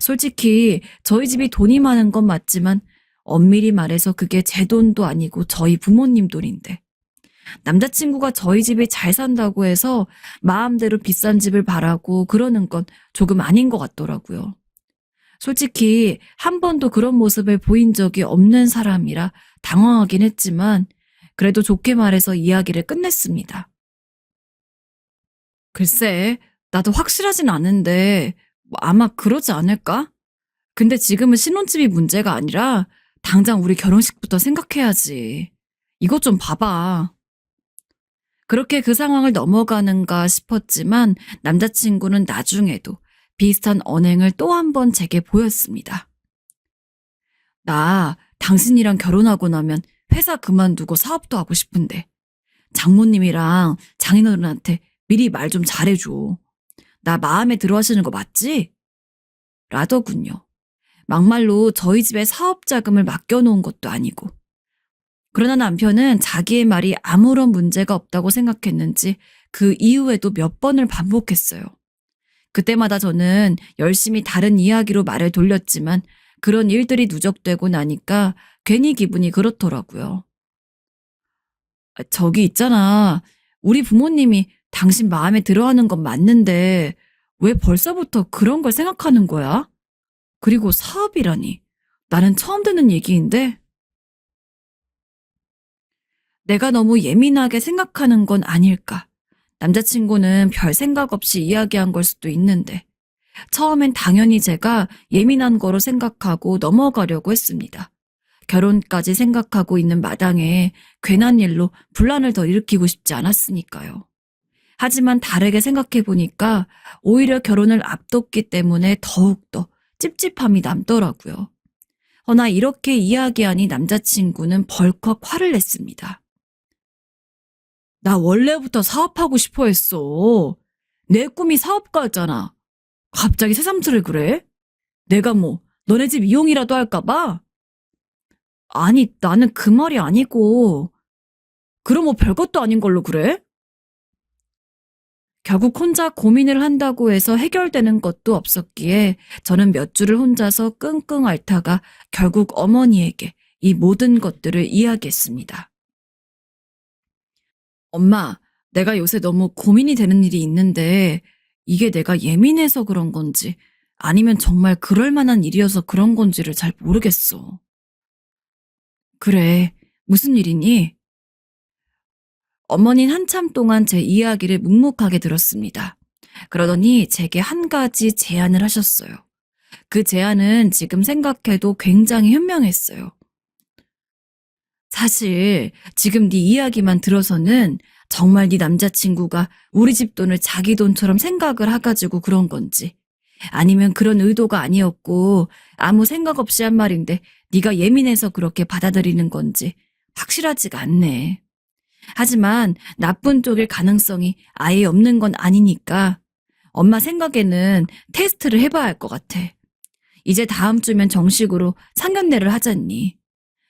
솔직히 저희 집이 돈이 많은 건 맞지만 엄밀히 말해서 그게 제 돈도 아니고 저희 부모님 돈인데 남자친구가 저희 집이 잘 산다고 해서 마음대로 비싼 집을 바라고 그러는 건 조금 아닌 것 같더라고요. 솔직히 한 번도 그런 모습을 보인 적이 없는 사람이라 당황하긴 했지만 그래도 좋게 말해서 이야기를 끝냈습니다. 글쎄, 나도 확실하진 않은데 아마 그러지 않을까? 근데 지금은 신혼집이 문제가 아니라 당장 우리 결혼식부터 생각해야지. 이것 좀 봐봐. 그렇게 그 상황을 넘어가는가 싶었지만 남자친구는 나중에도 비슷한 언행을 또 한 번 제게 보였습니다. 나 당신이랑 결혼하고 나면 회사 그만두고 사업도 하고 싶은데 장모님이랑 장인어른한테 미리 말 좀 잘해줘. 나 마음에 들어 하시는 거 맞지? 라더군요. 막말로 저희 집에 사업 자금을 맡겨놓은 것도 아니고. 그러나 남편은 자기의 말이 아무런 문제가 없다고 생각했는지 그 이후에도 몇 번을 반복했어요. 그때마다 저는 열심히 다른 이야기로 말을 돌렸지만 그런 일들이 누적되고 나니까 괜히 기분이 그렇더라고요. 저기 있잖아. 우리 부모님이 당신 마음에 들어하는 건 맞는데 왜 벌써부터 그런 걸 생각하는 거야? 그리고 사업이라니. 나는 처음 듣는 얘기인데. 내가 너무 예민하게 생각하는 건 아닐까. 남자친구는 별 생각 없이 이야기한 걸 수도 있는데 처음엔 당연히 제가 예민한 거로 생각하고 넘어가려고 했습니다. 결혼까지 생각하고 있는 마당에 괜한 일로 분란을 더 일으키고 싶지 않았으니까요. 하지만 다르게 생각해 보니까 오히려 결혼을 앞뒀기 때문에 더욱더 찝찝함이 남더라고요. 허나 이렇게 이야기하니 남자친구는 벌컥 화를 냈습니다. 나 원래부터 사업하고 싶어 했어. 내 꿈이 사업가였잖아. 갑자기 새삼스레 그래? 내가 뭐 너네 집 이용이라도 할까 봐? 아니, 나는 그 말이 아니고. 그럼 뭐 별것도 아닌 걸로 그래? 결국 혼자 고민을 한다고 해서 해결되는 것도 없었기에 저는 몇 주를 혼자서 끙끙 앓다가 결국 어머니에게 이 모든 것들을 이야기했습니다. 엄마, 내가 요새 너무 고민이 되는 일이 있는데 이게 내가 예민해서 그런 건지 아니면 정말 그럴 만한 일이어서 그런 건지를 잘 모르겠어. 그래, 무슨 일이니? 어머니는 한참 동안 제 이야기를 묵묵하게 들었습니다. 그러더니 제게 한 가지 제안을 하셨어요. 그 제안은 지금 생각해도 굉장히 현명했어요. 사실 지금 네 이야기만 들어서는 정말 네 남자친구가 우리 집 돈을 자기 돈처럼 생각을 해가지고 그런 건지 아니면 그런 의도가 아니었고 아무 생각 없이 한 말인데 네가 예민해서 그렇게 받아들이는 건지 확실하지가 않네. 하지만 나쁜 쪽일 가능성이 아예 없는 건 아니니까 엄마 생각에는 테스트를 해봐야 할 것 같아. 이제 다음 주면 정식으로 상견례를 하잖니.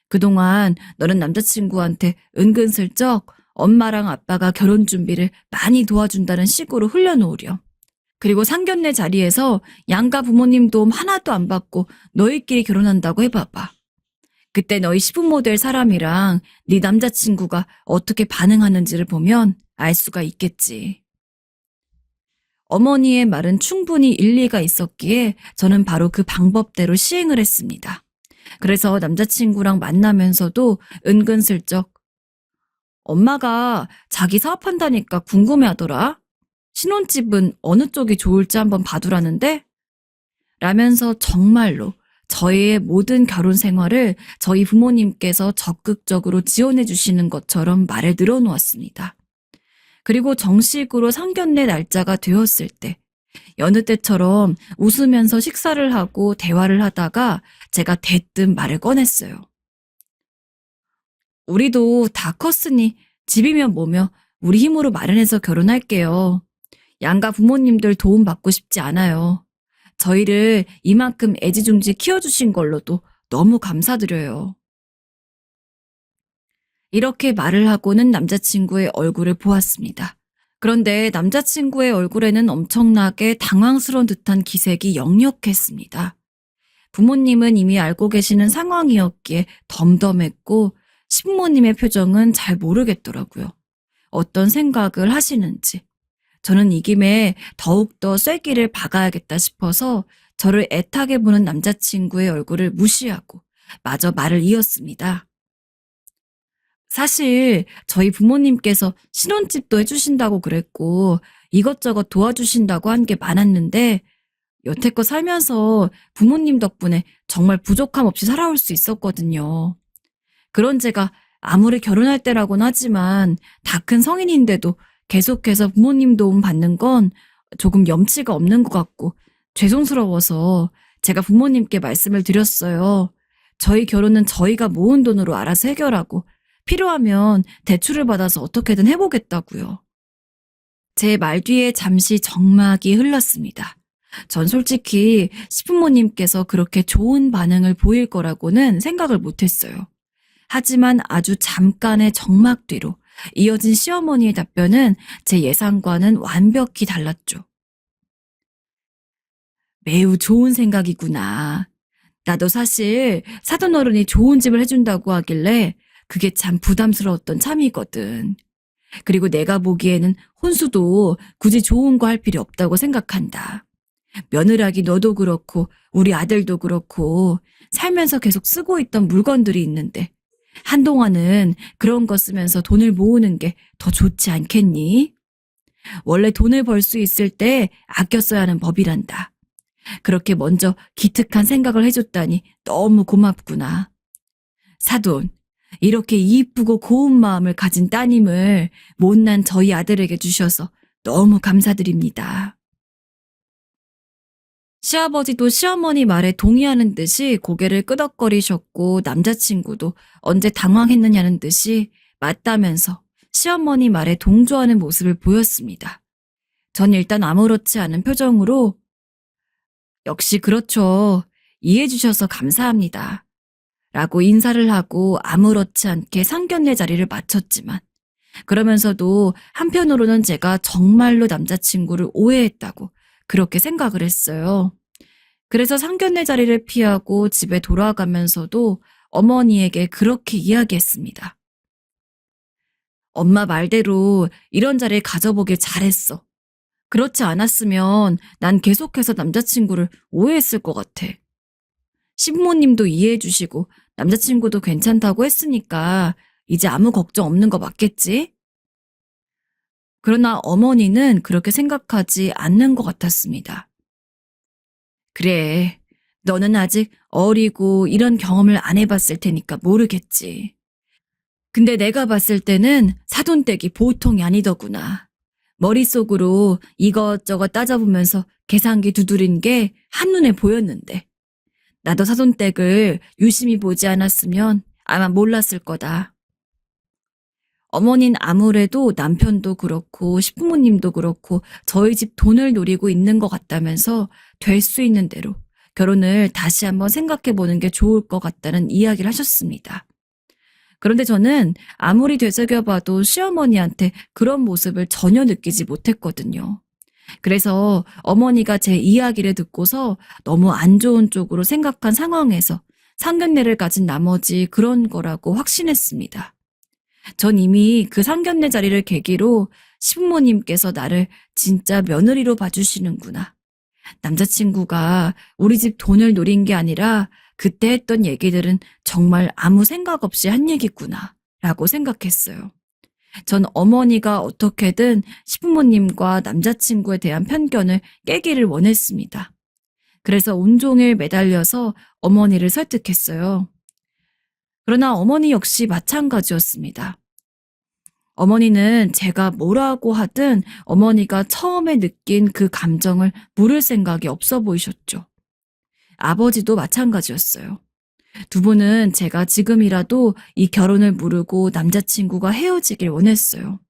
그동안 너는 남자친구한테 은근슬쩍 엄마랑 아빠가 결혼 준비를 많이 도와준다는 식으로 흘려놓으렴. 그리고 상견례 자리에서 양가 부모님 도움 하나도 안 받고 너희끼리 결혼한다고 해봐봐. 그때 너희 시부모 될 사람이랑 네 남자친구가 어떻게 반응하는지를 보면 알 수가 있겠지. 어머니의 말은 충분히 일리가 있었기에 저는 바로 그 방법대로 시행을 했습니다. 그래서 남자친구랑 만나면서도 은근슬쩍 엄마가 자기 사업한다니까 궁금해하더라. 신혼집은 어느 쪽이 좋을지 한번 봐두라는데? 라면서 정말로 저희의 모든 결혼 생활을 저희 부모님께서 적극적으로 지원해 주시는 것처럼 말을 늘어놓았습니다. 그리고 정식으로 상견례 날짜가 되었을 때 여느 때처럼 웃으면서 식사를 하고 대화를 하다가 제가 대뜸 말을 꺼냈어요. 우리도 다 컸으니 집이면 뭐며 우리 힘으로 마련해서 결혼할게요. 양가 부모님들 도움 받고 싶지 않아요. 저희를 이만큼 애지중지 키워주신 걸로도 너무 감사드려요. 이렇게 말을 하고는 남자친구의 얼굴을 보았습니다. 그런데 남자친구의 얼굴에는 엄청나게 당황스러운 듯한 기색이 역력했습니다. 부모님은 이미 알고 계시는 상황이었기에 덤덤했고 신부모님의 표정은 잘 모르겠더라고요. 어떤 생각을 하시는지. 저는 이 김에 더욱더 쐐기를 박아야겠다 싶어서 저를 애타게 보는 남자친구의 얼굴을 무시하고 마저 말을 이었습니다. 사실 저희 부모님께서 신혼집도 해주신다고 그랬고 이것저것 도와주신다고 한 게 많았는데 여태껏 살면서 부모님 덕분에 정말 부족함 없이 살아올 수 있었거든요. 그런 제가 아무리 결혼할 때라고는 하지만 다 큰 성인인데도 계속해서 부모님 도움 받는 건 조금 염치가 없는 것 같고 죄송스러워서 제가 부모님께 말씀을 드렸어요. 저희 결혼은 저희가 모은 돈으로 알아서 해결하고 필요하면 대출을 받아서 어떻게든 해보겠다고요. 제 말 뒤에 잠시 정막이 흘렀습니다. 전 솔직히 시부모님께서 그렇게 좋은 반응을 보일 거라고는 생각을 못했어요. 하지만 아주 잠깐의 정막 뒤로 이어진 시어머니의 답변은 제 예상과는 완벽히 달랐죠. 매우 좋은 생각이구나. 나도 사실 사돈어른이 좋은 집을 해준다고 하길래 그게 참 부담스러웠던 참이거든. 그리고 내가 보기에는 혼수도 굳이 좋은 거 할 필요 없다고 생각한다. 며느라기 너도 그렇고 우리 아들도 그렇고 살면서 계속 쓰고 있던 물건들이 있는데 한동안은 그런 거 쓰면서 돈을 모으는 게 더 좋지 않겠니? 원래 돈을 벌 수 있을 때 아껴 써야 하는 법이란다. 그렇게 먼저 기특한 생각을 해줬다니 너무 고맙구나. 사돈, 이렇게 이쁘고 고운 마음을 가진 따님을 못난 저희 아들에게 주셔서 너무 감사드립니다. 시아버지도 시어머니 말에 동의하는 듯이 고개를 끄덕거리셨고 남자친구도 언제 당황했느냐는 듯이 맞다면서 시어머니 말에 동조하는 모습을 보였습니다. 전 일단 아무렇지 않은 표정으로 역시 그렇죠. 이해해 주셔서 감사합니다. 라고 인사를 하고 아무렇지 않게 상견례 자리를 마쳤지만 그러면서도 한편으로는 제가 정말로 남자친구를 오해했다고 그렇게 생각을 했어요. 그래서 상견례 자리를 피하고 집에 돌아가면서도 어머니에게 그렇게 이야기했습니다. 엄마 말대로 이런 자리를 가져보길 잘했어. 그렇지 않았으면 난 계속해서 남자친구를 오해했을 것 같아. 시부모님도 이해해 주시고 남자친구도 괜찮다고 했으니까 이제 아무 걱정 없는 거 맞겠지? 그러나 어머니는 그렇게 생각하지 않는 것 같았습니다. 그래, 너는 아직 어리고 이런 경험을 안 해봤을 테니까 모르겠지. 근데 내가 봤을 때는 사돈댁이 보통이 아니더구나. 머릿속으로 이것저것 따져보면서 계산기 두드린 게 한눈에 보였는데 나도 사돈댁을 유심히 보지 않았으면 아마 몰랐을 거다. 어머니는 아무래도 남편도 그렇고 시부모님도 그렇고 저희 집 돈을 노리고 있는 것 같다면서 될 수 있는 대로 결혼을 다시 한번 생각해 보는 게 좋을 것 같다는 이야기를 하셨습니다. 그런데 저는 아무리 되새겨봐도 시어머니한테 그런 모습을 전혀 느끼지 못했거든요. 그래서 어머니가 제 이야기를 듣고서 너무 안 좋은 쪽으로 생각한 상황에서 상견례를 가진 나머지 그런 거라고 확신했습니다. 전 이미 그 상견례 자리를 계기로 시부모님께서 나를 진짜 며느리로 봐주시는구나. 남자친구가 우리 집 돈을 노린 게 아니라 그때 했던 얘기들은 정말 아무 생각 없이 한 얘기구나 라고 생각했어요. 전 어머니가 어떻게든 시부모님과 남자친구에 대한 편견을 깨기를 원했습니다. 그래서 온종일 매달려서 어머니를 설득했어요. 그러나 어머니 역시 마찬가지였습니다. 어머니는 제가 뭐라고 하든 어머니가 처음에 느낀 그 감정을 물을 생각이 없어 보이셨죠. 아버지도 마찬가지였어요. 두 분은 제가 지금이라도 이 결혼을 무르고 남자친구가 헤어지길 원했어요.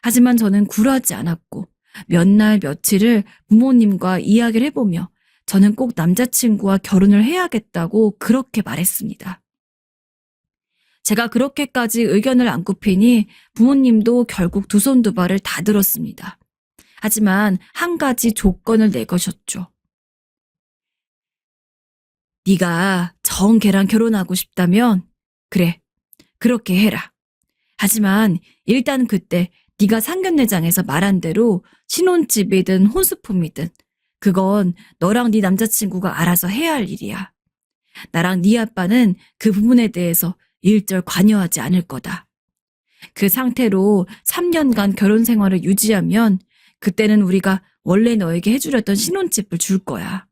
하지만 저는 굴하지 않았고 몇 날 며칠을 부모님과 이야기를 해보며 저는 꼭 남자친구와 결혼을 해야겠다고 그렇게 말했습니다. 제가 그렇게까지 의견을 안 굽히니 부모님도 결국 두 손 두 발을 다 들었습니다. 하지만 한 가지 조건을 내거셨죠. 네가 정 걔랑 결혼하고 싶다면 그래, 그렇게 해라. 하지만 일단 그때 네가 상견례장에서 말한 대로 신혼집이든 혼수품이든 그건 너랑 네 남자친구가 알아서 해야 할 일이야. 나랑 네 아빠는 그 부분에 대해서 일절 관여하지 않을 거다. 그 상태로 3년간 결혼 생활을 유지하면 그때는 우리가 원래 너에게 해주려던 신혼집을 줄 거야.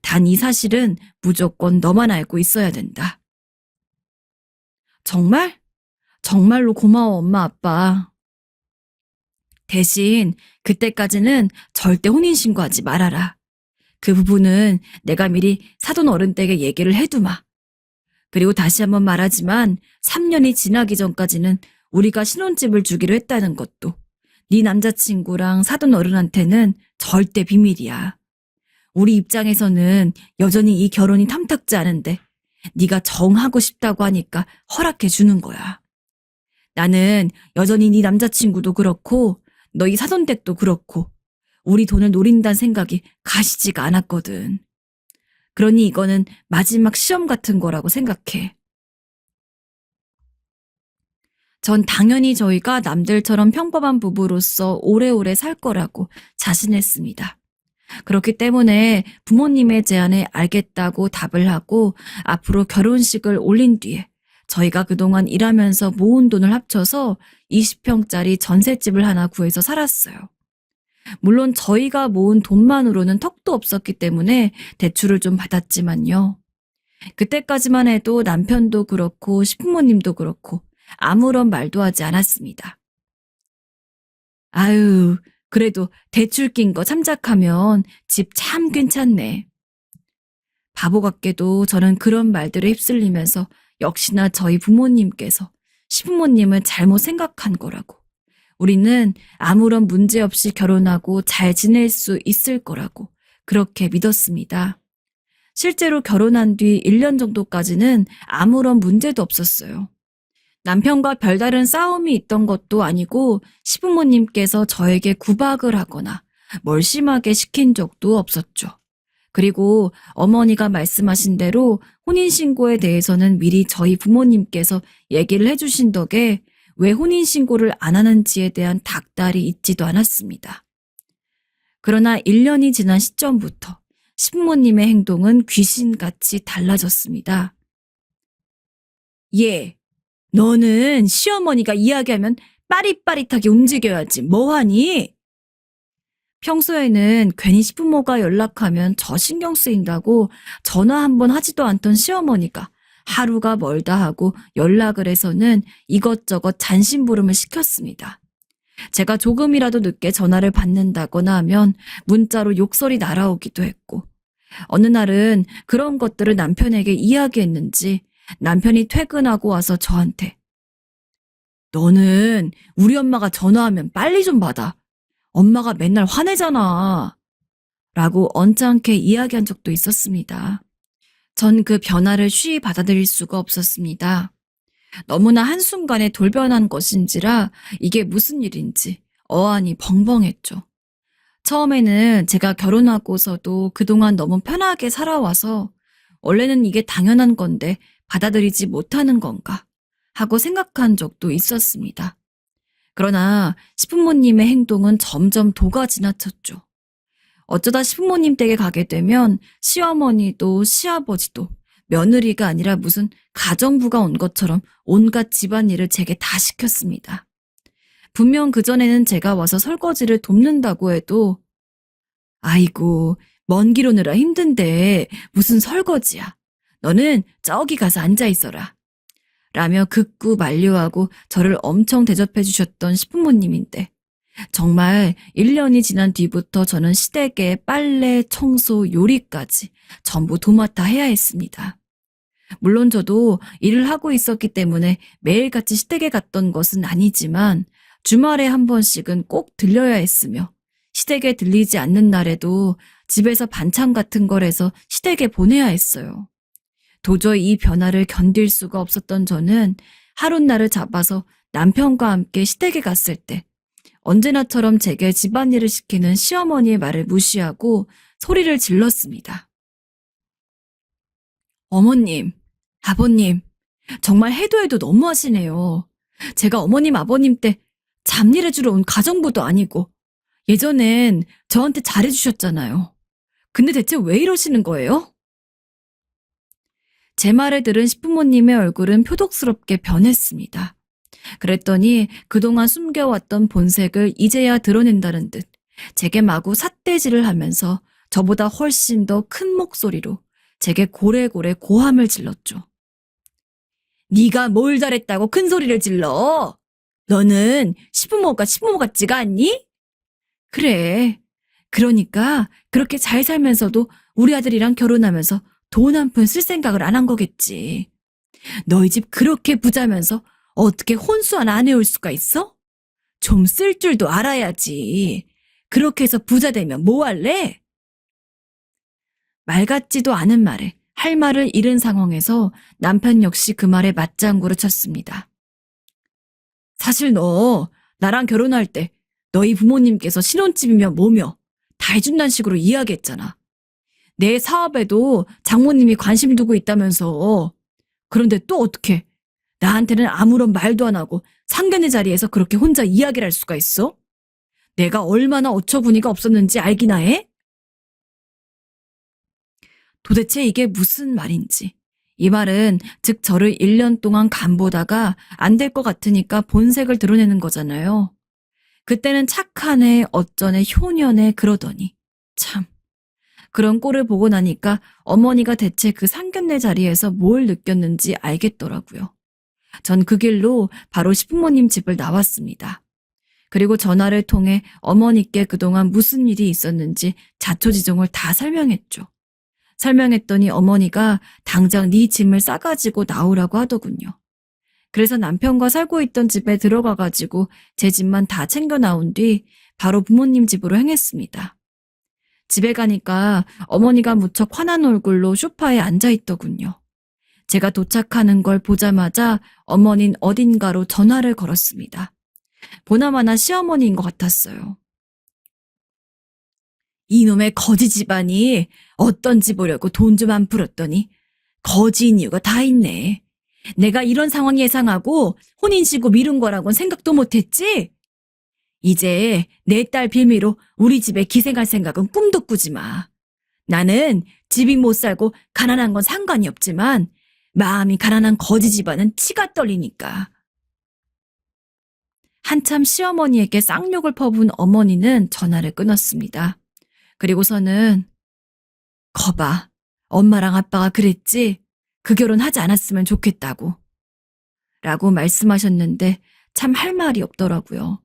단 이 사실은 무조건 너만 알고 있어야 된다. 정말? 정말로 고마워, 엄마, 아빠. 대신 그때까지는 절대 혼인신고하지 말아라. 그 부분은 내가 미리 사돈 어른 댁에 얘기를 해두마. 그리고 다시 한번 말하지만 3년이 지나기 전까지는 우리가 신혼집을 주기로 했다는 것도 네 남자친구랑 사돈 어른한테는 절대 비밀이야. 우리 입장에서는 여전히 이 결혼이 탐탁지 않은데 네가 정하고 싶다고 하니까 허락해 주는 거야. 나는 여전히 네 남자친구도 그렇고 너희 사돈댁도 그렇고 우리 돈을 노린다는 생각이 가시지가 않았거든. 그러니 이거는 마지막 시험 같은 거라고 생각해. 전 당연히 저희가 남들처럼 평범한 부부로서 오래오래 살 거라고 자신했습니다. 그렇기 때문에 부모님의 제안에 알겠다고 답을 하고 앞으로 결혼식을 올린 뒤에 저희가 그동안 일하면서 모은 돈을 합쳐서 20평짜리 전셋집을 하나 구해서 살았어요. 물론 저희가 모은 돈만으로는 턱도 없었기 때문에 대출을 좀 받았지만요. 그때까지만 해도 남편도 그렇고 시부모님도 그렇고 아무런 말도 하지 않았습니다. 아유, 그래도 대출 낀 거 참작하면 집 참 괜찮네. 바보 같게도 저는 그런 말들에 휩쓸리면서 역시나 저희 부모님께서 시부모님을 잘못 생각한 거라고. 우리는 아무런 문제 없이 결혼하고 잘 지낼 수 있을 거라고 그렇게 믿었습니다. 실제로 결혼한 뒤 1년 정도까지는 아무런 문제도 없었어요. 남편과 별다른 싸움이 있던 것도 아니고 시부모님께서 저에게 구박을 하거나 뭘 심하게 시킨 적도 없었죠. 그리고 어머니가 말씀하신 대로 혼인신고에 대해서는 미리 저희 부모님께서 얘기를 해주신 덕에 왜 혼인신고를 안 하는지에 대한 닥달이 있지도 않았습니다. 그러나 1년이 지난 시점부터 시부모님의 행동은 귀신같이 달라졌습니다. 예, 너는 시어머니가 이야기하면 빠릿빠릿하게 움직여야지 뭐하니? 평소에는 괜히 시부모가 연락하면 저 신경 쓰인다고 전화 한 번 하지도 않던 시어머니가 하루가 멀다 하고 연락을 해서는 이것저것 잔심부름을 시켰습니다. 제가 조금이라도 늦게 전화를 받는다거나 하면 문자로 욕설이 날아오기도 했고 어느 날은 그런 것들을 남편에게 이야기했는지 남편이 퇴근하고 와서 저한테 너는 우리 엄마가 전화하면 빨리 좀 받아. 엄마가 맨날 화내잖아. 라고 언짢게 이야기한 적도 있었습니다. 전 그 변화를 쉬이 받아들일 수가 없었습니다. 너무나 한순간에 돌변한 것인지라 이게 무슨 일인지 어안이 벙벙했죠. 처음에는 제가 결혼하고서도 그동안 너무 편하게 살아와서 원래는 이게 당연한 건데 받아들이지 못하는 건가 하고 생각한 적도 있었습니다. 그러나 시부모님의 행동은 점점 도가 지나쳤죠. 어쩌다 시부모님 댁에 가게 되면 시어머니도 시아버지도 며느리가 아니라 무슨 가정부가 온 것처럼 온갖 집안일을 제게 다 시켰습니다. 분명 그전에는 제가 와서 설거지를 돕는다고 해도 아이고 먼 길 오느라 힘든데 무슨 설거지야. 너는 저기 가서 앉아 있어라. 라며 극구 만류하고 저를 엄청 대접해 주셨던 시부모님인데 정말 1년이 지난 뒤부터 저는 시댁에 빨래, 청소, 요리까지 전부 도맡아 해야 했습니다. 물론 저도 일을 하고 있었기 때문에 매일같이 시댁에 갔던 것은 아니지만 주말에 한 번씩은 꼭 들려야 했으며 시댁에 들리지 않는 날에도 집에서 반찬 같은 걸 해서 시댁에 보내야 했어요. 도저히 이 변화를 견딜 수가 없었던 저는 하룻날을 잡아서 남편과 함께 시댁에 갔을 때 언제나처럼 제게 집안일을 시키는 시어머니의 말을 무시하고 소리를 질렀습니다. 어머님, 아버님, 정말 해도 해도 너무하시네요. 제가 어머님, 아버님 때 잡일해주러 온 가정부도 아니고 예전엔 저한테 잘해주셨잖아요. 근데 대체 왜 이러시는 거예요? 제 말을 들은 시부모님의 얼굴은 표독스럽게 변했습니다. 그랬더니 그동안 숨겨왔던 본색을 이제야 드러낸다는 듯 제게 마구 삿대질을 하면서 저보다 훨씬 더 큰 목소리로 제게 고래고래 고함을 질렀죠. 네가 뭘 잘했다고 큰 소리를 질러? 너는 시부모가 시부모 같지가 않니? 그래. 그러니까 그렇게 잘 살면서도 우리 아들이랑 결혼하면서 돈 한 푼 쓸 생각을 안 한 거겠지. 너희 집 그렇게 부자면서 어떻게 혼수 하나 안 해올 수가 있어? 좀 쓸 줄도 알아야지. 그렇게 해서 부자 되면 뭐 할래? 말 같지도 않은 말에 할 말을 잃은 상황에서 남편 역시 그 말에 맞장구를 쳤습니다. 사실 너 나랑 결혼할 때 너희 부모님께서 신혼집이며 뭐며 다 해준다는 식으로 이야기했잖아. 내 사업에도 장모님이 관심 두고 있다면서. 그런데 또 어떻게 나한테는 아무런 말도 안 하고 상견례 자리에서 그렇게 혼자 이야기를 할 수가 있어? 내가 얼마나 어처구니가 없었는지 알기나 해? 도대체 이게 무슨 말인지. 이 말은 즉 저를 1년 동안 간보다가 안 될 것 같으니까 본색을 드러내는 거잖아요. 그때는 착한 애, 어쩌네, 효녀네 그러더니 참. 그런 꼴을 보고 나니까 어머니가 대체 그 상견례 자리에서 뭘 느꼈는지 알겠더라고요. 전 그 길로 바로 시부모님 집을 나왔습니다. 그리고 전화를 통해 어머니께 그동안 무슨 일이 있었는지 자초지종을 다 설명했죠. 설명했더니 어머니가 당장 네 짐을 싸가지고 나오라고 하더군요. 그래서 남편과 살고 있던 집에 들어가가지고 제 집만 다 챙겨 나온 뒤 바로 부모님 집으로 행했습니다. 집에 가니까 어머니가 무척 화난 얼굴로 소파에 앉아있더군요. 제가 도착하는 걸 보자마자 어머니는 어딘가로 전화를 걸었습니다. 보나마나 시어머니인 것 같았어요. 이놈의 거지 집안이 어떤지 보려고 돈 좀 안 풀었더니 거지인 이유가 다 있네. 내가 이런 상황 예상하고 혼인신고 미룬 거라고는 생각도 못했지? 이제 내 딸 빌미로 우리 집에 기생할 생각은 꿈도 꾸지 마. 나는 집이 못 살고 가난한 건 상관이 없지만 마음이 가난한 거지 집안은 치가 떨리니까. 한참 시어머니에게 쌍욕을 퍼부은 어머니는 전화를 끊었습니다. 그리고서는 거봐, 엄마랑 아빠가 그랬지? 그 결혼 하지 않았으면 좋겠다고. 라고 말씀하셨는데 참 할 말이 없더라고요.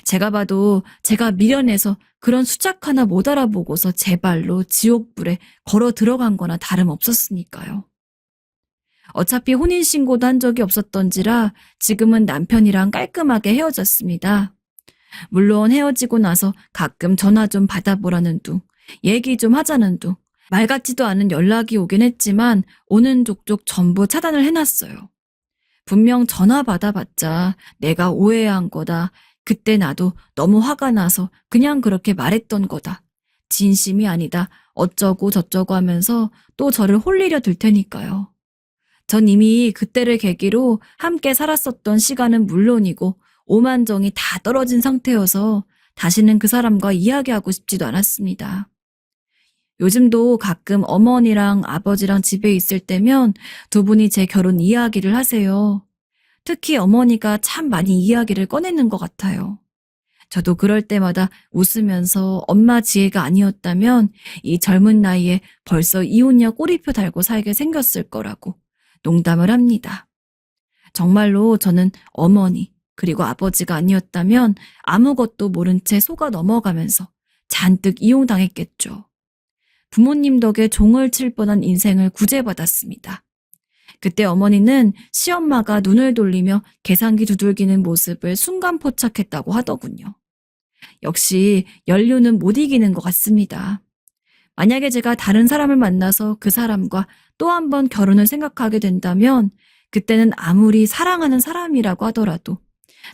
제가 봐도 제가 미련해서 그런 수작 하나 못 알아보고서 제 발로 지옥불에 걸어 들어간 거나 다름없었으니까요. 어차피 혼인신고도 한 적이 없었던지라 지금은 남편이랑 깔끔하게 헤어졌습니다. 물론 헤어지고 나서 가끔 전화 좀 받아보라는 둥, 얘기 좀 하자는 둥, 말 같지도 않은 연락이 오긴 했지만 오는 족족 전부 차단을 해놨어요. 분명 전화 받아봤자 내가 오해한 거다. 그때 나도 너무 화가 나서 그냥 그렇게 말했던 거다. 진심이 아니다. 어쩌고 저쩌고 하면서 또 저를 홀리려 들 테니까요. 전 이미 그때를 계기로 함께 살았었던 시간은 물론이고 오만정이 다 떨어진 상태여서 다시는 그 사람과 이야기하고 싶지도 않았습니다. 요즘도 가끔 어머니랑 아버지랑 집에 있을 때면 두 분이 제 결혼 이야기를 하세요. 특히 어머니가 참 많이 이야기를 꺼내는 것 같아요. 저도 그럴 때마다 웃으면서 엄마 지혜가 아니었다면 이 젊은 나이에 벌써 이혼녀 꼬리표 달고 살게 생겼을 거라고 농담을 합니다. 정말로 저는 어머니 그리고 아버지가 아니었다면 아무것도 모른 채 속아 넘어가면서 잔뜩 이용당했겠죠. 부모님 덕에 종을 칠 뻔한 인생을 구제받았습니다. 그때 어머니는 시엄마가 눈을 돌리며 계산기 두들기는 모습을 순간 포착했다고 하더군요. 역시 연륜은 못 이기는 것 같습니다. 만약에 제가 다른 사람을 만나서 그 사람과 또 한 번 결혼을 생각하게 된다면 그때는 아무리 사랑하는 사람이라고 하더라도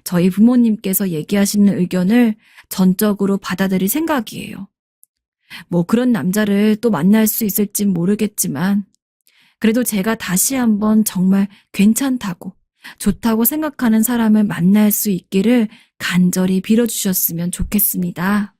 저희 부모님께서 얘기하시는 의견을 전적으로 받아들일 생각이에요. 뭐 그런 남자를 또 만날 수 있을진 모르겠지만 그래도 제가 다시 한번 정말 괜찮다고 좋다고 생각하는 사람을 만날 수 있기를 간절히 빌어주셨으면 좋겠습니다.